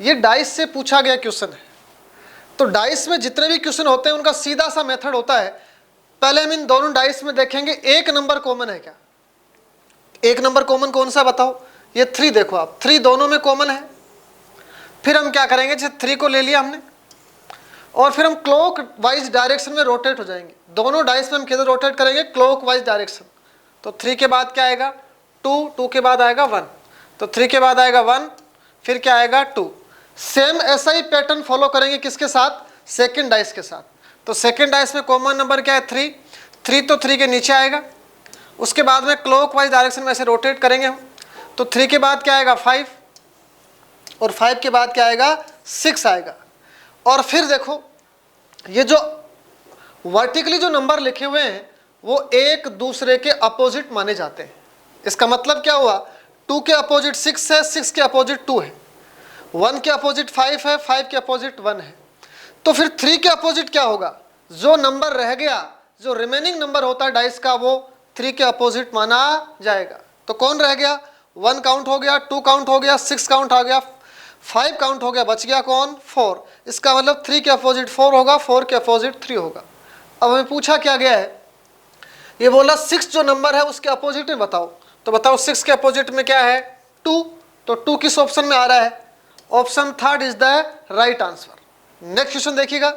ये डाइस से पूछा गया क्वेश्चन है। तो डाइस में जितने भी क्वेश्चन होते हैं उनका सीधा सा मेथड होता है, पहले हम इन दोनों डाइस में देखेंगे एक नंबर कॉमन है क्या। एक नंबर कॉमन कौन सा बताओ, ये 3 देखो आप, 3 दोनों में कॉमन है। फिर हम क्या करेंगे, जैसे 3 को ले लिया हमने और फिर हम क्लॉक वाइज डायरेक्शन में रोटेट हो जाएंगे। दोनों डाइस में हम किधर रोटेट करेंगे, क्लॉक वाइज डायरेक्शन। तो 3 के बाद क्या आएगा 2 के बाद आएगा 1, तो 3 के बाद आएगा 1, फिर क्या आएगा 2। सेम ऐसा ही पैटर्न फॉलो करेंगे किसके साथ, सेकंड डाइस के साथ। तो सेकंड डाइस में कॉमन नंबर क्या है 3, तो 3 के नीचे आएगा। उसके बाद में क्लॉक वाइज डायरेक्शन में ऐसे रोटेट करेंगे हम, तो 3 के बाद क्या आएगा 5, और 5 के बाद क्या आएगा 6 आएगा। और फिर देखो ये जो वर्टिकली जो नंबर लिखे हुए हैं वो एक दूसरे के अपोजिट माने जाते हैं। इसका मतलब क्या हुआ, 2 के अपोजिट 6 है, 6 के अपोजिट 2 है, 1 के अपोजिट 5 है, 5 के अपोजिट 1 है। तो फिर 3 के अपोजिट क्या होगा, जो नंबर रह गया, जो रिमेनिंग नंबर होता है डाइस का, वो 3 के अपोजिट माना जाएगा। तो कौन रह गया, 1 काउंट हो गया, 2 काउंट हो गया, 6 काउंट आ गया, 5 काउंट हो गया, बच गया कौन 4। इसका मतलब 3 के अपोजिट 4 होगा, 4 के अपोजिट 3 होगा। अब हमें पूछा क्या गया है, ये बोला 6 जो नंबर है उसके अपोजिट में बताओ। तो बताओ 6 के अपोजिट में क्या है 2, तो 2 किस ऑप्शन में आ रहा है, option 3rd is the right answer. Next question देखिएगा,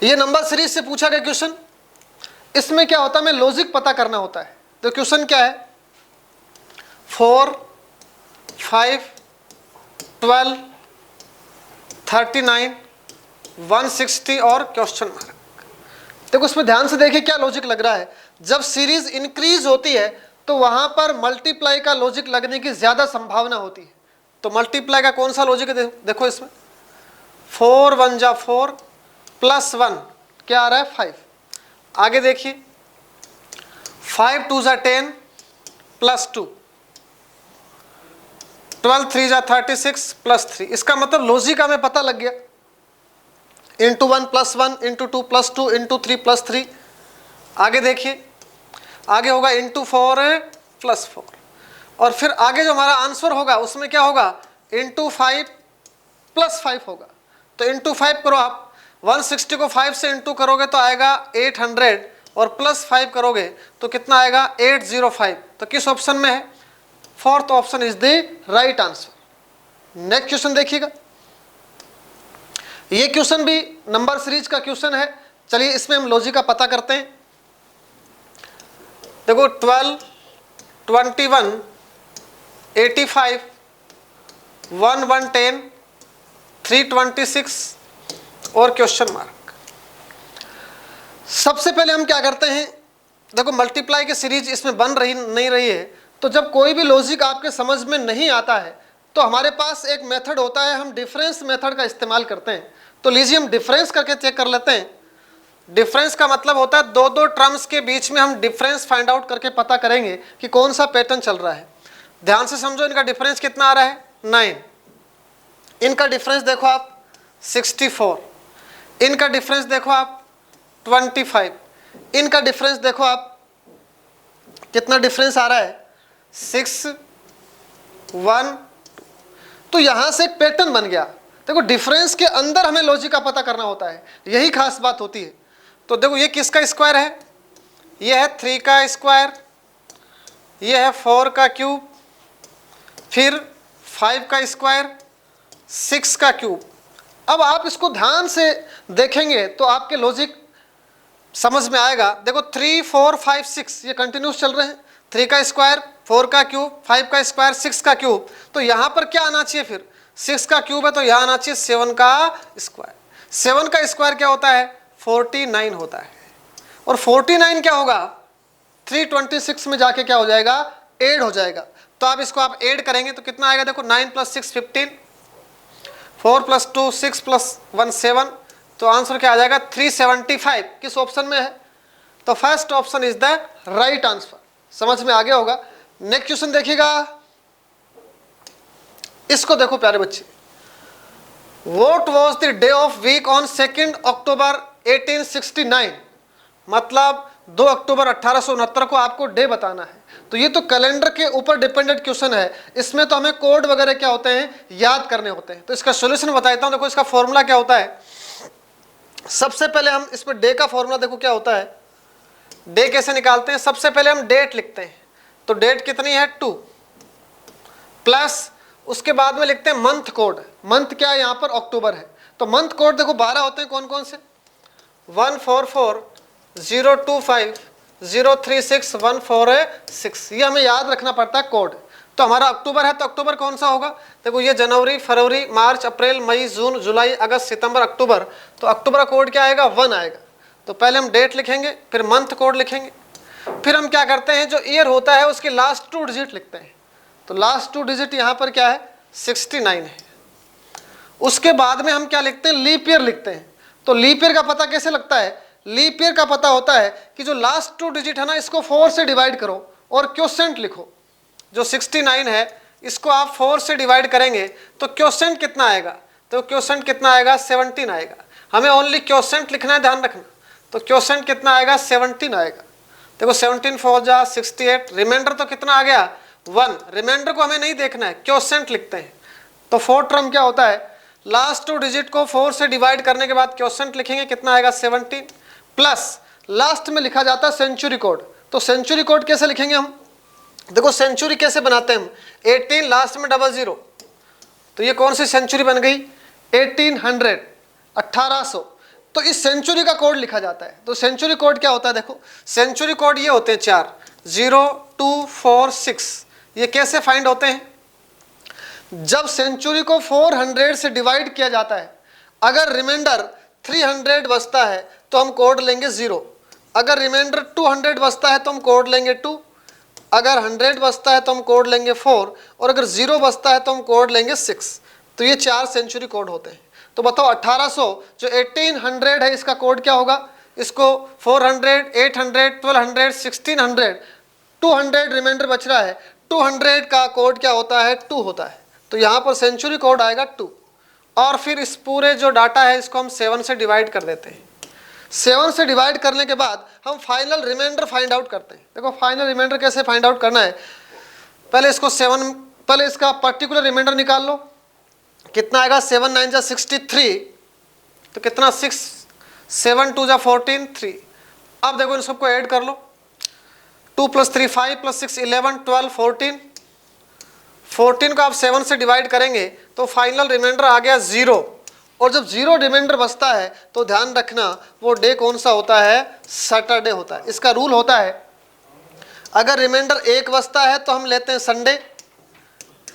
ये नंबर सीरीज से पूछा गया क्वेश्चन। इसमें क्या होता है, हमें लॉजिक पता करना होता है। तो क्वेश्चन क्या है 4 5 12 39 160 और क्वेश्चन मार्क। देखो इसमें ध्यान से देखिए क्या लॉजिक लग रहा है। जब सीरीज इंक्रीज होती है तो वहां पर मल्टीप्लाई का लॉजिक लगने की ज्यादा संभावना होती है। तो मल्टीप्लाई का कौन सा लॉजिक है, देखो इसमें 4 1 जा 4 प्लस 1 क्या आ रहा है 5। आगे देखिए 5 2 जा 10 प्लस 2, 12 3 जा 36 प्लस 3। इसका मतलब लॉजिक हमें पता लग गया, into 1 plus 1 into 2 plus 2 into 3 plus 3। आगे देखिए, आगे होगा इंटू 4 प्लस 4, और फिर आगे जो हमारा आंसर होगा उसमें क्या होगा इंटू 5 प्लस 5 होगा। तो इंटू 5 करो आप, 160 को 5 से इंटू करोगे तो आएगा 800, और प्लस 5 करोगे तो कितना आएगा 805। तो किस ऑप्शन में है, 4th option is the right answer. Next question देखिएगा, ये क्वेश्चन भी नंबर सीरीज का क्वेश्चन है। चलिए इसमें हम लॉजिक का पता करते हैं। देखो 12 21 85 1 110 326 और क्वेश्चन मार्क। सबसे पहले हम क्या करते हैं, देखो मल्टीप्लाई की सीरीज इसमें बन रही नहीं रही है, तो जब कोई भी लॉजिक आपके समझ में नहीं आता है तो हमारे पास एक मेथड होता है, हम डिफरेंस मेथड का इस्तेमाल करते हैं। तो लीजिए हम डिफरेंस करके चेक कर लेते हैं। डिफरेंस का मतलब होता है दो दो टर्म्स के बीच में हम डिफरेंस फाइंड आउट करके पता करेंगे कि कौन सा पैटर्न चल रहा है। ध्यान से समझो, इनका डिफरेंस कितना आ रहा है 9, इनका डिफरेंस देखो आप 64, इनका डिफरेंस देखो आप 25, इनका डिफरेंस देखो आप कितना डिफरेंस आ रहा है 6, 1। तो यहां से एक पैटर्न बन गया। देखो डिफरेंस के अंदर हमें लॉजिक का पता करना होता है, यही खास बात होती है। तो देखो ये किसका स्क्वायर है, ये है 3 का स्क्वायर, ये है 4 का क्यूब, फिर 5 का स्क्वायर, 6 का क्यूब। अब आप इसको ध्यान से देखेंगे तो आपके लॉजिक समझ में आएगा। देखो 3, 4, 5, 6 ये कंटिन्यूस चल रहे हैं, 3 का स्क्वायर, 4 का क्यूब, 5 का स्क्वायर, 6 का क्यूब। तो यहाँ पर क्या आना चाहिए फिर, 6 का क्यूब है तो यहाँ आना चाहिए 7 का स्क्वायर। 7 का स्क्वायर क्या होता है 49 होता है, और 49 क्या होगा 326 में जाके क्या हो जाएगा ऐड हो जाएगा। तो आप इसको आप ऐड करेंगे तो कितना आएगा, देखो 9 + 6 15, 4 + 2 6 + 1 7। तो आंसर क्या आ जाएगा 375। किस ऑप्शन में है, तो first option is the right answer. समझ में आ गया होगा। नेक्स्ट क्वेश्चन देखिएगा, इसको देखो प्यारे बच्चे। What was the day of week on 2 अक्टूबर 1869? मतलब 2 अक्टूबर 1869 को आपको डे बताना है। तो ये तो कैलेंडर के ऊपर डिपेंडेंट क्वेश्चन है, इसमें तो हमें कोड वगैरह क्या होते हैं याद करने होते हैं। तो इसका सॉल्यूशन बता देता हूं। देखो इसका फॉर्मूला क्या होता है, सबसे पहले हम इसमें डे का फॉर्मूला देखो क्या होता है। डे कैसे निकालते हैं, सबसे पहले हम डेट लिखते हैं। तो डेट कितनी है 2, प्लस उसके बाद में लिखते हैं मंथ कोड। मंथ क्या है यहाँ पर अक्टूबर है, तो मंथ कोड देखो 12 होते हैं। कौन कौन से, 144 025 036 146, ये हमें याद रखना पड़ता है कोड। तो हमारा अक्टूबर है तो अक्टूबर कौन सा होगा, देखो ये जनवरी, फरवरी, मार्च, अप्रैल, मई, जून, जुलाई, अगस्त, सितंबर, अक्टूबर। तो अक्टूबर का कोड क्या आएगा 1 आएगा। तो पहले हम डेट लिखेंगे, फिर मंथ कोड लिखेंगे, फिर हम क्या करते हैं जो ईयर होता है उसके लास्ट 2 डिजिट लिखते हैं। तो लास्ट 2 डिजिट यहाँ पर क्या है 69 है। उसके बाद में हम क्या लिखते हैं लीप ईयर लिखते हैं। तो लीप ईयर का पता कैसे लगता है, लीप ईयर का पता होता है कि जो लास्ट 2 डिजिट है ना इसको 4 से डिवाइड करो और क्वोशेंट लिखो। जो 69 है इसको आप 4 से डिवाइड करेंगे तो क्वोशेंट कितना आएगा, तो क्वोशेंट कितना आएगा 17 आएगा। हमें ओनली क्वोशेंट लिखना है, ध्यान रखना। तो क्वोशेंट कितना आएगा 17 आएगा। देखो 17 4 जा 68, रिमाइंडर तो कितना आ गया 1। रिमाइंडर को हमें नहीं देखना है, क्वोशेंट लिखते हैं। तो 4 टर्म क्या होता है, लास्ट 2 डिजिट को 4 से डिवाइड करने के बाद क्वोशेंट लिखेंगे, कितना आएगा 17, प्लस लास्ट में लिखा जाता है सेंचुरी कोड। तो सेंचुरी कोड कैसे लिखेंगे हम, देखो सेंचुरी कैसे बनाते हैं हम, 18 लास्ट में 00। तो ये कौन सी सेंचुरी बन गई 1800, 1800। तो इस सेंचुरी का कोड लिखा जाता है। तो सेंचुरी कोड क्या होता है, देखो सेंचुरी कोड ये होते हैं 4, 0 2 4 6। ये कैसे फाइंड होते हैं, जब सेंचुरी को 400 से डिवाइड किया जाता है, अगर रिमाइंडर 300 बचता है तो हम कोड लेंगे 0, अगर रिमाइंडर 200 बचता है तो हम कोड लेंगे 2, अगर 100 बचता है तो हम कोड लेंगे 4, और अगर 0 बचता है तो हम कोड लेंगे 6। तो ये 4 सेंचुरी कोड होते हैं। तो बताओ 1800 जो 1800 है इसका कोड क्या होगा, इसको 400 800 1200 1600 200 रिमाइंडर बच रहा है, 200 का कोड क्या होता है 2 होता है। तो यहाँ पर सेंचुरी कोड आएगा 2। और फिर इस पूरे जो डाटा है इसको हम 7 से डिवाइड कर देते हैं। 7 से डिवाइड करने के बाद हम फाइनल रिमाइंडर फाइंड आउट करते हैं। देखो फाइनल रिमाइंडर कैसे फाइंड आउट करना है, पहले इसको 7, पहले इसका पर्टिकुलर रिमाइंडर निकाल लो, कितना आएगा 7 9 जा 63, तो कितना 6 7 2 जा 14 3। अब देखो इन सबको ऐड कर लो, 2 + 3 5 + 6 11 12 14। 14 को आप 7 से डिवाइड करेंगे तो फाइनल रिमाइंडर आ गया 0। और जब 0 रिमाइंडर बचता है तो ध्यान रखना वो डे कौन सा होता है, सैटरडे होता है। इसका रूल होता है अगर रिमाइंडर 1 बचता है तो हम लेते हैं संडे,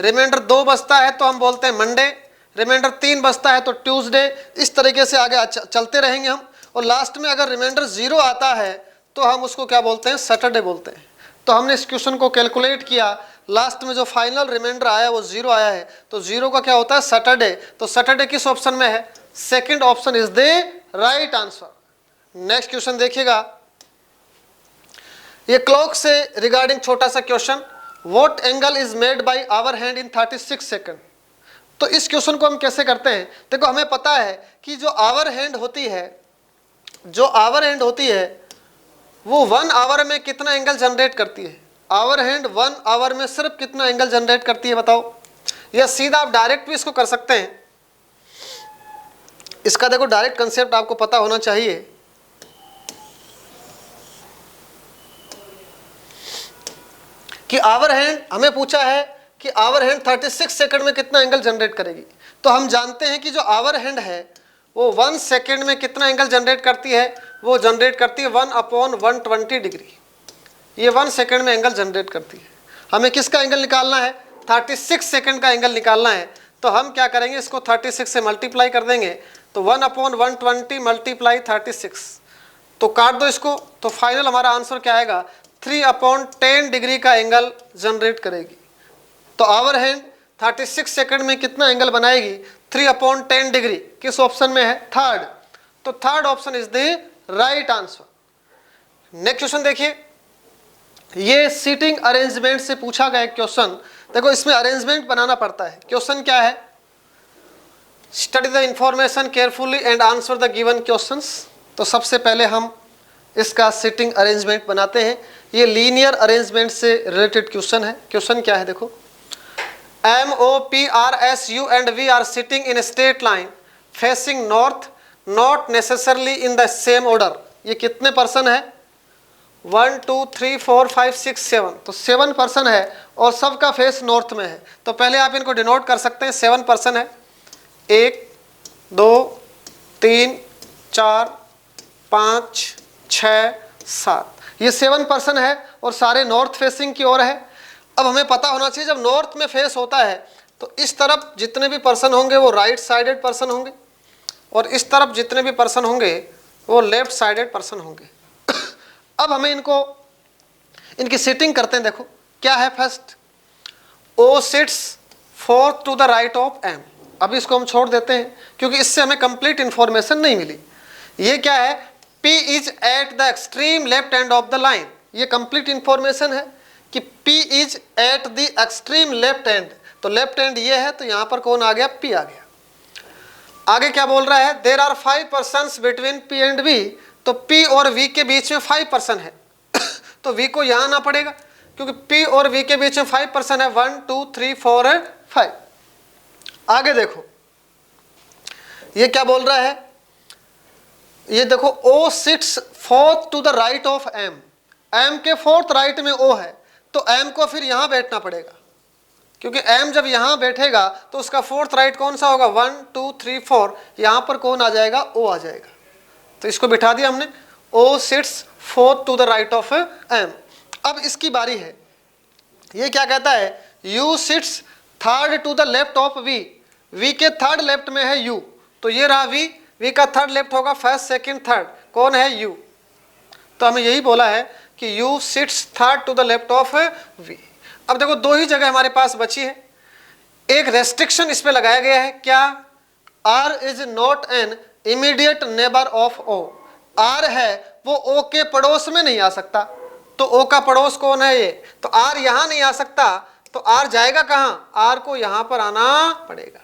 रिमाइंडर 2 बचता है तो हम बोलते हैं मंडे, रिमाइंडर 3 बचता है तो ट्यूसडे। इस तरीके से आगे चलते रहेंगे हम। और लास्ट में अगर रिमाइंडर 0 आता है तो हम उसको क्या बोलते हैं, सैटरडे बोलते हैं। तो हमने इस क्वेश्चन को कैलकुलेट किया, लास्ट में जो फाइनल रिमाइंडर आया वो 0 आया है, तो 0 का क्या होता है सैटरडे, तो सैटरडे किस ऑप्शन में है, second option is the right answer. Next question देखिएगा, ये क्लॉक से रिगार्डिंग छोटा सा question, what angle is made by hour hand in 36 second. तो इस क्वेश्चन को हम कैसे करते हैं, देखो हमें पता है कि जो आवर हैंड होती है वो 1 आवर में कितना एंगल जनरेट करती है, आवर हैंड 1 आवर में सिर्फ कितना एंगल जनरेट करती है बताओ, या सीधा आप डायरेक्ट भी इसको कर सकते हैं। इसका देखो डायरेक्ट कंसेप्ट आपको पता होना चाहिए। कि आवर हैंड हमें पूछा है कि आवर हैंड 36 सेकंड में कितना एंगल जनरेट करेगी, तो हम जानते हैं कि जो आवर हैंड है वो 1 सेकंड में कितना एंगल जनरेट करती है, वो जनरेट करती है 1/120 डिग्री, ये 1 सेकंड में एंगल जनरेट करती है। हमें किसका एंगल निकालना है, 36 सेकंड का एंगल निकालना है, तो हम क्या करेंगे, इसको 36 से मल्टीप्लाई कर देंगे, तो 1/120 मल्टीप्लाई 36, तो काट दो इसको, तो फाइनल हमारा आंसर क्या आएगा, 3/10 डिग्री का एंगल जनरेट करेगी। तो आवर हैंड 36 सेकंड में कितना एंगल बनाएगी, 3/10 डिग्री, किस ऑप्शन में है, थर्ड, तो third option is the right answer. Next question देखिए, ये सीटिंग अरेंजमेंट से पूछा गया क्वेश्चन, देखो इसमें अरेंजमेंट बनाना पड़ता है। क्वेश्चन क्या है, study the information carefully and answer the given questions. तो सबसे पहले हम इसका सीटिंग अरेंजमेंट बनाते हैं, ये लीनियर अरेंजमेंट से रिलेटेड क्वेश्चन है। क्वेश्चन क्या है देखो, M, O, P, R, S, U and V are sitting in a straight line facing north, not necessarily in the same order। ये कितने पर्सन है, 1 2 3 4 5 6 7, तो 7 पर्सन है और सबका फेस नॉर्थ में है। तो पहले आप इनको डिनोट कर सकते हैं, 7 पर्सन है, 1 2 3 4 5 6 7, ये 7 पर्सन है और सारे नॉर्थ फेसिंग की ओर है। अब हमें पता होना चाहिए जब नॉर्थ में फेस होता है तो इस तरफ जितने भी पर्सन होंगे वो राइट साइडेड पर्सन होंगे और इस तरफ जितने भी पर्सन होंगे वो लेफ्ट साइडेड पर्सन होंगे। अब हमें इनकी सीटिंग करते हैं, देखो क्या है, first O sits fourth to the right of M। अब इसको हम छोड़ देते हैं क्योंकि इससे हमें कंप्लीट इंफॉर्मेशन नहीं मिली। ये क्या है, P is at the extreme left end of the line, ये कंप्लीट इंफॉर्मेशन है कि P is at the extreme left and, तो लेफ्ट एंड ये है, तो यहां पर कौन आ गया, P आ गया। आगे क्या बोल रहा है, there are 5 persons between P and V, तो P और V के बीच में 5 पर्सन है तो V को यहां आना पड़ेगा क्योंकि P और V के बीच में 5 पर्सन है, 1 2 3 4 5। आगे देखो ये क्या बोल रहा है, ये देखो O sits fourth to the right of M, M के फोर्थ राइट में O है, तो M को फिर यहां बैठना पड़ेगा क्योंकि M जब यहां बैठेगा तो उसका फोर्थ राइट कौन सा होगा, 1 2 3 4, यहां पर कौन आ जाएगा, O आ जाएगा, तो इसको बिठा दिया हमने, O sits fourth to the right of M। अब इसकी बारी है, ये क्या कहता है, U sits third to the left of V, V के थर्ड लेफ्ट में है U, तो ये रहा V, V का थर्ड लेफ्ट होगा, फर्स्ट सेकंड थर्ड, कौन है, U, तो हमें यही बोला है कि U sits third to the left of V। अब देखो दो ही जगह हमारे पास बची है, एक रेस्ट्रिक्शन इस पे लगाया गया है, क्या, R is not an immediate neighbour of O, R है वो O के पड़ोस में नहीं आ सकता, तो O का पड़ोस कौन है, ये, तो R यहां नहीं आ सकता, तो R जाएगा कहां, R को यहां पर आना पड़ेगा।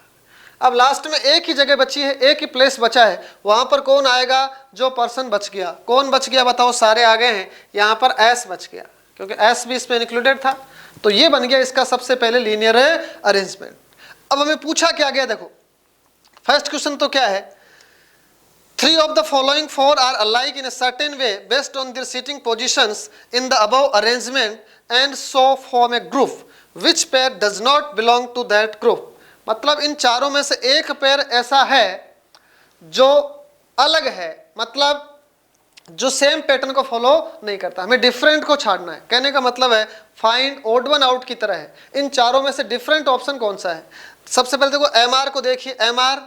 अब लास्ट में एक ही जगह बची है, एक ही प्लेस बचा है, वहां पर कौन आएगा, जो पर्सन बच गया, कौन बच गया बताओ, सारे आ गए हैं, यहां पर S बच गया क्योंकि S भी इसमें इंक्लूडेड था, तो ये बन गया इसका सबसे पहले लीनियर अरेंजमेंट। अब हमें पूछा क्या गया, देखो फर्स्ट क्वेश्चन तो क्या है, 3 of the following 4 are alike in a certain way based on their sitting positions in the above arrangement and so form a group, which pair does not belong to that group। मतलब इन चारों में से एक pair ऐसा है जो अलग है, मतलब जो सेम पैटर्न को फॉलो नहीं करता, हमें डिफरेंट को छाड़ना है, कहने का मतलब है फाइंड ओड वन आउट की तरह है, इन चारों में से डिफरेंट ऑप्शन कौन सा है। सबसे पहले देखो MR को देखिए, MR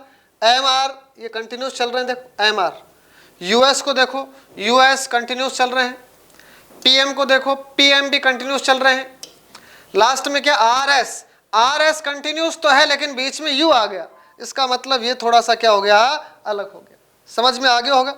ये कंटिन्यूस चल रहे हैं, देखो MR, US को देखो, US कंटिन्यूस चल रहे हैं, पीएम को देखो, पीएम भी कंटिन्यूस चल रहे हैं। लास्ट में क्या, आरएस, आरएस कंटिन्यूस तो है लेकिन बीच में यू आ गया, इसका मतलब ये थोड़ा सा क्या हो गया, अलग हो गया। समझ में आ गया होगा।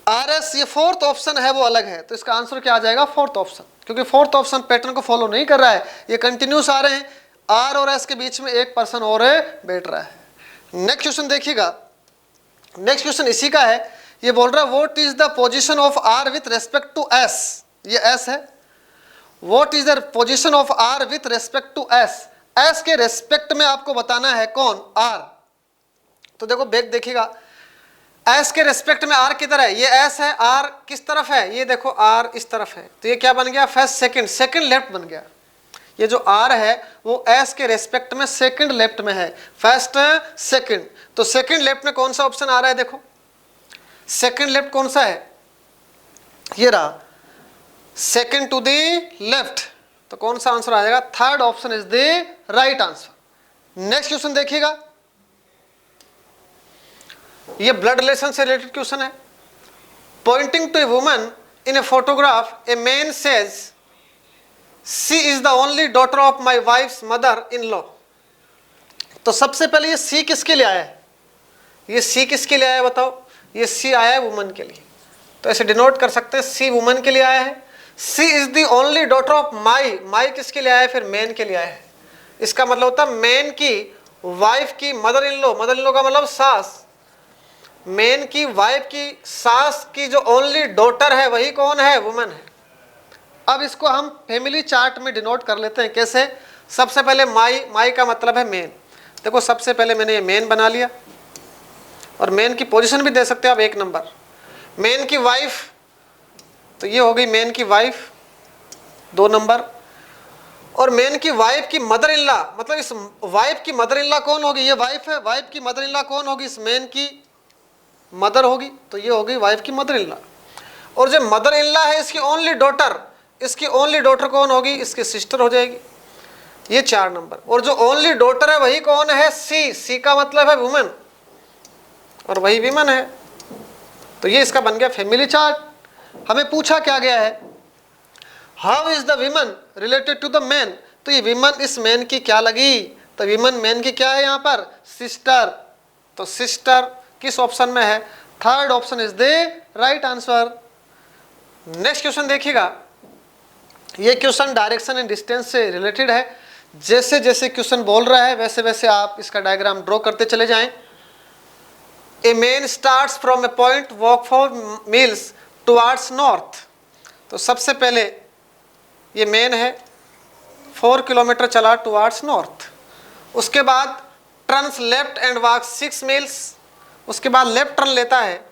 आरएस ये फोर्थ ऑप्शन है वो अलग है, तो इसका आंसर क्या आ जाएगा, फोर्थ ऑप्शन, क्योंकि फोर्थ ऑप्शन पैटर्न को फॉलो नहीं कर रहा है, ये कंटिन्यूस आ रहे हैं, आर और एस के बीच में एक पर्सन और बैठ रहा है। नेक्स्ट क्वेश्चन देखिएगा, नेक्स्ट क्वेश्चन इसी का है, ये बोल रहा है what is the position of R with respect to S, ये एस है, what is the position of R with respect to S, S के रेस्पेक्ट में आपको बताना है कौन, आर। तो देखो बैक देखिएगा, एस के रेस्पेक्ट में आर किधर है, ये एस है, आर किस तरफ है, ये देखो आर इस तरफ है, तो ये क्या बन गया, फर्स्ट सेकंड, सेकंड लेफ्ट बन गया। ये जो आर है वो एस के रेस्पेक्ट में सेकंड लेफ्ट में है, फर्स्ट सेकंड, तो सेकंड लेफ्ट में कौन सा ऑप्शन आ रहा है, देखो सेकंड लेफ्ट कौन सा है, ये रहा, सेकंड टू द लेफ्ट, तो कौन सा आंसर आ जाएगा, third option is the right answer. Next question देखिएगा, ये ब्लड रिलेशन से रिलेटेड क्वेश्चन है। Pointing to a woman in a photograph a man says she is the only daughter of my wife's mother in law. तो सबसे पहले ये सी किसके लिए आया है, ये सी किसके लिए आया है बताओ, ये सी आया है वुमन के लिए, तो ऐसे डिनोट कर सकते हैं सी वुमन के लिए आया है। C is the only daughter of my, my किसके लिए आया है, फिर मैन के लिए आया है, इसका मतलब होता है मैन की वाइफ की mother in law, mother in law का मतलब सास, मैन की वाइफ की सास की जो ओनली डॉटर है वही कौन है, वुमन है। अब इसको हम फैमिली चार्ट में डिनोट कर लेते हैं, कैसे, सबसे पहले माई, माई का मतलब है मेन, देखो सबसे पहले मैंने ये मेन बना लिया, और मेन की पोजीशन भी दे सकते हो आप 1 नंबर, मेन की वाइफ, तो ये हो गई मेन की वाइफ 2 नंबर, और मेन की वाइफ की मदर इन लॉ, मतलब इस वाइफ की मदर इन लॉ कौन होगी, ये वाइफ है, वाइफ की मदर इन लॉ कौन होगी, इस मेन की मदर होगी, तो ये हो गई वाइफ की मदर इन लॉ। और जो मदर इन लॉ है इसकी ओनली डॉटर, इसकी ओनली डॉटर कौन होगी, इसकी सिस्टर हो जाएगी, ये 4 नंबर। और जो ओनली डॉटर है वही कौन है, सी, सी का मतलब है वुमन, और वही विमन है, तो ये इसका बन गया फैमिली चार्ट। हमें पूछा क्या गया है, how is the women related to the man, तो ये विमन इस मैन की क्या लगी, तो विमन मैन की क्या है यहाँ पर, सिस्टर, तो सिस्टर किस ऑप्शन में है, third option is the right answer. Next question देखिएगा, ये क्वेश्चन डायरेक्शन एंड डिस्टेंस से रिलेटेड है, जैसे जैसे क्वेश्चन बोल रहा है वैसे वैसे आप इसका डायग्राम ड्रॉ करते चले जाएं। A man starts from A point, walk 4 meals towards north, तो सबसे पहले ये मैन है 4 किलोमीटर चला टुवार्ड्स नॉर्थ, उसके बाद turns left and walk 6 meals, उसके बाद लेफ्ट टर्न लेता है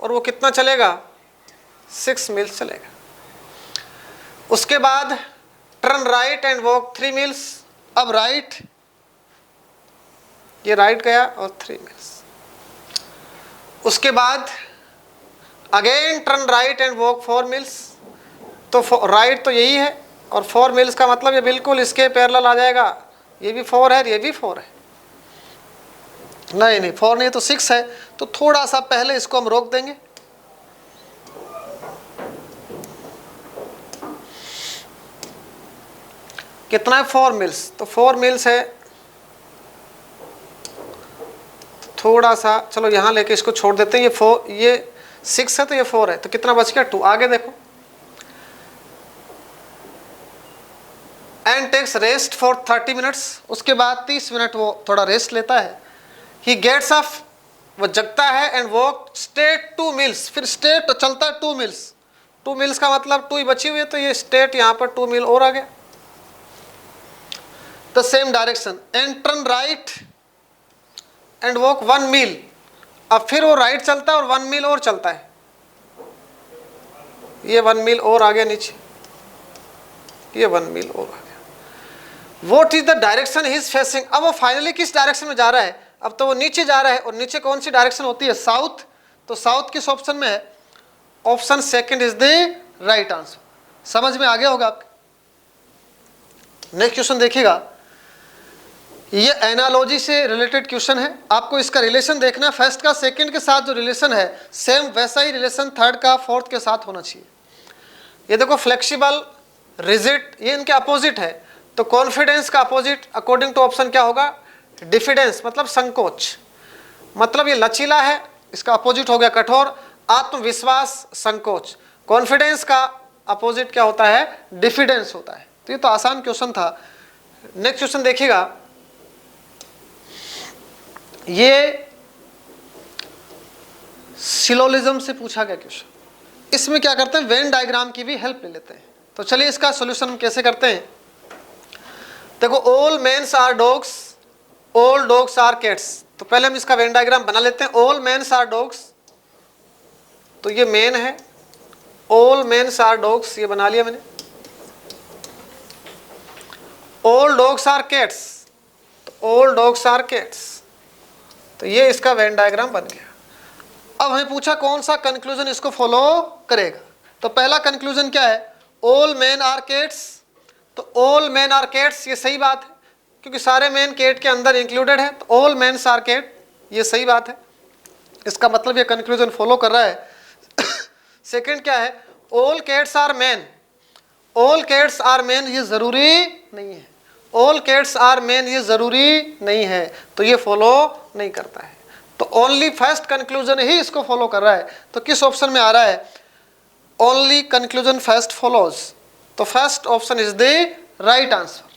और वो कितना चलेगा, 6 मील्स चलेगा, उसके बाद turn right and walk 3 meals, अब राइट, ये राइट गया और 3 मील्स, उसके बाद again turn right and walk 4 meals, तो राइट तो यही है और 4 मील्स का मतलब ये बिल्कुल इसके पैरेलल आ जाएगा, ये भी 4 है ये भी 4 है, नहीं 4 नहीं तो 6 है, तो थोड़ा सा पहले इसको हम रोक देंगे, कितना है 4 मील्स, तो 4 मील्स है, थोड़ा सा चलो यहाँ लेके इसको छोड़ देते हैं, ये 6 है तो ये 4 है, तो कितना बच गया 2, आगे देखो, and takes rest for 30 minutes, उसके बाद 30 मिनट वो थोड़ा रेस्ट लेता है, ही गेट्स अप, वो जगता है, एंड वॉक स्ट्रेट 2 मील्स, फिर स्ट्रेट चलता है 2 मील्स, 2 मील्स का मतलब 2 ही बची हुई है, तो ये स्ट्रेट यहाँ पर 2 मील और आ गया, the same direction, and turn right and walk 1 मील, अब फिर वो राइट चलता है और 1 मील और चलता है, ये 1 मील और आ गया नीचे, ये 1 मील और आ गया। What is the direction he is facing, अब वो फाइनली किस डायरेक्शन में जा रहा है, अब तो वो नीचे जा रहा है, और नीचे कौन सी डायरेक्शन होती है, साउथ, तो साउथ किस ऑप्शन में है, option second is the right answer. समझ में आ गया होगा आपके। नेक्स्ट क्वेश्चन देखिएगा, ये एनालॉजी से रिलेटेड क्वेश्चन है, आपको इसका रिलेशन देखना है, फर्स्ट का सेकंड के साथ जो रिलेशन है सेम वैसा ही रिलेशन थर्ड का फोर्थ के साथ होना चाहिए। ये देखो फ्लेक्सिबल, रिजिड, ये इनके अपोजिट है। तो कॉन्फिडेंस का अपोजिट अकॉर्डिंग टू ऑप्शन क्या होगा? डिफिडेंस, मतलब संकोच। मतलब ये लचीला है, इसका अपोजिट हो गया कठोर। आत्मविश्वास, संकोच। कॉन्फिडेंस का अपोजिट क्या होता है? डिफिडेंस होता है। तो ये तो आसान क्वेश्चन था। नेक्स्ट क्वेश्चन देखिएगा, ये सिलोजिज्म से पूछा गया क्वेश्चन। इसमें क्या करते हैं? वेन डायग्राम की भी हेल्प ले लेते हैं। तो चलिए इसका सॉल्यूशन हम कैसे करते हैं। देखो, all mens are dogs, all dogs are cats. तो पहले हम इसका वेन डायग्राम बना लेते हैं। ऑल मेन्स आर डॉग्स, तो ये मेन है। ऑल मेन्स आर डॉग्स, ये बना लिया मैंने। ऑल डॉग्स आर कैट्स, तो ऑल डॉग्स आर कैट्स, तो ये इसका वेन डायग्राम बन गया। अब हमें पूछा कौन सा कंक्लूजन इसको फॉलो करेगा। तो पहला कंक्लूजन क्या है? All man are cats. तो ऑल मैन आर कैट्स, ये सही बात है क्योंकि सारे मैन कैट के अंदर इंक्लूडेड है। तो ऑल मैन्स आर कैट, ये सही बात है। इसका मतलब ये कंक्लूजन फॉलो कर रहा है। सेकंड क्या है? All cats are man. All cats are man, ये जरूरी नहीं है। ऑल कैट्स आर मैन, ये जरूरी नहीं है, तो ये फॉलो नहीं करता है। तो ओनली फर्स्ट कंक्लूजन ही इसको फॉलो कर रहा है। तो किस ऑप्शन में आ रहा है? Only conclusion first follows. तो first option is the right answer.